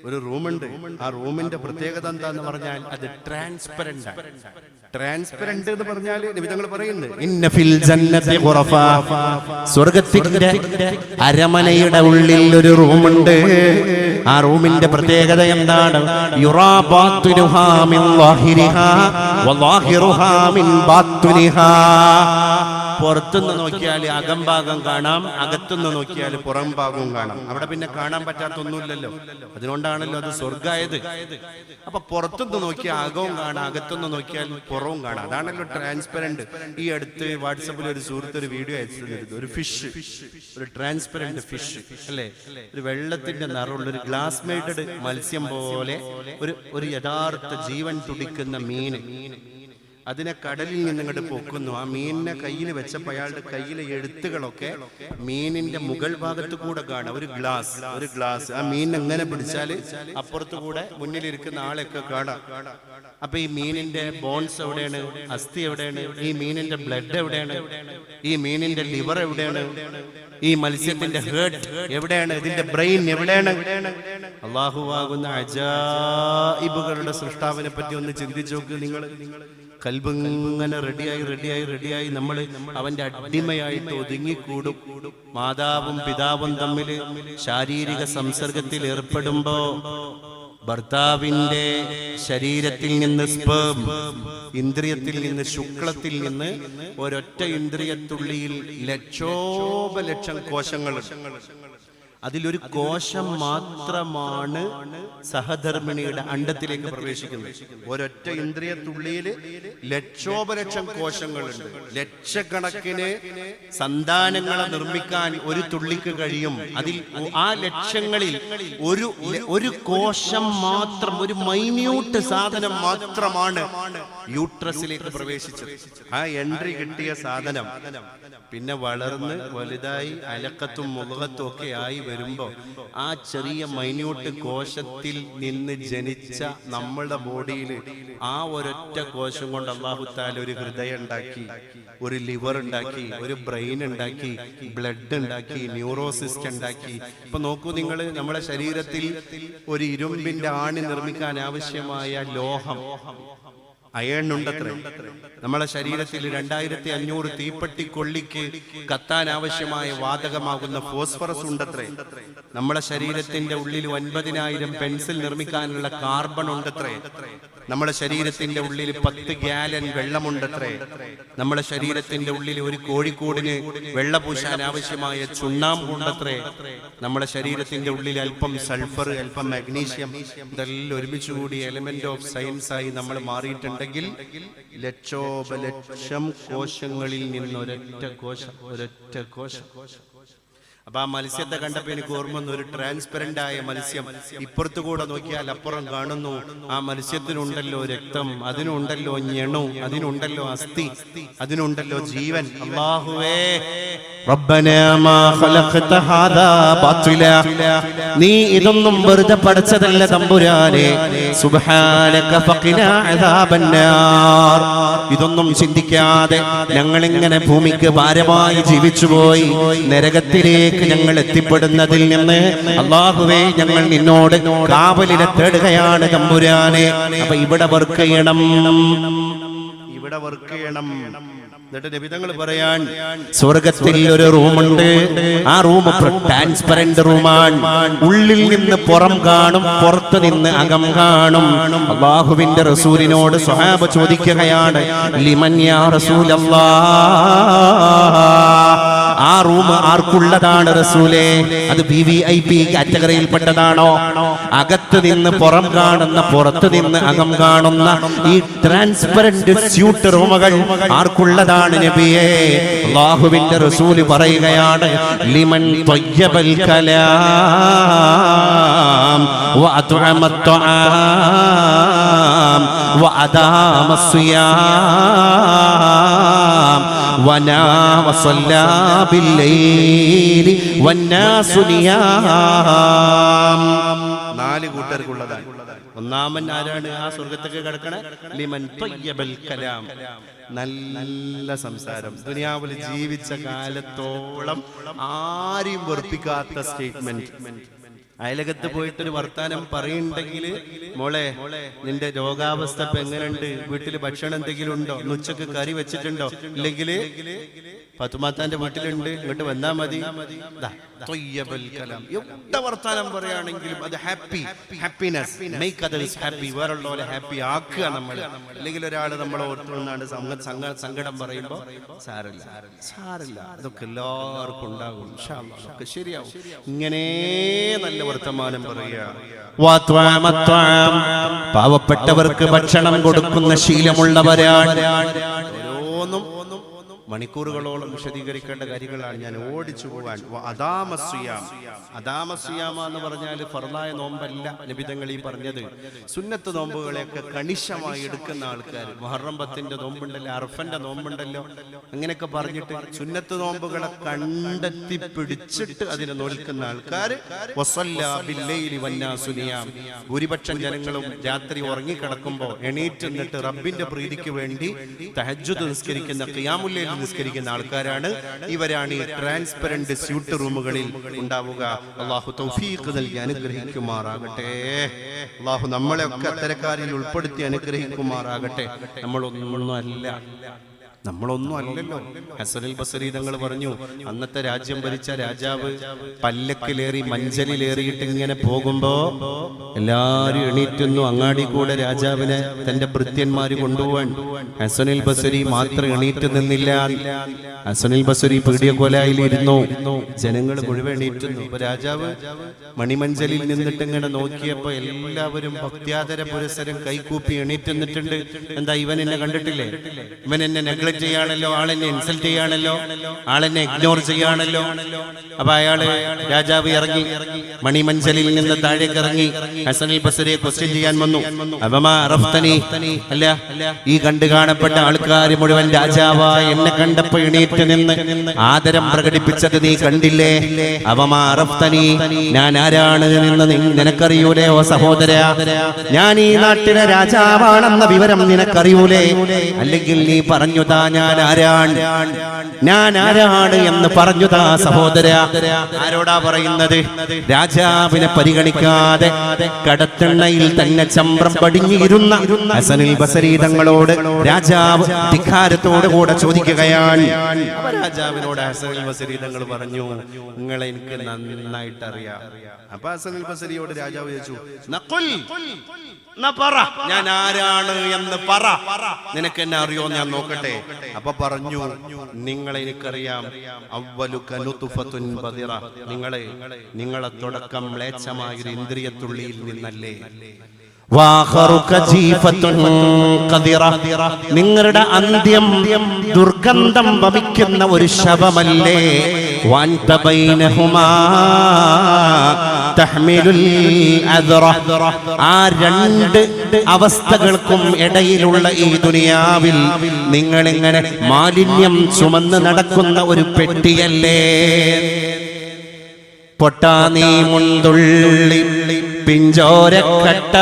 ഒരു റൂമുണ്ട്. ആ റൂമിന്റെ പ്രത്യേകത എന്താന്ന് പറഞ്ഞാൽ അത് ട്രാൻസ്പെറന്റ് ആണ്. ട്രാൻസ്പെറന്റ് എന്ന് പറഞ്ഞാൽ നബിതങ്ങൾ പറയുന്നത് ഇന്ന ഫിൽ ജന്നതി ഖുറഫ, സ്വർഗ്ഗത്തിന്റെ അരമനയുടെ ഉള്ളിൽ ഒരു റൂമുണ്ട്. ആ റൂമിന്റെ പ്രത്യേകത എന്താണ്? യുറാ ബാത്തിനുഹാ മിൻ ളാഹിരിഹാ വളാഹിറുഹാ മിൻ ബാത്തിനിഹാ. പുറത്തുനിന്ന് നോക്കിയാൽ അകംഭാഗം കാണാം, അകത്തുനിന്ന് നോക്കിയാൽ പുറം ഭാഗവും കാണാം. അവിടെ പിന്നെ കാണാൻ പറ്റാത്തൊന്നുമില്ലല്ലോ, അതുകൊണ്ടാണല്ലോ അത് സ്വർഗ്ഗായത്. അപ്പൊ പുറത്തുനിന്ന് നോക്കിയാൽ അകവും കാണാം, അകത്തുനിന്ന് നോക്കിയാൽ പുറവും കാണാം. അതാണല്ലോ ട്രാൻസ്പെറന്റ്. ഈ അടുത്ത് വാട്സപ്പിൽ ഒരു സുഹൃത്ത് ഒരു വീഡിയോ അയച്ചിട്ടുണ്ട്. ഒരു ഫിഷ്, ഒരു ട്രാൻസ്പെറന്റ് ഫിഷ് അല്ലേ, ഒരു വെള്ളത്തിന്റെ നിറമുള്ള ഒരു ഗ്ലാസ് മെയ്ഡഡ് മത്സ്യം പോലെ ഒരു യഥാർത്ഥ ജീവൻ തുടിക്കുന്ന മീന്. അതിനെ കടലിൽ നിന്ന് ഇങ്ങോട്ട് പൊക്കുന്നു. ആ മീനിനെ കയ്യിൽ വെച്ചപ്പോൾ അയാളുടെ കയ്യിലെ എഴുത്തുകളൊക്കെ മീനിന്റെ മുകൾ ഭാഗത്ത് കൂടെ കാണാം. ഒരു ഗ്ലാസ് ആ മീൻ എങ്ങനെ പിടിച്ചാല് അപ്പുറത്ത് കൂടെ മുന്നിലിരിക്കുന്ന ആളെയൊക്കെ കാണാം. അപ്പൊ ഈ മീനിന്റെ ബോൺസ് എവിടെയാണ്? അസ്ഥി എവിടെയാണ്? ഈ മീനിന്റെ ബ്ലഡ് എവിടെയാണ്? ഈ മീനിന്റെ ലിവർ എവിടെയാണ്? ഈ മത്സ്യത്തിന്റെ ഹേർട്ട് എവിടെയാണ്? ഇതിന്റെ ബ്രെയിൻ എവിടെയാണ്? അല്ലാഹുവാകുന്ന അജായിബുകളുടെ സൃഷ്ടാവിനെ പറ്റി ഒന്ന് ചിന്തിച്ചു നോക്ക് നിങ്ങൾ. കൽബിങ്ങനെ റെഡിയായി നമ്മൾ അവന്റെ അടിമയായിട്ട് ഒതുങ്ങിക്കൂടും. മാതാവും പിതാവും തമ്മിൽ ശാരീരിക സംസർഗത്തിൽ ഏർപ്പെടുമ്പോ ഭർത്താവിന്റെ ശരീരത്തിൽ നിന്ന് സ്പേം, ഇന്ദ്രിയത്തിൽ നിന്ന് ശുക്ലത്തിൽ നിന്ന് ഒരൊറ്റ ഇന്ദ്രിയത്തുള്ളിയിൽ ലക്ഷോപലക്ഷം കോശങ്ങളുണ്ട്. അതിലൊരു കോശം മാത്രമാണ് സഹധർമ്മിണിയുടെ അണ്ഡത്തിലേക്ക് പ്രവേശിക്കുന്നത്. ഒരൊറ്റ ഇന്ദ്രിയത്തുള്ളിയിൽ ലക്ഷോപലക്ഷം കോശങ്ങളുണ്ട്. ലക്ഷക്കണക്കിന് സന്താനങ്ങളെ നിർമ്മിക്കാൻ ഒരു തുള്ളിക്ക് കഴിയും. അതിൽ ആ ലക്ഷങ്ങളിൽ ഒരു കോശം മാത്രം, ഒരു മൈന്യൂട്ട് സാധനം മാത്രമാണ് യൂട്രസിലേക്ക് പ്രവേശിച്ചത്. ആ എൻട്രി കിട്ടിയ സാധനം പിന്നെ വളർന്ന് വലുതായി അലക്കത്തും മുഖത്തും ഒക്കെ ആയി വരുമ്പോ ആ ചെറിയ മൈന്യൂട്ട് കോശത്തിൽ നിന്ന് ജനിച്ച നമ്മളുടെ ബോഡിയിൽ ആ ഒരൊറ്റ കോശം കൊണ്ട് അല്ലാഹു തആല ഒരു ഹൃദയം ഉണ്ടാക്കി, ഒരു ലിവർ ഉണ്ടാക്കി, ഒരു ബ്രെയിൻ ഉണ്ടാക്കി, ബ്ലഡ് ഉണ്ടാക്കി, ന്യൂറോസിസ്റ്റ് ഉണ്ടാക്കി. ഇപ്പൊ നോക്കൂ നിങ്ങൾ, നമ്മുടെ ശരീരത്തിൽ ഒരു ഇരുമ്പിന്റെ ആണി നിർമ്മിക്കാൻ ആവശ്യമായ ലോഹം അയൺ ഉണ്ടത്രേ. നമ്മളെ ശരീരത്തിൽ 2500 തീപ്പെട്ടി കൊള്ളിക്ക് കത്താൻ ആവശ്യമായ വാതകമാകുന്ന ഫോസ്ഫറസ് ഉണ്ടത്രേ. നമ്മളെ ശരീരത്തിന്റെ ഉള്ളിൽ 9000 പെൻസിൽ നിർമ്മിക്കാനുള്ള കാർബൺ ഉണ്ടത്രേ. നമ്മുടെ ശരീരത്തിന്റെ ഉള്ളിൽ 10 ഗാലൻ വെള്ളമുണ്ടത്രേ. നമ്മുടെ ശരീരത്തിന്റെ ഉള്ളിൽ ഒരു കോഴിക്കോടിന് വെള്ള പൂശാൻ ആവശ്യമായ ചുണ്ണാമ്പ് ഉണ്ടത്രേ. നമ്മുടെ ശരീരത്തിന്റെ ഉള്ളിൽ അല്പം സൾഫർ, അല്പം മാഗ്നീഷ്യം, ഇതെല്ലാം ഒരുമിച്ച് കൂടി എലിമെന്റ് ഓഫ് സയൻസ് ആയി നമ്മൾ മാറിയിട്ടുണ്ട്. ലക്ഷോപലക്ഷം കോശങ്ങളിൽ നിന്ന് ഒരൊറ്റ കോശം. അപ്പൊ ആ മത്സ്യത്തെ കണ്ടപ്പോ എനിക്ക് ഓർമ്മ വന്നു, ഒരു ട്രാൻസ്പെറന്റ് ആയ മത്സ്യം. ഇപ്പുറത്തു കൂടെ നോക്കിയാൽ അപ്പുറം കാണുന്നു ആ മത്സ്യത്തിനുണ്ടല്ലോ രക്തം, അതിനുണ്ടല്ലോ ഞെണു, അതിനുണ്ടല്ലോ അസ്ഥി, അതിനുണ്ടല്ലോ ജീവൻ. അല്ലാഹുവേ, റബ്ബനാ മാ ഖലഖത ഹാദാ ബാത്തില, നീ ഇതൊന്നും വെറുതെ പഠിച്ചതല്ല തമ്പുരാനെ. സുബ്ഹാനക ഫഖിനാ അദാബന്നാർ, ഇതൊന്നും ചിന്തിക്കാതെ ഞങ്ങൾ ഇങ്ങനെ ഭൂമിക്ക് ഭാരമായി ജീവിച്ചുപോയി നരകത്തിലേക്ക് ഞങ്ങൾ എത്തിപ്പെടുന്നതിൽ നിന്ന് അല്ലാഹുവേ ഞങ്ങൾ നിന്നോട് കാവലിനെ തേടുകയാണ് തമ്പുരാനെ. അപ്പൊ ഇവിടെ വർക്ക് ചെയ്യണം. എന്നിട്ട് നബിതങ്ങൾ പറയാൻ, സ്വർഗത്തിൽ ഒരു റൂമുണ്ട്. ആ റൂം ട്രാൻസ്പെറന്റ് റൂമാണ്. ഉള്ളിൽ നിന്ന് പുറം കാണും, പുറത്ത് നിന്ന് അകം കാണും. അല്ലാഹുവിന്റെ റസൂലിനോട് സ്വഹാബ ചോദിക്കുകയാണ്, ലിമൻ യാ റസൂലല്ലാഹ്, ആ റൂം ആർക്കുള്ളതാണ് റസൂലേ? അത് VIP കാറ്റഗറിയിൽ പെട്ടതാണോ? അകത്ത് നിന്ന് പുറം കാണുന്ന, പുറത്ത് നിന്ന് അകം കാണുന്ന ഈ ട്രാൻസ്പെറന്റ് സ്യൂട്ട് റൂമുകൾ ആർക്കുള്ളതാണ് നബിയേ? അല്ലാഹുവിന്റെ റസൂൽ പറയുകയാണ്, ലിമൻ തയ്യബൽ കലാം വഅത്അമത് തആം വഅദാമസ് സിയാം വനാമ സ്വല്ലാ ബില്ലൈലി വന്നാസു നിയാം. 4 കൂട്ടർക്കുള്ളതാണ്. ഒന്നാമൻ ആരാണ് ആ സ്വർഗത്തേക്ക് കിടക്കണേ? ലിമൻ തയ്യബൽ കലാം, നല്ല സംസാരം. ദുനിയാവിൽ ജീവിച്ച കാലത്തോളം ആരെയും വെറുപ്പിക്കാത്ത സ്റ്റേറ്റ്മെന്റ്. അയലകത്ത് പോയിട്ടൊരു വർത്താനം പറയുന്നുണ്ടെങ്കിൽ, മോളെ നിന്റെ രോഗാവസ്ഥ ഇപ്പൊ എങ്ങനെയുണ്ട്, വീട്ടിൽ ഭക്ഷണം എന്തെങ്കിലും ഉണ്ടോ, ഉച്ചക്ക് കറി വെച്ചിട്ടുണ്ടോ, ഇല്ലെങ്കിൽ ഫാത്തുമാത്താന്റെ വീട്ടിലുണ്ട്, ഇങ്ങോട്ട് വന്നാ മതി. എവിടെ വർത്താനം പറയുകയാണെങ്കിലും അത് ഹാപ്പിനെസ്, മേക്ക് അതേഴ്സ് ഹാപ്പി, വേറുള്ളവരെ ഹാപ്പി ആക്കുക നമ്മൾ. അല്ലെങ്കിൽ ഒരാൾ നമ്മളെ ഓർത്തുകൊണ്ടാണ് സങ്കടം പറയുമ്പോ സാരല്ല, അതൊക്കെ എല്ലാവർക്കും ഉണ്ടാകും, ഒക്കെ ശരിയാവും. ഇങ്ങനെ നല്ല വർത്തമാനം പറയുക. പാവപ്പെട്ടവർക്ക് ഭക്ഷണം കൊടുക്കുന്ന ശീലമുള്ളവരാണ്. ഓരോന്നും മണിക്കൂറുകളോളം വിശദീകരിക്കേണ്ട കാര്യങ്ങളാണ്, ഞാൻ ഓടിച്ചു പോകാൻ. അദാമസ്യാമ എന്ന് പറഞ്ഞാൽ ഫർളായ നോമ്പല്ല നബിതങ്ങൾ ഈ പറഞ്ഞത്. സുന്നത്ത് നോമ്പുകളെയൊക്കെ കണിശമായി എടുക്കുന്ന ആൾക്കാർ, മുഹറം 10ന്റെ നോമ്പുണ്ടല്ലോ, അർഫന്റെ നോമ്പുണ്ടല്ലോ, അങ്ങനെയൊക്കെ പറഞ്ഞിട്ട് സുന്നത്ത് നോമ്പുകളെ കണ്ടെത്തി പിടിച്ചിട്ട് അതിനെ നോൽക്കുന്ന ആൾക്കാർ. ഭൂരിപക്ഷം ജനങ്ങളും രാത്രി ഉറങ്ങിക്കിടക്കുമ്പോ എണീറ്റ് നിന്നിട്ട് റബ്ബിന്റെ പ്രീതിക്ക് വേണ്ടി തഹജ്ജുദ് നിസ്കരിക്കുന്ന, ഖിയാമുൽ ലൈൽ നിസ്കരിക്കുന്ന ആൾക്കാരാണ്. ഇവരാണ് ഈ ട്രാൻസ്പെറന്റ് സ്യൂട്ട് റൂമുകളിൽ ഉണ്ടാവുക. അള്ളാഹു തൗഫീഖ് നൽകി അനുഗ്രഹിക്കുമാറാകട്ടെ. അള്ളാഹു നമ്മളെയൊക്കെ അത്തരക്കാരിൽ ഉൾപ്പെടുത്തി അനുഗ്രഹിക്കുമാറാകട്ടെ. നമ്മളൊന്നും അല്ലല്ലോ. ഹസനുൽ ബസരി തങ്ങൾ പറഞ്ഞു, അന്നത്തെ രാജ്യം ഭരിച്ച രാജാവ് പല്ലക്കിലേറി മഞ്ചലിലേറിയിട്ട് ഇങ്ങനെ പോകുമ്പോ എല്ലാരും എണീറ്റുന്നു. അങ്ങാടി കൂടെ രാജാവിനെ തന്റെ ഭൃത്യന്മാര് കൊണ്ടുപോവാൻ. ഹസനുൽ ബസരി മാത്രം എണീറ്റ് നിന്നില്ല. ഹസനുൽ ബസരി പീഡിയക്കൊലയിൽ ഇരുന്നു. ജനങ്ങൾ മുഴുവൻ എണീറ്റുന്നു. അപ്പൊ രാജാവ് മണിമഞ്ചലിൽ നിന്നിട്ട് ഇങ്ങനെ നോക്കിയപ്പോ എല്ലാവരും ഭക്ത്യാദര പുരസരം കൈകൂപ്പി എണീറ്റ് നിന്നിട്ടുണ്ട്. എന്താ, ഇവൻ എന്നെ കണ്ടിട്ടില്ലേ? ഇവൻ എന്നെ നെഗ്ലക്ട് ചെയ്യാണല്ലോ, ആളെന്നെ ഇൻസൾട്ട് ചെയ്യാണല്ലോ, ആളെന്നെ ഇഗ്നോർ ചെയ്യാണല്ലോ. അപ്പൊ രാജാവ് ഇറങ്ങി, മണിമഞ്ചലിൽ നിന്ന് താഴേക്ക് ഇറങ്ങി ഹസനുൽ ബസരിയെ ക്വസ്റ്റ്യൻ ചെയ്യാൻ വന്നു. അല്ല, ഈ കണ്ടു കാണപ്പെട്ട ആൾക്കാർ മുഴുവൻ രാജാവായ എന്നെ കണ്ടപ്പോ എണീറ്റ് നിന്ന് ആദരം പ്രകടിപ്പിച്ചത് നീ കണ്ടില്ലേ? ഞാൻ ആരാണ് എന്ന് നിനക്കറിയൂലേ? ഓ സഹോദര, ഞാൻ ഈ നാട്ടിലെ രാജാവാണെന്ന വിവരം നിനക്കറിയൂലേ? അല്ലെങ്കിൽ നീ പറഞ്ഞുതാ ഞാൻ ആരാണ് എന്ന് പറഞ്ഞുതാ സഹോദര. ആരോടാ പറയുന്നത്? രാജാവിനെ പരിഗണിക്കാതെ കടത്തെണ്ണയിൽ തന്നെ ചമ്രം പടിഞ്ഞിരുന്ന ഹസനുൽ ബസരി തങ്ങളോട് രാജാവ് ധിക്കാരത്തോടു കൂടെ ചോദിക്കുകയാണ്. രാജാവിനോട് ഹസനുൽ ബസരി തങ്ങൾ പറഞ്ഞു, നിങ്ങളെ എനിക്ക് നന്നായിട്ട് അറിയാം. അപ്പൊ ഹസനുൽ ബസരിയോട് രാജാവ് ചോദിച്ചു, ഞാൻ ആരാണ് എന്ന് പറ, നിനക്ക് എന്നെ അറിയോ ഞാൻ നോക്കട്ടെ. അപ്പൊ പറഞ്ഞു, നിങ്ങളെ എനിക്കറിയാം. നിങ്ങളെ തുടക്കം മ്ലേച്ഛമായൊരു ഇന്ദ്രിയത്തുള്ളിയിൽ നിന്നല്ലേ? നിങ്ങളുടെ അന്ത്യം ദുർഗന്ധം വമിക്കുന്ന ഒരു ശവമല്ലേ? ആ രണ്ട് അവസ്ഥകൾക്കും ഇടയിലുള്ള ഈ ദുനിയാവിൽ നിങ്ങളിങ്ങനെ മാലിന്യം ചുമന്ന് നടക്കുന്ന ഒരു പെട്ടിയല്ലേ? പൊട്ടാനീ മുണ്ടുള്ളി പിഞ്ചോരക്കട്ട.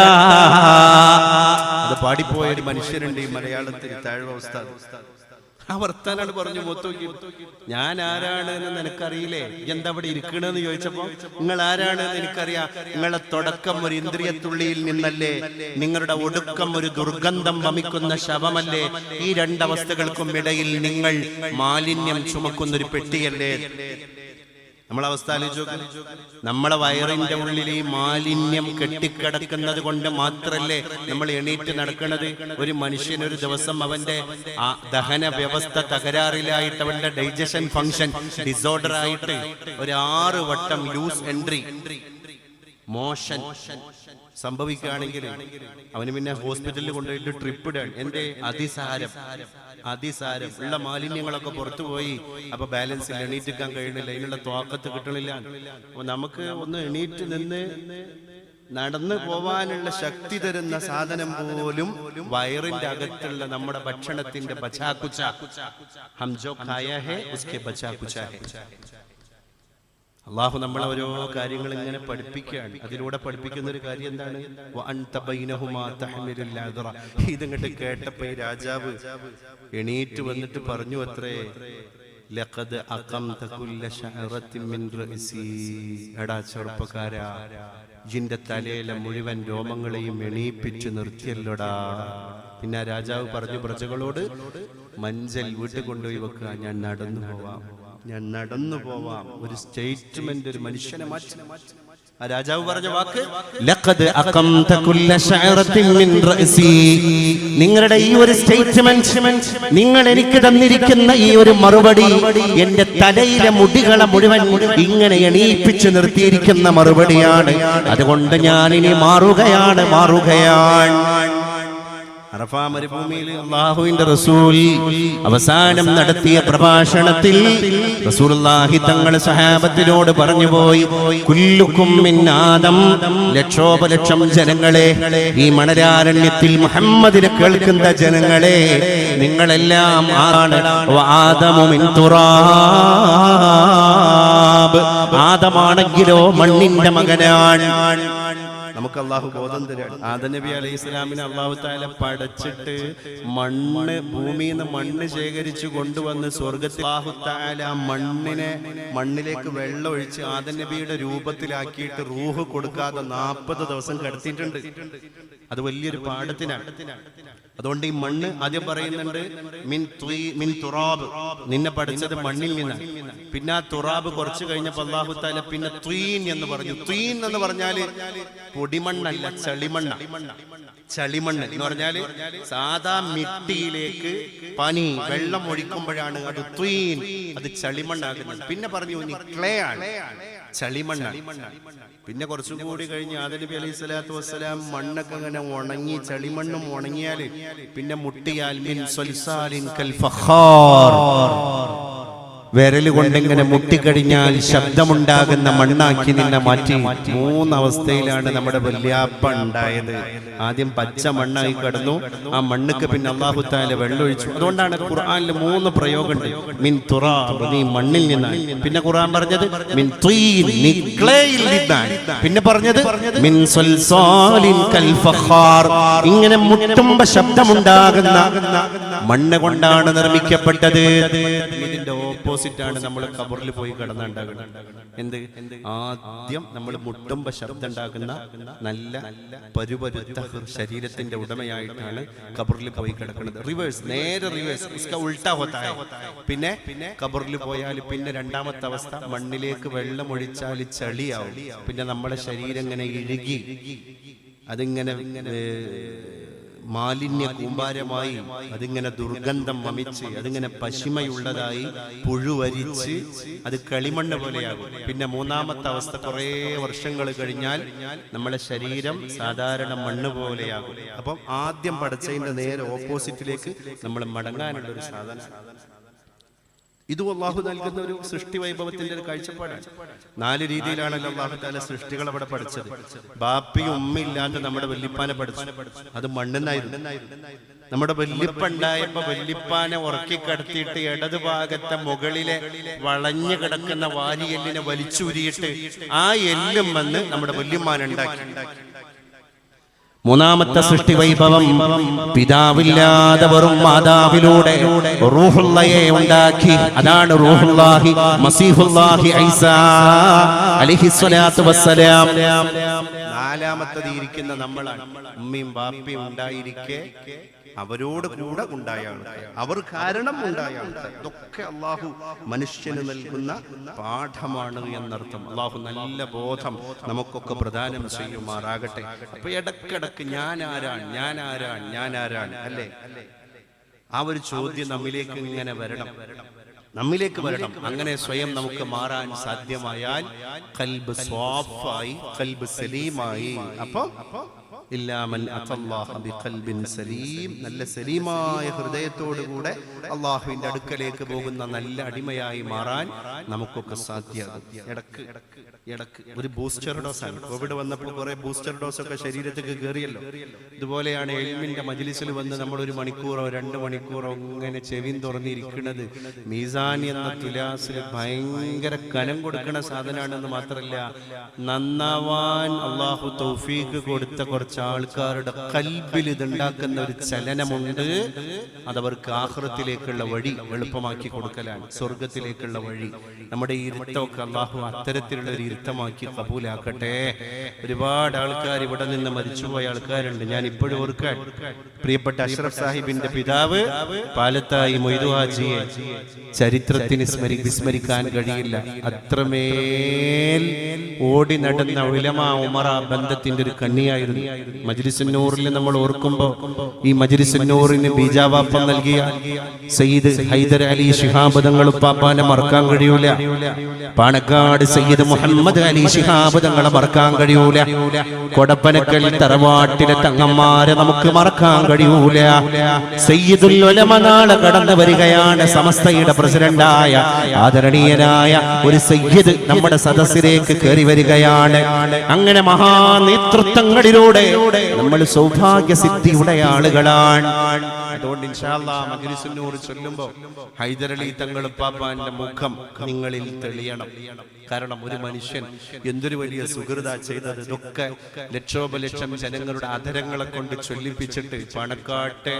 അത് പാടിപ്പോയ ഒരു മനുഷ്യരുണ്ട് ഈ മലയാളത്തിൽ, താഴ്വസ്ഥ. ആ വർത്താനാണ് പറഞ്ഞു മൊത്തോക്കി. ഞാൻ ആരാണ് എന്ന് നിനക്കറിയില്ലേ? എന്താ അവിടെ ഇരിക്കണെന്ന് ചോദിച്ചപ്പോ, നിങ്ങൾ ആരാണെന്ന് എനിക്കറിയാം. നിങ്ങളെ തുടക്കം ഒരു ഇന്ദ്രിയത്തുള്ളിയിൽ നിന്നല്ലേ? നിങ്ങളുടെ ഒടുക്കം ഒരു ദുർഗന്ധം വമിക്കുന്ന ശവമല്ലേ? ഈ രണ്ടവസ്ഥകൾക്കും ഇടയിൽ നിങ്ങൾ മാലിന്യം ചുമക്കുന്നൊരു പെട്ടിയല്ലേ? നമ്മളവസ്ഥ ആലോചിച്ചു. നമ്മളെ വയറിന്റെ ഉള്ളിൽ ഈ മാലിന്യം കെട്ടിക്കിടക്കുന്നത് കൊണ്ട് മാത്രല്ലേ നമ്മൾ എണീറ്റ് നടക്കുന്നത്. ഒരു മനുഷ്യൻ ഒരു ദിവസം അവന്റെ ദഹന വ്യവസ്ഥ തകരാറിലായിട്ട്, അവന്റെ ഡൈജഷൻ ഫംഗ്ഷൻ ഡിസോർഡർ ആയിട്ട് ഒരു 6 വട്ടം ലൂസ് എൻട്രി മോഷൻ സംഭവിക്കുകയാണെങ്കിൽ അവന് പിന്നെ ഹോസ്പിറ്റലിൽ കൊണ്ടുപോയിട്ട് ട്രിപ്പ് ഇടാൻ. എന്റെ അതിസാരം ഉള്ള മാലിന്യങ്ങളൊക്കെ പുറത്തുപോയി. അപ്പൊ ബാലൻസിൽ എണീറ്റിക്കാൻ കഴിയണില്ല, അതിനുള്ള ത്വാക്കത്ത് കിട്ടണില്ല. അപ്പൊ നമുക്ക് ഒന്ന് എണീറ്റ് നിന്ന് നടന്നു പോവാനുള്ള ശക്തി തരുന്ന സാധനം പോലും വയറിന്റെ അകത്തുള്ള നമ്മുടെ ഭക്ഷണത്തിന്റെ ബച്ചാക്കുച്ച. ഹം ജോ ഖായാ ഹൈ ഉസ്കെ ബച്ചാക്കുച്ച ഹൈ. അള്ളാഹു നമ്മളെ ഓരോ കാര്യങ്ങൾ ഇങ്ങനെ പഠിപ്പിക്കുകയാണ്. അതിലൂടെ പഠിപ്പിക്കുന്ന ഒരു കാര്യം എന്താണ്? ഇതിങ്ങോട്ട് കേട്ടപ്പോ ഈ രാജാവ് എണീറ്റ് വന്നിട്ട് പറഞ്ഞു അത്രേ, എടാ ചെറുപ്പക്കാരാ, ജിന്റെ തലയിലെ മുഴുവൻ രോമങ്ങളെയും എണീപ്പിച്ചു നിർത്തിയല്ലോടാ. പിന്നെ രാജാവ് പറഞ്ഞു പ്രജകളോട്, മഞ്ചൽ വീട്ടിൽ കൊണ്ടുപോയി വെക്കുക, ഞാൻ നടന്നു പോവാം. ഒരു സ്റ്റേറ്റ്മെന്റ്, ഒരു മനുഷ്യനെ മാറ്റി. ആ രാജാവ് പറഞ്ഞ വാക്ക്, നിങ്ങളുടെ ഈ ഒരു സ്റ്റേറ്റ്മെന്റ്, നിങ്ങൾ എനിക്ക് തന്നിരിക്കുന്ന ഈ ഒരു മറുപടി എന്റെ തലയിലെ മുടികളെ മുഴുവൻ ഇങ്ങനെ എണീപ്പിച്ചു നിർത്തിയിരിക്കുന്ന മറുപടിയാണ്. അതുകൊണ്ട് ഞാൻ ഇനി മാറുകയാണ്. അറഫാ മരുഭൂമിയിൽ അല്ലാഹുവിന്റെ റസൂൽ അവസാനം നടത്തിയ പ്രഭാഷണത്തിൽ റസൂലുള്ളാഹി തങ്ങൾ സഹാബത്തിനോട് പറഞ്ഞുപോയി, കുല്ലുക്കും മിൻ ആദം, ലക്ഷോപലക്ഷം ജനങ്ങളെ, ഈ മണലാരണ്യത്തിൽ മുഹമ്മദിനെ കേൾക്കുന്ന ജനങ്ങളെ, നിങ്ങളെല്ലാം ആണ്. ആദമു മിൻ തുറാബ്, ആദമാണെങ്കിലോ മണ്ണിന്റെ മകനാണ്. നമുക്ക് അള്ളാഹു ബോധം തരാണ്. ആദം നബി അലൈഹി സ്വലാമിനെ അള്ളാഹു തആല പടച്ചിട്ട് മണ്ണ്, ഭൂമിയിൽ നിന്ന് മണ്ണ് ശേഖരിച്ചു കൊണ്ടുവന്ന് സ്വർഗത്തിൽ അള്ളാഹു തആല മണ്ണിലേക്ക് വെള്ളം ഒഴിച്ച് ആദം നബിയുടെ രൂപത്തിലാക്കിയിട്ട് റൂഹ് കൊടുക്കാതെ 40 ദിവസം കിടത്തിയിട്ടുണ്ട്. അത് വലിയൊരു പാഠത്തിനാണ്. അതുകൊണ്ട് ഈ മണ്ണ് ആദ്യം പറയുന്നുണ്ട് മിൻ തുറാബ്, നിന്നെ പഠിച്ചത് മണ്ണിൽ നിന്നാണ്. പിന്നെ ആ തുറാബ് കുറച്ച് കഴിഞ്ഞപ്പോൾ അല്ലാഹു തആല പിന്നെ ത്വീൻ എന്ന് പറഞ്ഞു. ത്വീൻ എന്ന് പറഞ്ഞാല് പൊടിമണ്ണല്ല, ചളിമണ്ണ. ചളിമണ്ണ് എന്ന് പറഞ്ഞാല് സാധാ മിട്ടിയിലേക്ക് പനി വെള്ളം ഒഴിക്കുമ്പോഴാണ് അത് ത്വീൻ, അത് ചളിമണ്ണാകുന്നത്. പിന്നെ പറഞ്ഞു ഇനി ക്ലേ ആണ്, ചളിമണ്ണാണ്. പിന്നെ കുറച്ചും കൂടി കഴിഞ്ഞ് ആദം നബി അലൈഹി സ്വലാത്തു വസ്സലാം മണ്ണൊക്കെ ഇങ്ങനെ ഉണങ്ങി, ചളിമണ്ണും ഉണങ്ങിയാല് പിന്നെ മുട്ടിയാൽ മിൻ സ്വൽസാലിൻ കൽ ഫഖാർ, വിരല് കൊണ്ടിങ്ങനെ മുട്ടിക്കഴിഞ്ഞാൽ ശബ്ദമുണ്ടാകുന്ന മണ്ണാക്കി നിന്നെ മാറ്റി. 3 അവസ്ഥയിലാണ് നമ്മുടെ വല്യാപ്പ ഉണ്ടായത്. ആദ്യം പച്ച മണ്ണായി കിടന്നു, ആ മണ്ണുക്ക് പിന്നെ അല്ലാഹു തആല വെള്ളമൊഴിച്ചു. അതുകൊണ്ടാണ് ഖുർആനിൽ 3 പ്രയോഗമുണ്ട്. മിൻ തുറാബ്, നീ മണ്ണിൽ നിന്നാണ്. പിന്നെ ഖുർആൻ പറഞ്ഞത് മിൻ ത്വീൻ, നീ ക്ലേയിൽ നിന്നാണ്. പിന്നെ പറഞ്ഞത് മിൻ സ്വൽസാലിൻ കൽ ഫഖാർ, ഇങ്ങനെ മുട്ടുമ്പോ ശബ്ദമുണ്ടാകുന്ന മണ്ണ് കൊണ്ടാണ് നിർമ്മിക്കപ്പെട്ടത്. ഇതിന്റെ ഓപ്പോസിറ്റ് ആണ് നമ്മൾ ഖബറിൽ പോയി കിടന്നുണ്ടാകുന്നത്. എന്ത്? ആദ്യം നമ്മൾ മുട്ടുമ്പോ ശബ്ദം ഉണ്ടാക്കുന്ന നല്ല പരുപരുത്ത ശരീരത്തിന്റെ ഉടമയായിട്ടാണ് ഖബറിൽ പോയി കിടക്കുന്നത്. റിവേഴ്സ്, നേരെ റിവേഴ്സ്, ഇസ്ക ഉൾട്ടാ ഹോത്താ ഹൈ. പിന്നെ ഖബറിൽ പോയാൽ പിന്നെ രണ്ടാമത്തെ അവസ്ഥ മണ്ണിലേക്ക് വെള്ളം ഒഴിച്ചാൽ ചളിയാവും. പിന്നെ നമ്മുടെ ശരീരം ഇങ്ങനെ ഇഴുകി അതിങ്ങനെ മാലിന്യ കൂമ്പാരമായി അതിങ്ങനെ ദുർഗന്ധം വമിച്ച് അതിങ്ങനെ പശിമയുള്ളതായി പുഴുവരിച്ച് അത് കളിമണ്ണ് പോലെയാകും. പിന്നെ 3ാമത്തെ അവസ്ഥ കുറേ വർഷങ്ങൾ കഴിഞ്ഞാൽ നമ്മുടെ ശരീരം സാധാരണ മണ്ണ് പോലെയാകും. അപ്പം ആദ്യം പഠിച്ചതിന്റെ നേരെ ഓപ്പോസിറ്റിലേക്ക് നമ്മൾ മടങ്ങാനുള്ള ഒരു സാധനം. ഇതും അല്ലാഹു നൽകുന്ന ഒരു സൃഷ്ടി വൈഭവത്തിന്റെ ഒരു കാഴ്ചപ്പാടാണ്. 4 രീതിയിലാണല്ലോ അല്ലാഹു തആല സൃഷ്ടികൾ അവിടെ പഠിച്ചത്. ബാപ്പിയും ഉമ്മയില്ലാതെ നമ്മുടെ വല്യപ്പാനെ പഠിച്ചു, അത് മണ്ണെന്നായിരുന്നു. നമ്മുടെ വല്യപ്പുണ്ടായപ്പോ വല്യപ്പാനെ ഉറക്കി കിടത്തിയിട്ട് ഇടതു ഭാഗത്തെ മുകളിലെ വളഞ്ഞു കിടക്കുന്ന വാരിയെല്ലിനെ വലിച്ചൂരിയിട്ട് ആ എല്ലും വന്ന് നമ്മുടെ വല്യമ്മാനുണ്ടാക്കി. 3ാമത്തെ സൃഷ്ടി വൈഭവം പിതാവില്ലാതെ വെറും മാതാവിലൂടെ റൂഹുള്ളയെ ഉണ്ടാക്കി. അതാണ് റൂഹുല്ലാഹി മസീഹുല്ലാഹി ഈസാ അലൈഹിസ്സലാത്തു വസ്സലാം. 4ാമത്തത് ഇരിക്കുന്ന നമ്മളാണ്. ഉമ്മയും ബാപ്പയും ഉണ്ടായിരിക്കെ അവരോട് കൂടെ ഉണ്ടായ ആൾക്കാർ, അവർ കാരണം ഉണ്ടായ ആൾക്കാർ. ഇതൊക്കെ അള്ളാഹു മനുഷ്യന് നൽകുന്ന പാഠമാണ് എന്നർത്ഥം. അള്ളാഹു നല്ല ബോധം നമുക്കൊക്കെ പ്രദാനം ചെയ്യുമാറാകട്ടെ. അപ്പൊ ഇടക്കിടക്ക് ഞാൻ ആരാണ് അല്ലേ, ആ ഒരു ചോദ്യം നമ്മിലേക്ക് ഇങ്ങനെ വരണം, നമ്മിലേക്ക് വരണം. അങ്ങനെ സ്വയം നമുക്ക് മാറാൻ സാധ്യമായാൽ ഖൽബ് സ്വാഫായി, ഖൽബ് സലീമായി. അപ്പൊ നല്ല സലീമായ ഹൃദയത്തോടുകൂടെ അള്ളാഹുവിന്റെ അടുക്കലേക്ക് പോകുന്ന നല്ല അടിമയായി മാറാൻ നമുക്കൊക്കെ സാധ്യമാകും. ഇടക്ക് ഒരു ബൂസ്റ്റർ ഡോസാണ്. കോവിഡ് വന്നപ്പോൾ കുറെ ബൂസ്റ്റർ ഡോസ് ഒക്കെ ശരീരത്തേക്ക് കയറിയല്ലോ. ഇതുപോലെയാണ് എൽമിന്റെ മജ്ലിസിൽ വന്ന് നമ്മൾ 1 മണിക്കൂറോ 2 മണിക്കൂറോ ഇങ്ങനെ ചെവിൻ തുറന്നിരിക്കുന്നത്. മീസാൻ എന്ന തുലാസിൽ ഭയങ്കര കനം കൊടുക്കുന്ന സാധനമാണെന്ന് മാത്രമല്ല, നന്നാവാൻ അള്ളാഹു തൗഫീഖ് കൊടുത്ത കുറച്ച് ആൾക്കാരുടെ കൽബിൽ ഇതുണ്ടാക്കുന്ന ഒരു ചലനമുണ്ട്. അതവർക്ക് ആഖിറത്തിലേക്കുള്ള വഴി എളുപ്പമാക്കി കൊടുക്കലാണ്, സ്വർഗത്തിലേക്കുള്ള വഴി. നമ്മുടെ ഇരുത്തമൊക്കെ അള്ളാഹു അത്തരത്തിലുള്ള ഒരു ഇരുത്തമാക്കി കബൂലാക്കട്ടെ. ഒരുപാട് ആൾക്കാർ ഇവിടെ നിന്ന് മരിച്ചുപോയ ആൾക്കാരുണ്ട്. ഞാൻ ഇപ്പോഴും ഓർക്കാൻ പ്രിയപ്പെട്ട അഷ്റഫ് സാഹിബിന്റെ പിതാവ് പാലത്തായി മൊയ്തു ഹാജിയെ ചരിത്രത്തിന് വിസ്മരിക്കാൻ കഴിയില്ല. അത്രമേൽ ഓടി നടന്ന ഉലമാ ഉമറ ബന്ധത്തിന്റെ ഒരു കണ്ണിയായിരുന്നു. മജ്ലിസുന്നൂറിൽ നമ്മൾ ഓർക്കുമ്പോ ഈ മജ്ലിസുന്നൂറിന് ബീജാവാപ്പം നൽകിയ സയ്യിദ് ഹൈദർ അലി ശിഹാബ് തങ്ങൾ ഉപ്പാപ്പാനെ മറക്കാൻ കഴിയൂല. പാണക്കാട് സയ്യിദ് മുഹമ്മദ് അലി ശിഹാബ് തങ്ങളെ മറക്കാൻ കഴിയൂല. കൊടപ്പനക്കൽ തറവാട്ടിലെ തങ്ങന്മാരെ നമുക്ക് മറക്കാൻ കഴിയൂല. സയ്യിദുൽ ഉലമ നാളെ കടന്നു വരികയാണ്. സമസ്തയുടെ പ്രസിഡന്റായ ആദരണീയനായ ഒരു സയ്യിദ് നമ്മുടെ സദസ്സിലേക്ക് കയറി വരികയാണ്. അങ്ങനെ മഹാനേതൃത്വങ്ങളിലൂടെ നമ്മൾ സൗഭാഗ്യ സിദ്ധിയുടെ ആളുകളാണ്. അതുകൊണ്ട് ഇൻഷാ അല്ലാഹ് മജ്ലിസുന്നൂർ ചൊല്ലുമ്പോൾ ഹൈദർ അലി തങ്ങൾ ഉപ്പാപ്പാന്റെ മുഖം നിങ്ങളിൽ തെളിയണം. കാരണം ഒരു മനുഷ്യൻ എന്തൊരു വലിയ സുഹൃത ചെയ്തത്. ഇതൊക്കെ ലക്ഷോപലക്ഷം ജനങ്ങളുടെ അധരങ്ങളെ കൊണ്ട് ചൊല്ലിപ്പിച്ചിട്ട് പണക്കാട്ടെ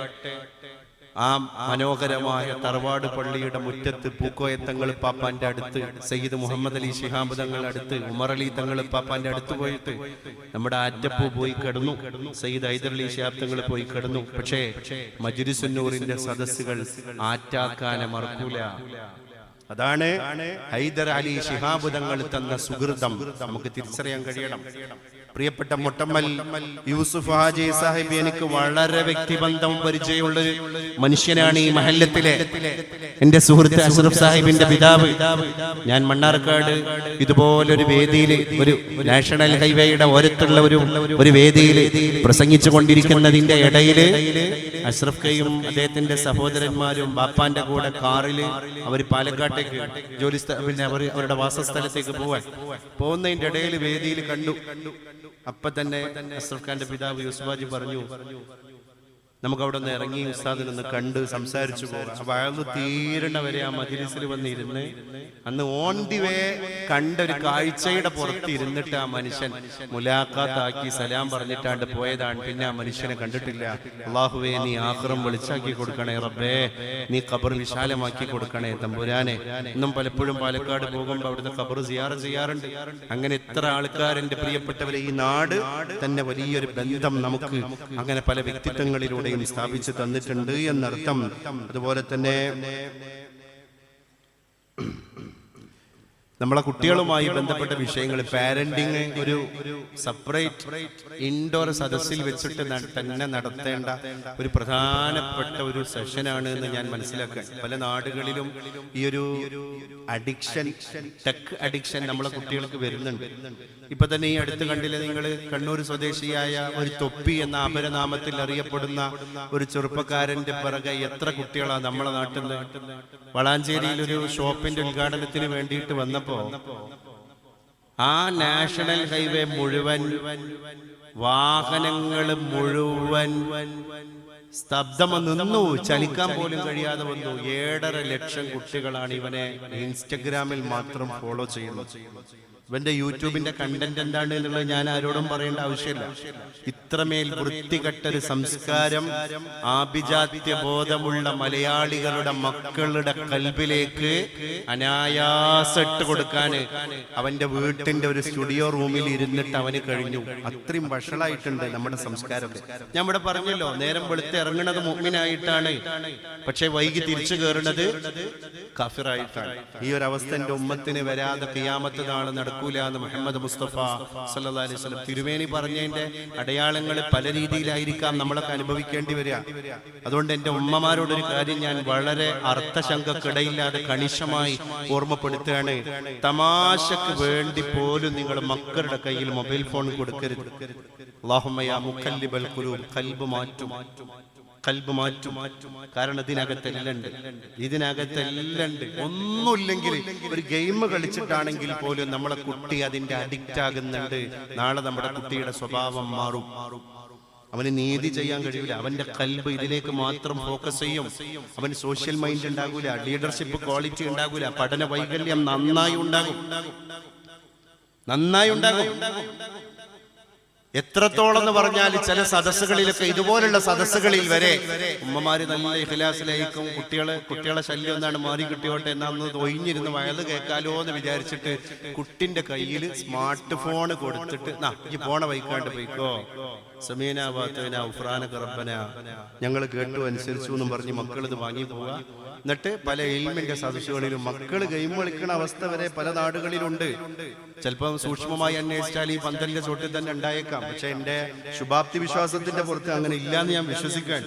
ആ മനോഹരമായ തറവാട് പള്ളിയുടെ മുറ്റത്ത് പൂക്കോയ തങ്ങൾ പാപ്പാന്റെ അടുത്ത്, സയ്യിദ് മുഹമ്മദ് അലി ശിഹാബ് തങ്ങൾ അടുത്ത്, ഉമർ അലി തങ്ങൾ പാപ്പാന്റെ അടുത്ത് പോയിട്ട് നമ്മുടെ ആറ്റപ്പൂ പോയി കിടന്നു, സയ്യിദ് ഹൈദർ അലി ശിഹാബ് തങ്ങൾ പോയി കിടന്നു. പക്ഷേ മജ്‌ലിസുന്നൂറിന്റെ സദസ്സുകൾ ആറ്റാക്കാനെ മറക്കൂല. അതാണ് ഹൈദർ അലി ശിഹാബ് തങ്ങൾ തന്ന സുഹൃതം നമുക്ക് തിരിച്ചറിയാൻ കഴിയണം. പ്രിയപ്പെട്ട മുട്ടമ്മൽ യൂസുഫ് ഹാജി സാഹിബ് എനിക്ക് വളരെ വ്യക്തിബന്ധവും പരിചയമുള്ള മനുഷ്യനാണ്. ഈ മഹല്ലത്തിലെ എന്റെ സുഹൃത്ത് അഷ്റഫ് സാഹിബിന്റെ പിതാവ്. ഞാൻ മണ്ണാർക്കാട് ഇതുപോലൊരു വേദിയിൽ, ഒരു നാഷണൽ ഹൈവേയുടെ ഓരത്തുള്ള ഒരു വേദിയിൽ പ്രസംഗിച്ചു കൊണ്ടിരിക്കുന്നതിന്റെ ഇടയില് അഷ്റഫ് കയും അദ്ദേഹത്തിന്റെ സഹോദരന്മാരും ബാപ്പാന്റെ കൂടെ കാറില് അവർ പാലക്കാട്ടേക്ക് പിന്നെ അവരുടെ വാസസ്ഥലത്തേക്ക് പോകുന്നതിന്റെ ഇടയിൽ വേദിയിൽ കണ്ടു. അപ്പൊ തന്നെ അഷ്റഫ് ഖാന്റെ പിതാവ് യൂസുഫ് ഹാജി പറഞ്ഞു, നമുക്ക് അവിടെ നിന്ന് ഇറങ്ങി ഉസ്താദിനൊന്ന് കണ്ട് സംസാരിച്ചു പോകാം. അപ്പൊ അയാൾ തീരണവരെ ആ മജ്‌ലിസിൽ വന്നിരുന്ന് അന്ന് ഓൺ ദി വേ കണ്ട ഒരു കാഴ്ചയുടെ പുറത്ത് ഇരുന്നിട്ട് ആ മനുഷ്യൻ മുലാഖാത്താക്കി സലാം പറഞ്ഞിട്ടാണ്ട് പോയതാണ്. പിന്നെ ആ മനുഷ്യനെ കണ്ടിട്ടില്ല. അല്ലാഹുവേ, നീ ആഖിറം വെളിച്ചാക്കി കൊടുക്കണേ റബ്ബേ, നീ ഖബർ വിശാലമാക്കി കൊടുക്കണേ തമ്പുരാനെ. ഇന്നും പലപ്പോഴും പാലക്കാട് പോകുമ്പോൾ അവിടുത്തെ ഖബർ സിയാറത്ത് ചെയ്യാറുണ്ട്. അങ്ങനെ എത്ര ആൾക്കാർ, എൻ്റെ പ്രിയപ്പെട്ടവരെ, ഈ നാട് തന്നെ വലിയൊരു ബന്ധം നമുക്ക് അങ്ങനെ പല വ്യക്തിത്വങ്ങളിലൂടെ സ്ഥാപിച്ചു തന്നിട്ടുണ്ട് എന്നർത്ഥം. അതുപോലെ തന്നെ നമ്മളെ കുട്ടികളുമായി ബന്ധപ്പെട്ട വിഷയങ്ങൾ, പാരന്റിങ് ഒരു സെപ്പറേറ്റ് ഇൻഡോർ സദസ്സിൽ വെച്ചിട്ട് തന്നെ നടത്തേണ്ട ഒരു പ്രധാനപ്പെട്ട ഒരു സെഷനാണ് എന്ന് ഞാൻ മനസ്സിലാക്കാൻ. പല നാടുകളിലും ഈ ഒരു അഡിക്ഷൻ, ടെക് അഡിക്ഷൻ നമ്മളെ കുട്ടികൾക്ക് വരുന്നുണ്ട്. ഇപ്പൊ തന്നെ ഈ അടുത്ത് കണ്ടില്ലേ നിങ്ങൾ, കണ്ണൂർ സ്വദേശിയായ ഒരു തൊപ്പി എന്ന അപരനാമത്തിൽ അറിയപ്പെടുന്ന ഒരു ചെറുപ്പക്കാരന്റെ പിറകെ എത്ര കുട്ടികളാണ് നമ്മളെ നാട്ടിൽ. വളാഞ്ചേരിയിൽ ഒരു ഷോപ്പിന്റെ ഉദ്ഘാടനത്തിന് വേണ്ടിയിട്ട് വന്നപ്പോ ആ നാഷണൽ ഹൈവേ മുഴുവൻ, വാഹനങ്ങൾ മുഴുവൻ സ്തബ്ധം നിന്നു, ചലിക്കാൻ പോലും കഴിയാതെ വന്നു. 7.5 ലക്ഷം കുട്ടികളാണ് ഇവനെ ഇൻസ്റ്റഗ്രാമിൽ മാത്രം ഫോളോ ചെയ്യുന്നത്. ഇവന്റെ യൂട്യൂബിന്റെ കണ്ടന്റ് എന്താണ് എന്നുള്ളത് ഞാൻ ആരോടും പറയേണ്ട ആവശ്യമില്ല. ഇത്രമേൽ വൃത്തികെട്ടൊരു സംസ്കാരം ആഭിജാത്യ ബോധമുള്ള മലയാളികളുടെ മക്കളുടെ കൽബിലേക്ക് അനായാസിട്ട് കൊടുക്കാൻ അവന്റെ വീട്ടിന്റെ ഒരു സ്റ്റുഡിയോ റൂമിൽ ഇരുന്നിട്ട് അവന് കഴിഞ്ഞു. അത്രയും വഷളായിട്ടുണ്ട് നമ്മുടെ സംസ്കാരം. ഞാൻ ഇവിടെ പറഞ്ഞല്ലോ, നേരം വെളുത്ത് ഇറങ്ങുന്നത് മുഅ്മിനായിട്ടാണ്, പക്ഷെ വൈകി തിരിച്ചു കയറുന്നത് കാഫിറായിട്ടാണ്. ഈ ഒരു അവസ്ഥ എന്റെ ഉമ്മത്തിന് വരാതെ ഖിയാമത്ത് നാൾ നടക്കൂല എന്ന് മുഹമ്മദ് മുസ്തഫ സല്ലല്ലാഹു അലൈഹി വസല്ലം തിരുമേനി പറഞ്ഞതിന്റെ അടയാളങ്ങൾ പല രീതിയിലായിരിക്കാം നമ്മളൊക്കെ അനുഭവിക്കേണ്ടി വരിക. അതുകൊണ്ട് എന്റെ ഉമ്മമാരോടൊരു കാര്യം ഞാൻ വളരെ അർത്ഥശങ്കക്കിടയില്ലാതെ കണിശമായി ഓർമ്മപ്പെടുത്തുകയാണ്. തമാശക്ക് വേണ്ടി പോലും നിങ്ങൾ മക്കളുടെ കയ്യിൽ മൊബൈൽ ഫോൺ കൊടുക്കരുത്. അല്ലാഹുമ്മ യാ മുഖല്ലിബൽ ഖുലൂബ്, ഖൽബ് മാറ്റും, കൽബ് മാറ്റും. കാരണം ഇതിനകത്തെല്ലുണ്ട്. ഒന്നുമില്ലെങ്കിൽ ഒരു ഗെയിം കളിച്ചിട്ടാണെങ്കിൽ പോലും നമ്മളെ കുട്ടി അതിന്റെ അഡിക്റ്റ് ആകുന്നുണ്ട്. നാളെ നമ്മുടെ കുട്ടിയുടെ സ്വഭാവം മാറും. അവന് നീതി ചെയ്യാൻ കഴിയില്ല. അവന്റെ കൽബ് ഇതിലേക്ക് മാത്രം ഫോക്കസ് ചെയ്യും. അവന് സോഷ്യൽ മൈൻഡ് ഉണ്ടാകൂല, ലീഡർഷിപ്പ് ക്വാളിറ്റി ഉണ്ടാകൂല, പഠന വൈകല്യം നന്നായി ഉണ്ടാകും. എത്രത്തോളം എന്ന് പറഞ്ഞാൽ ചില സദസ്സുകളിലൊക്കെ, ഇതുപോലുള്ള സദസ്സുകളിൽ വരെ ഉമ്മമാര് നല്ല ഇഖ്ലാസിലായിരിക്കും. കുട്ടികളെ ശല്യം എന്താണ്, മാറി കിട്ടിയോട്ടെ എന്നാന്ന് ഒഴിഞ്ഞിരുന്ന് വയത് കേൾക്കാലോ എന്ന് വിചാരിച്ചിട്ട് കുട്ടിന്റെ കയ്യിൽ സ്മാർട്ട് ഫോൺ കൊടുത്തിട്ട് ഈ പോണ വൈക്കാണ്ട് പോയിക്കോ, സമീന ബാത്തന ഉഫ്രാനക റബ്ബന, ഞങ്ങൾ കേട്ടു അനുസരിച്ചു എന്നും പറഞ്ഞ് മക്കൾ ഇത് വാങ്ങി പോവുക. എന്നിട്ട് പല ഇൽമിന്റെ സദസ്സുകളിലും മക്കൾ ഗെയിം കളിക്കുന്ന അവസ്ഥ വരെ പല നാടുകളിലുണ്ട്. ചിലപ്പം സൂക്ഷ്മമായി അന്വേഷിച്ചാൽ ഈ പന്തലിന്റെ ചോട്ടിൽ തന്നെ ഉണ്ടായേക്കാം. പക്ഷെ എന്റെ ശുഭാപ്തി വിശ്വാസത്തിന്റെ പുറത്ത് അങ്ങനെ ഇല്ലാന്ന് ഞാൻ വിശ്വസിക്കാൻ.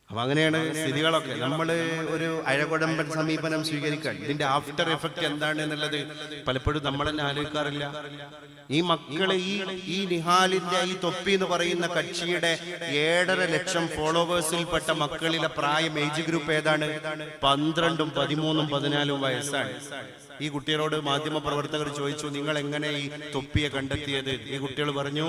അപ്പൊ അങ്ങനെയാണ് സ്ഥിതികളൊക്കെ. നമ്മൾ ഒരു അഴകുടമ്പൻ സമീപനം സ്വീകരിക്കാൻ ഇതിന്റെ ആഫ്റ്റർ എഫക്ട് എന്താണ് എന്നുള്ളത് പലപ്പോഴും നമ്മൾ തന്നെ ആലോചിക്കാറില്ല. ഈ മക്കളെ ഈ നിഹാലിന്റെ ഈ തൊപ്പി എന്ന് പറയുന്ന കക്ഷിയുടെ 7.5 ലക്ഷം ഫോളോവേഴ്സിൽപ്പെട്ട മക്കളിലെ പ്രായം ഏജ് ഗ്രൂപ്പ് ഏതാണ്? 12, 13, 14 വയസ്സാണ്. ഈ കുട്ടികളോട് മാധ്യമ പ്രവർത്തകർ ചോദിച്ചു, നിങ്ങൾ എങ്ങനെ ഈ തൊപ്പിയെ കണ്ടെത്തിയത്? ഈ കുട്ടികൾ പറഞ്ഞു,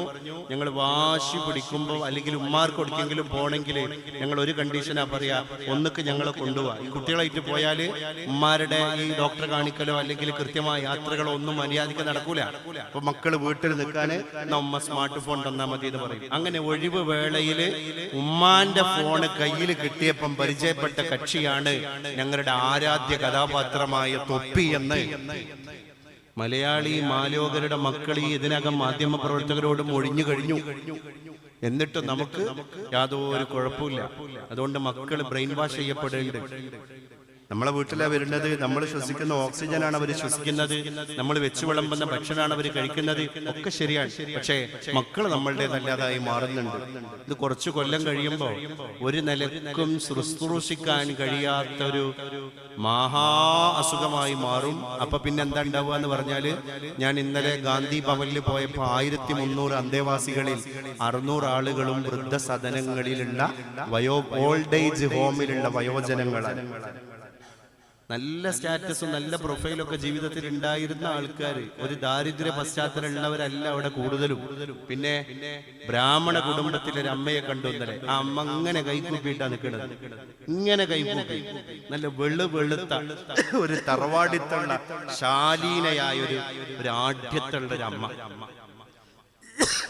ഞങ്ങൾ വാശി പിടിക്കുമ്പോൾ അല്ലെങ്കിൽ ഉമ്മാർക്ക് ഒടുക്കെങ്കിലും പോകണമെങ്കിൽ ഞങ്ങൾ ഒരു കണ്ടീഷനാ പറയാ, ഒന്നൊക്കെ ഞങ്ങളെ കൊണ്ടുപോവാ. ഈ കുട്ടികളായിട്ട് പോയാൽ ഉമ്മാരുടെ ഈ ഡോക്ടറെ കാണിക്കലോ അല്ലെങ്കിൽ കൃത്യമായ യാത്രകളോ ഒന്നും മര്യാദയ്ക്ക് നടക്കൂല. അപ്പൊ മക്കള് വീട്ടിൽ നിൽക്കാന് നമ്മ സ്മാർട്ട് ഫോൺ തന്നാൽ മതി എന്ന് പറയും. അങ്ങനെ ഒഴിവ് വേളയില് ഉമ്മാന്റെ ഫോണ് കയ്യിൽ കിട്ടിയപ്പം പരിചയപ്പെട്ട കക്ഷിയാണ് ഞങ്ങളുടെ ആരാധ്യ കഥാപാത്രമായ തൊപ്പി എന്ന് മലയാളി മാലോകരുടെ മക്കൾ ഈ ഇതിനകം മാധ്യമ പ്രവർത്തകരോടും ഒഴിഞ്ഞു കഴിഞ്ഞു. എന്നിട്ട് നമുക്ക് യാതൊരു കുഴപ്പമില്ല. അതുകൊണ്ട് മക്കൾ ബ്രെയിൻ വാഷ് ചെയ്യപ്പെടേണ്ടത്. നമ്മളെ വീട്ടിലാണ് വരുന്നത്, നമ്മൾ ശ്വസിക്കുന്ന ഓക്സിജനാണ് അവർ ശ്വസിക്കുന്നത്, നമ്മൾ വെച്ചു വിളമ്പുന്ന ഭക്ഷണമാണ് അവർ കഴിക്കുന്നത്, ഒക്കെ ശരിയാണ്. പക്ഷേ മക്കൾ നമ്മളുടേതല്ലാതായി മാറുന്നുണ്ട്. ഇത് കുറച്ചു കൊല്ലം കഴിയുമ്പോൾ ഒരു നിലക്കും ശുശ്രൂഷിക്കാൻ കഴിയാത്തൊരു മഹാ അസുഖമായി മാറും. അപ്പൊ പിന്നെ എന്താ ഉണ്ടാവുക എന്ന് പറഞ്ഞാല്, ഞാൻ ഇന്നലെ ഗാന്ധി ഭവനിൽ പോയപ്പോൾ 1300 അന്തേവാസികളിൽ 600 ആളുകളും വൃദ്ധസദനങ്ങളിലുള്ള ഓൾഡ് ഏജ് ഹോമിലുള്ള വയോജനങ്ങളാണ്. നല്ല സ്റ്റാറ്റസും നല്ല പ്രൊഫൈലൊക്കെ ജീവിതത്തിൽ ഉണ്ടായിരുന്ന ആൾക്കാർ, ഒരു ദാരിദ്ര്യ പശ്ചാത്തലമുള്ളവരല്ല അവിടെ കൂടുതലും. പിന്നെ ബ്രാഹ്മണ കുടുംബത്തിലെ ഒരു അമ്മയെ കണ്ടു ഇന്നലെ. ആ അമ്മ ഇങ്ങനെ കൈക്കൂപ്പിയിട്ടാ നിൽക്കുന്നത്, ഇങ്ങനെ കൈക്കൂപ്പി. നല്ല വെളുത്ത ഒരു തറവാടിത്തുള്ള ശാലീനയായ ഒരു ആഢ്യത്തുള്ള ഒരു അമ്മ.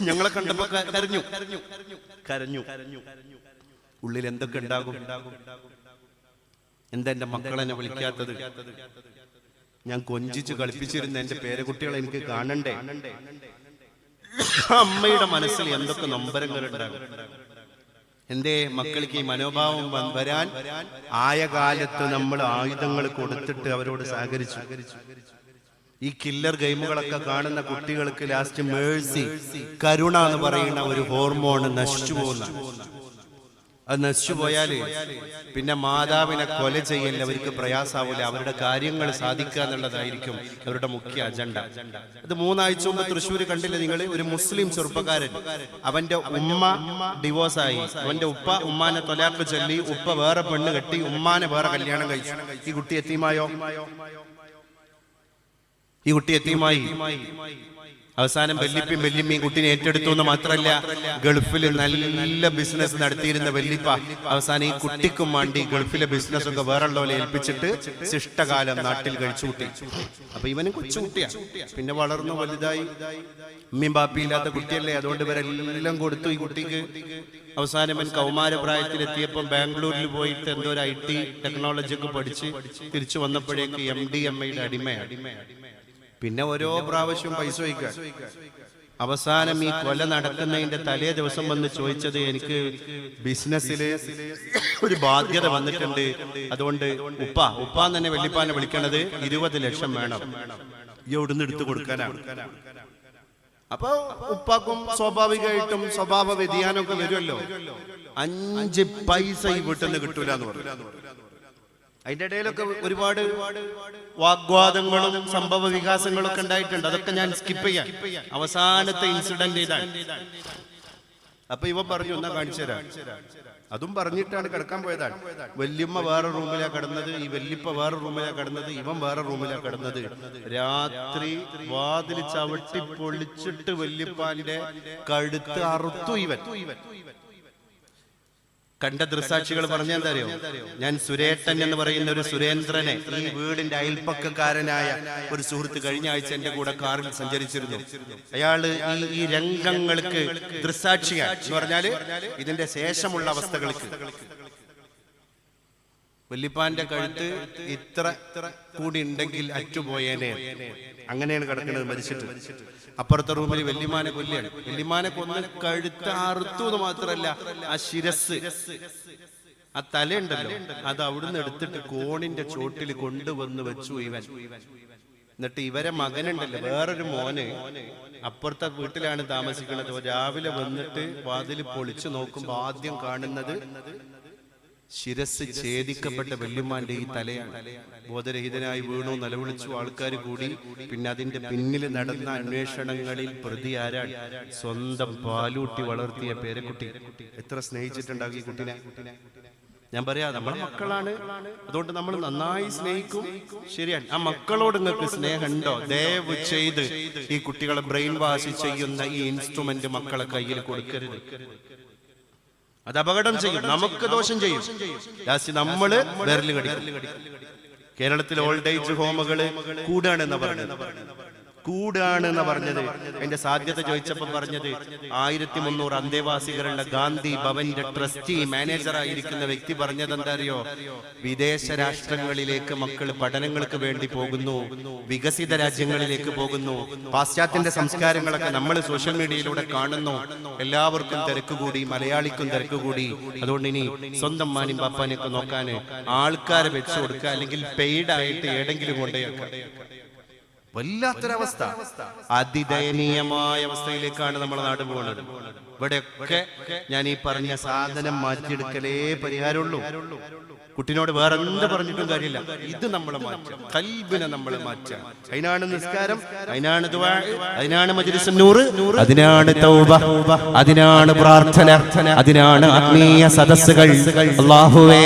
ഞങ്ങളെ കണ്ടപ്പോ കരഞ്ഞു. ഉള്ളിൽ എന്തൊക്കെ ഉണ്ടാകും? എന്താ എന്റെ മക്കളെന്നെ വിളിക്കാത്തത്? ഞാൻ കൊഞ്ചിച്ച് കളിപ്പിച്ചിരുന്ന എന്റെ പേരക്കുട്ടികളെ എനിക്ക് കാണണ്ടേ? അമ്മയുടെ മനസ്സിൽ എന്തൊക്കെ നൊമ്പരങ്ങളുണ്ടാകും. എന്റെ മക്കൾക്ക് ഈ മനോഭാവം വരാൻ ആയ കാലത്ത് നമ്മൾ ആയുധങ്ങൾ കൊടുത്തിട്ട് അവരോട് സഹകരിച്ചു. ഈ കില്ലർ ഗെയിമുകളൊക്കെ കാണുന്ന കുട്ടികൾക്ക് ലാസ്റ്റ് മേഴ്സി, കരുണ എന്ന് പറയുന്ന ഒരു ഹോർമോൺ നശിച്ചു പോകുന്ന, അത് നശിച്ചു പോയാല് പിന്നെ മാതാവിനെ കൊല ചെയ്യൽ അവർക്ക് പ്രയാസാവില്ല. അവരുടെ കാര്യങ്ങൾ സാധിക്കുക എന്നുള്ളതായിരിക്കും അവരുടെ മുഖ്യ അജണ്ട. അത് 3 ആഴ്ച മുമ്പ് തൃശ്ശൂർ കണ്ടില്ല നിങ്ങൾ? ഒരു മുസ്ലിം ചെറുപ്പക്കാരൻ, അവന്റെ ഉമ്മ ഡിവോഴ്സായി, അവന്റെ ഉപ്പ ഉമ്മാനെ തൊലാക്ക് ചൊല്ലി, ഉപ്പ വേറെ പെണ്ണ് കെട്ടി, ഉമ്മാനെ വേറെ കല്യാണം കഴിച്ചു. ഈ കുട്ടി എത്തിയുമായോ? ഈ കുട്ടി എത്തിയുമായി. അവസാനം വല്യപ്പയും വല്യമ്മയും കുട്ടിനെ ഏറ്റെടുത്തു എന്ന് മാത്രമല്ല, ഗൾഫിൽ നല്ല ബിസിനസ് നടത്തിയിരുന്ന വല്യപ്പ അവസാനം ഈ കുട്ടിക്കും വേണ്ടി ഗൾഫിലെ ബിസിനസ് ഒക്കെ വേറെയുള്ളവരെ ഏൽപ്പിച്ചിട്ട് ശിഷ്ടകാലം നാട്ടിൽ കഴിച്ചുകൂട്ടി. അപ്പൊ ഇവനും കൊച്ചുകുട്ടിയാ, പിന്നെ വളർന്നു വലുതായി. ഉമ്മയും ബാപ്പിയില്ലാത്ത കുട്ടിയല്ലേ, അതുകൊണ്ട് ഇവരെല്ലാം കൊടുത്തു ഈ കുട്ടിക്ക്. അവസാനം ഇവൻ കൗമാരപ്രായത്തിലെത്തിയപ്പോൾ ബാംഗ്ലൂരിൽ പോയിട്ട് എന്തോ ഒരു IT ടെക്നോളജി ഒക്കെ പഠിച്ച് തിരിച്ചു വന്നപ്പോഴേക്ക് MDMAയുടെ അടിമയാണ്. പിന്നെ ഓരോ പ്രാവശ്യവും പൈസ വയ്ക്കുക. അവസാനം ഈ കൊല നടക്കുന്നതിന്റെ തലേ ദിവസം വന്ന് ചോദിച്ചത്, എനിക്ക് ബിസിനസ്സില് ഒരു ബാധ്യത വന്നിട്ടുണ്ട്, അതുകൊണ്ട് ഉപ്പാന്ന് തന്നെ വല്യപ്പാനെ വിളിക്കണത് 20 ലക്ഷം വേണം, എവിടുന്ന് എടുത്തു കൊടുക്കാനാണ്. അപ്പൊ ഉപ്പാക്കും സ്വാഭാവികമായിട്ടും സ്വഭാവ വ്യതിയാനമൊക്കെ വരുമല്ലോ. 5 പൈസ ഈ വീട്ടിൽ നിന്ന് കിട്ടൂല എന്ന് പറഞ്ഞു. അതിന്റെ ഇടയിലൊക്കെ ഒരുപാട് വാഗ്വാദങ്ങളും സംഭവ വികാസങ്ങളും ഒക്കെ ഉണ്ടായിട്ടുണ്ട്. അതൊക്കെ ഞാൻ സ്കിപ്പ് ചെയ്യാം. അവസാനത്തെ ഇൻസിഡന്റ് ഇതാണ്. അപ്പൊ ഇവ പറഞ്ഞു, എന്നാ കാണിച്ചു തരാം. അതും പറഞ്ഞിട്ടാണ് കിടക്കാൻ പോയതാണ്. വല്യമ്മ വേറെ റൂമിലാ കിടന്നത്, ഈ വല്യപ്പ വേറെ റൂമിലാ കിടന്നത്, ഇവൻ വേറെ റൂമിലാ കിടന്നത്. രാത്രി വാതിൽ ചവിട്ടി പൊളിച്ചിട്ട് വല്യപ്പാന്റെ കഴുത്ത് അറുത്തു ഇവൻ. കണ്ട ദൃസാക്ഷികൾ പറഞ്ഞെന്താ അറിയോ? ഞാൻ സുരേട്ടൻ എന്ന് പറയുന്ന ഒരു സുരേന്ദ്രനെ, ഈ വീടിന്റെ അയൽപ്പക്കക്കാരനായ ഒരു സുഹൃത്ത് കഴിഞ്ഞ ആഴ്ച എന്റെ കൂടെ കാറിൽ സഞ്ചരിച്ചിരുന്നു. അയാള് ഈ രംഗങ്ങൾക്ക് ദൃസാക്ഷിയാണ് എന്ന് പറഞ്ഞാല് ഇതിന്റെ ശേഷമുള്ള അവസ്ഥകൾക്ക്. വല്യപ്പാന്റെ കഴുത്ത് ഇത്ര കൂടി ഉണ്ടെങ്കിൽ അറ്റുപോയേനെ. അങ്ങനെയാണ് കിടക്കുന്നത് മരിച്ചിട്ട്. അപ്പുറത്തെ റൂമിൽ വല്യമാനെ കൊല്ലാണ്. വല്യമാനെ കൊന്ന് കഴുത്ത് അറുത്തു എന്ന് മാത്രല്ല, ആ ശിരസ്, ആ തലയുണ്ടല്ലോ, അത് അവിടുന്ന് എടുത്തിട്ട് കോണിന്റെ ചോട്ടിൽ കൊണ്ടുവന്ന് വെച്ചു ഇവൻ. എന്നിട്ട് ഇവരെ മകനുണ്ടല്ലോ, വേറൊരു മോന് അപ്പുറത്തെ വീട്ടിലാണ് താമസിക്കുന്നത്. രാവിലെ വന്നിട്ട് വാതിൽ പൊളിച്ചു നോക്കുമ്പോ ആദ്യം കാണുന്നത് ശിരസ് ഛേദിക്കപ്പെട്ട വല്യമ്മാന്റെ ഈ തലയാണ്. ബോധരഹിതനായി വീണു, നിലവിളിച്ചു, ആൾക്കാർ കൂടി. പിന്നെ അതിന്റെ പിന്നിൽ നടന്ന അന്വേഷണങ്ങളിൽ പ്രതി ആരാണ്? സ്വന്തം പാലൂട്ടി വളർത്തിയ പേരക്കുട്ടി. എത്ര സ്നേഹിച്ചിട്ടുണ്ടാകും ഈ കുട്ടിനെ. ഞാൻ പറയാ നമ്മളെ മക്കളാണ്, അതുകൊണ്ട് നമ്മൾ നന്നായി സ്നേഹിക്കും. ശരിയാണ്. ആ മക്കളോട് നിങ്ങൾക്ക് സ്നേഹമുണ്ടോ? ദയവ് ചെയ്ത് ഈ കുട്ടികളെ ബ്രെയിൻ വാഷ് ചെയ്യുന്ന ഈ ഇൻസ്ട്രുമെന്റ് മക്കളെ കയ്യിൽ കൊടുക്കരുത്. അത് അപകടം ചെയ്യും, നമുക്ക് ദോഷം ചെയ്യും. ലാസ്റ്റ് നമ്മള് വിരല് കടിക്കും. കേരളത്തിൽ ഓൾഡ് ഏജ് ഹോമുകള് കൂടാണെന്ന് പറഞ്ഞത് അതിന്റെ സാധ്യത ചോദിച്ചപ്പോൾ പറഞ്ഞത് 1300 അന്തേവാസികളുടെ ഗാന്ധി ഭവന്റെ ട്രസ്റ്റി മാനേജറായിരിക്കുന്ന വ്യക്തി പറഞ്ഞത് എന്താ അറിയോ? വിദേശ രാഷ്ട്രങ്ങളിലേക്ക് മക്കൾ പഠനങ്ങൾക്ക് വേണ്ടി പോകുന്നു, വികസിത രാജ്യങ്ങളിലേക്ക് പോകുന്നു, പാശ്ചാത്യന്റെ സംസ്കാരങ്ങളൊക്കെ നമ്മൾ സോഷ്യൽ മീഡിയയിലൂടെ കാണുന്നു. എല്ലാവർക്കും തിരക്കുകൂടി, മലയാളിക്കും തിരക്കുകൂടി. അതുകൊണ്ട് ഇനി സ്വന്തം മാനും പാപ്പാനെയൊക്കെ നോക്കാൻ ആൾക്കാരെ വെച്ചു കൊടുക്കുക, അല്ലെങ്കിൽ പെയ്ഡായിട്ട് ഏതെങ്കിലും കൊണ്ടുപോയി. വല്ലാത്തൊരവസ്ഥ, അതിദയനീയമായ അവസ്ഥയിലേക്കാണ് നമ്മുടെ നാട് പോകുന്നത്. ഇവിടെയൊക്കെ ഞാൻ ഈ പറഞ്ഞ സാധനം മാറ്റിയെടുക്കലേ പരിഹാരമുള്ളൂ. കുട്ടിനോട് വേറെ എന്ത് പറഞ്ഞിട്ടും കാര്യമില്ല, ഇത് നമ്മളെ മാറ്റാം, ഖൽബിനെ നമ്മളെ മാറ്റാം. അതിനാണ് നിസ്കാരം, അതിനാണ് ദുആ, അതിനാണ് മജ്ലിസുൻ നൂർ, അതിനാണ് തൗബ, അതിനാണ് പ്രാർത്ഥന, അതിനാണ് ആത്മീയ സദസ്സുകൾ. അല്ലാഹുവേ,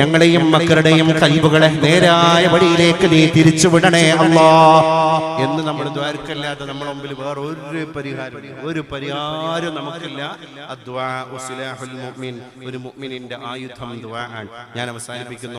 ഞങ്ങളെയും മക്കളുടെയും ഖൽബുകളെ നേരായ വഴിയിലേക്ക് നീ തിരിച്ചുവിടണേ അല്ലാഹ് എന്ന് നമ്മൾ ദ്വാരക്കല്ലാതെ നമ്മുടെ മുമ്പിൽ വേറെ ഒരു പരിഹാരം നമുക്കില്ല. അദ്ദുആഉ സിലാഹുൽ മുഅ്മിൻ, ഒരു മുഅ്മിനിന്റെ ആയുധം ദുആ ആണ്. ഞാൻ അവസാനിപ്പിക്കുന്നു.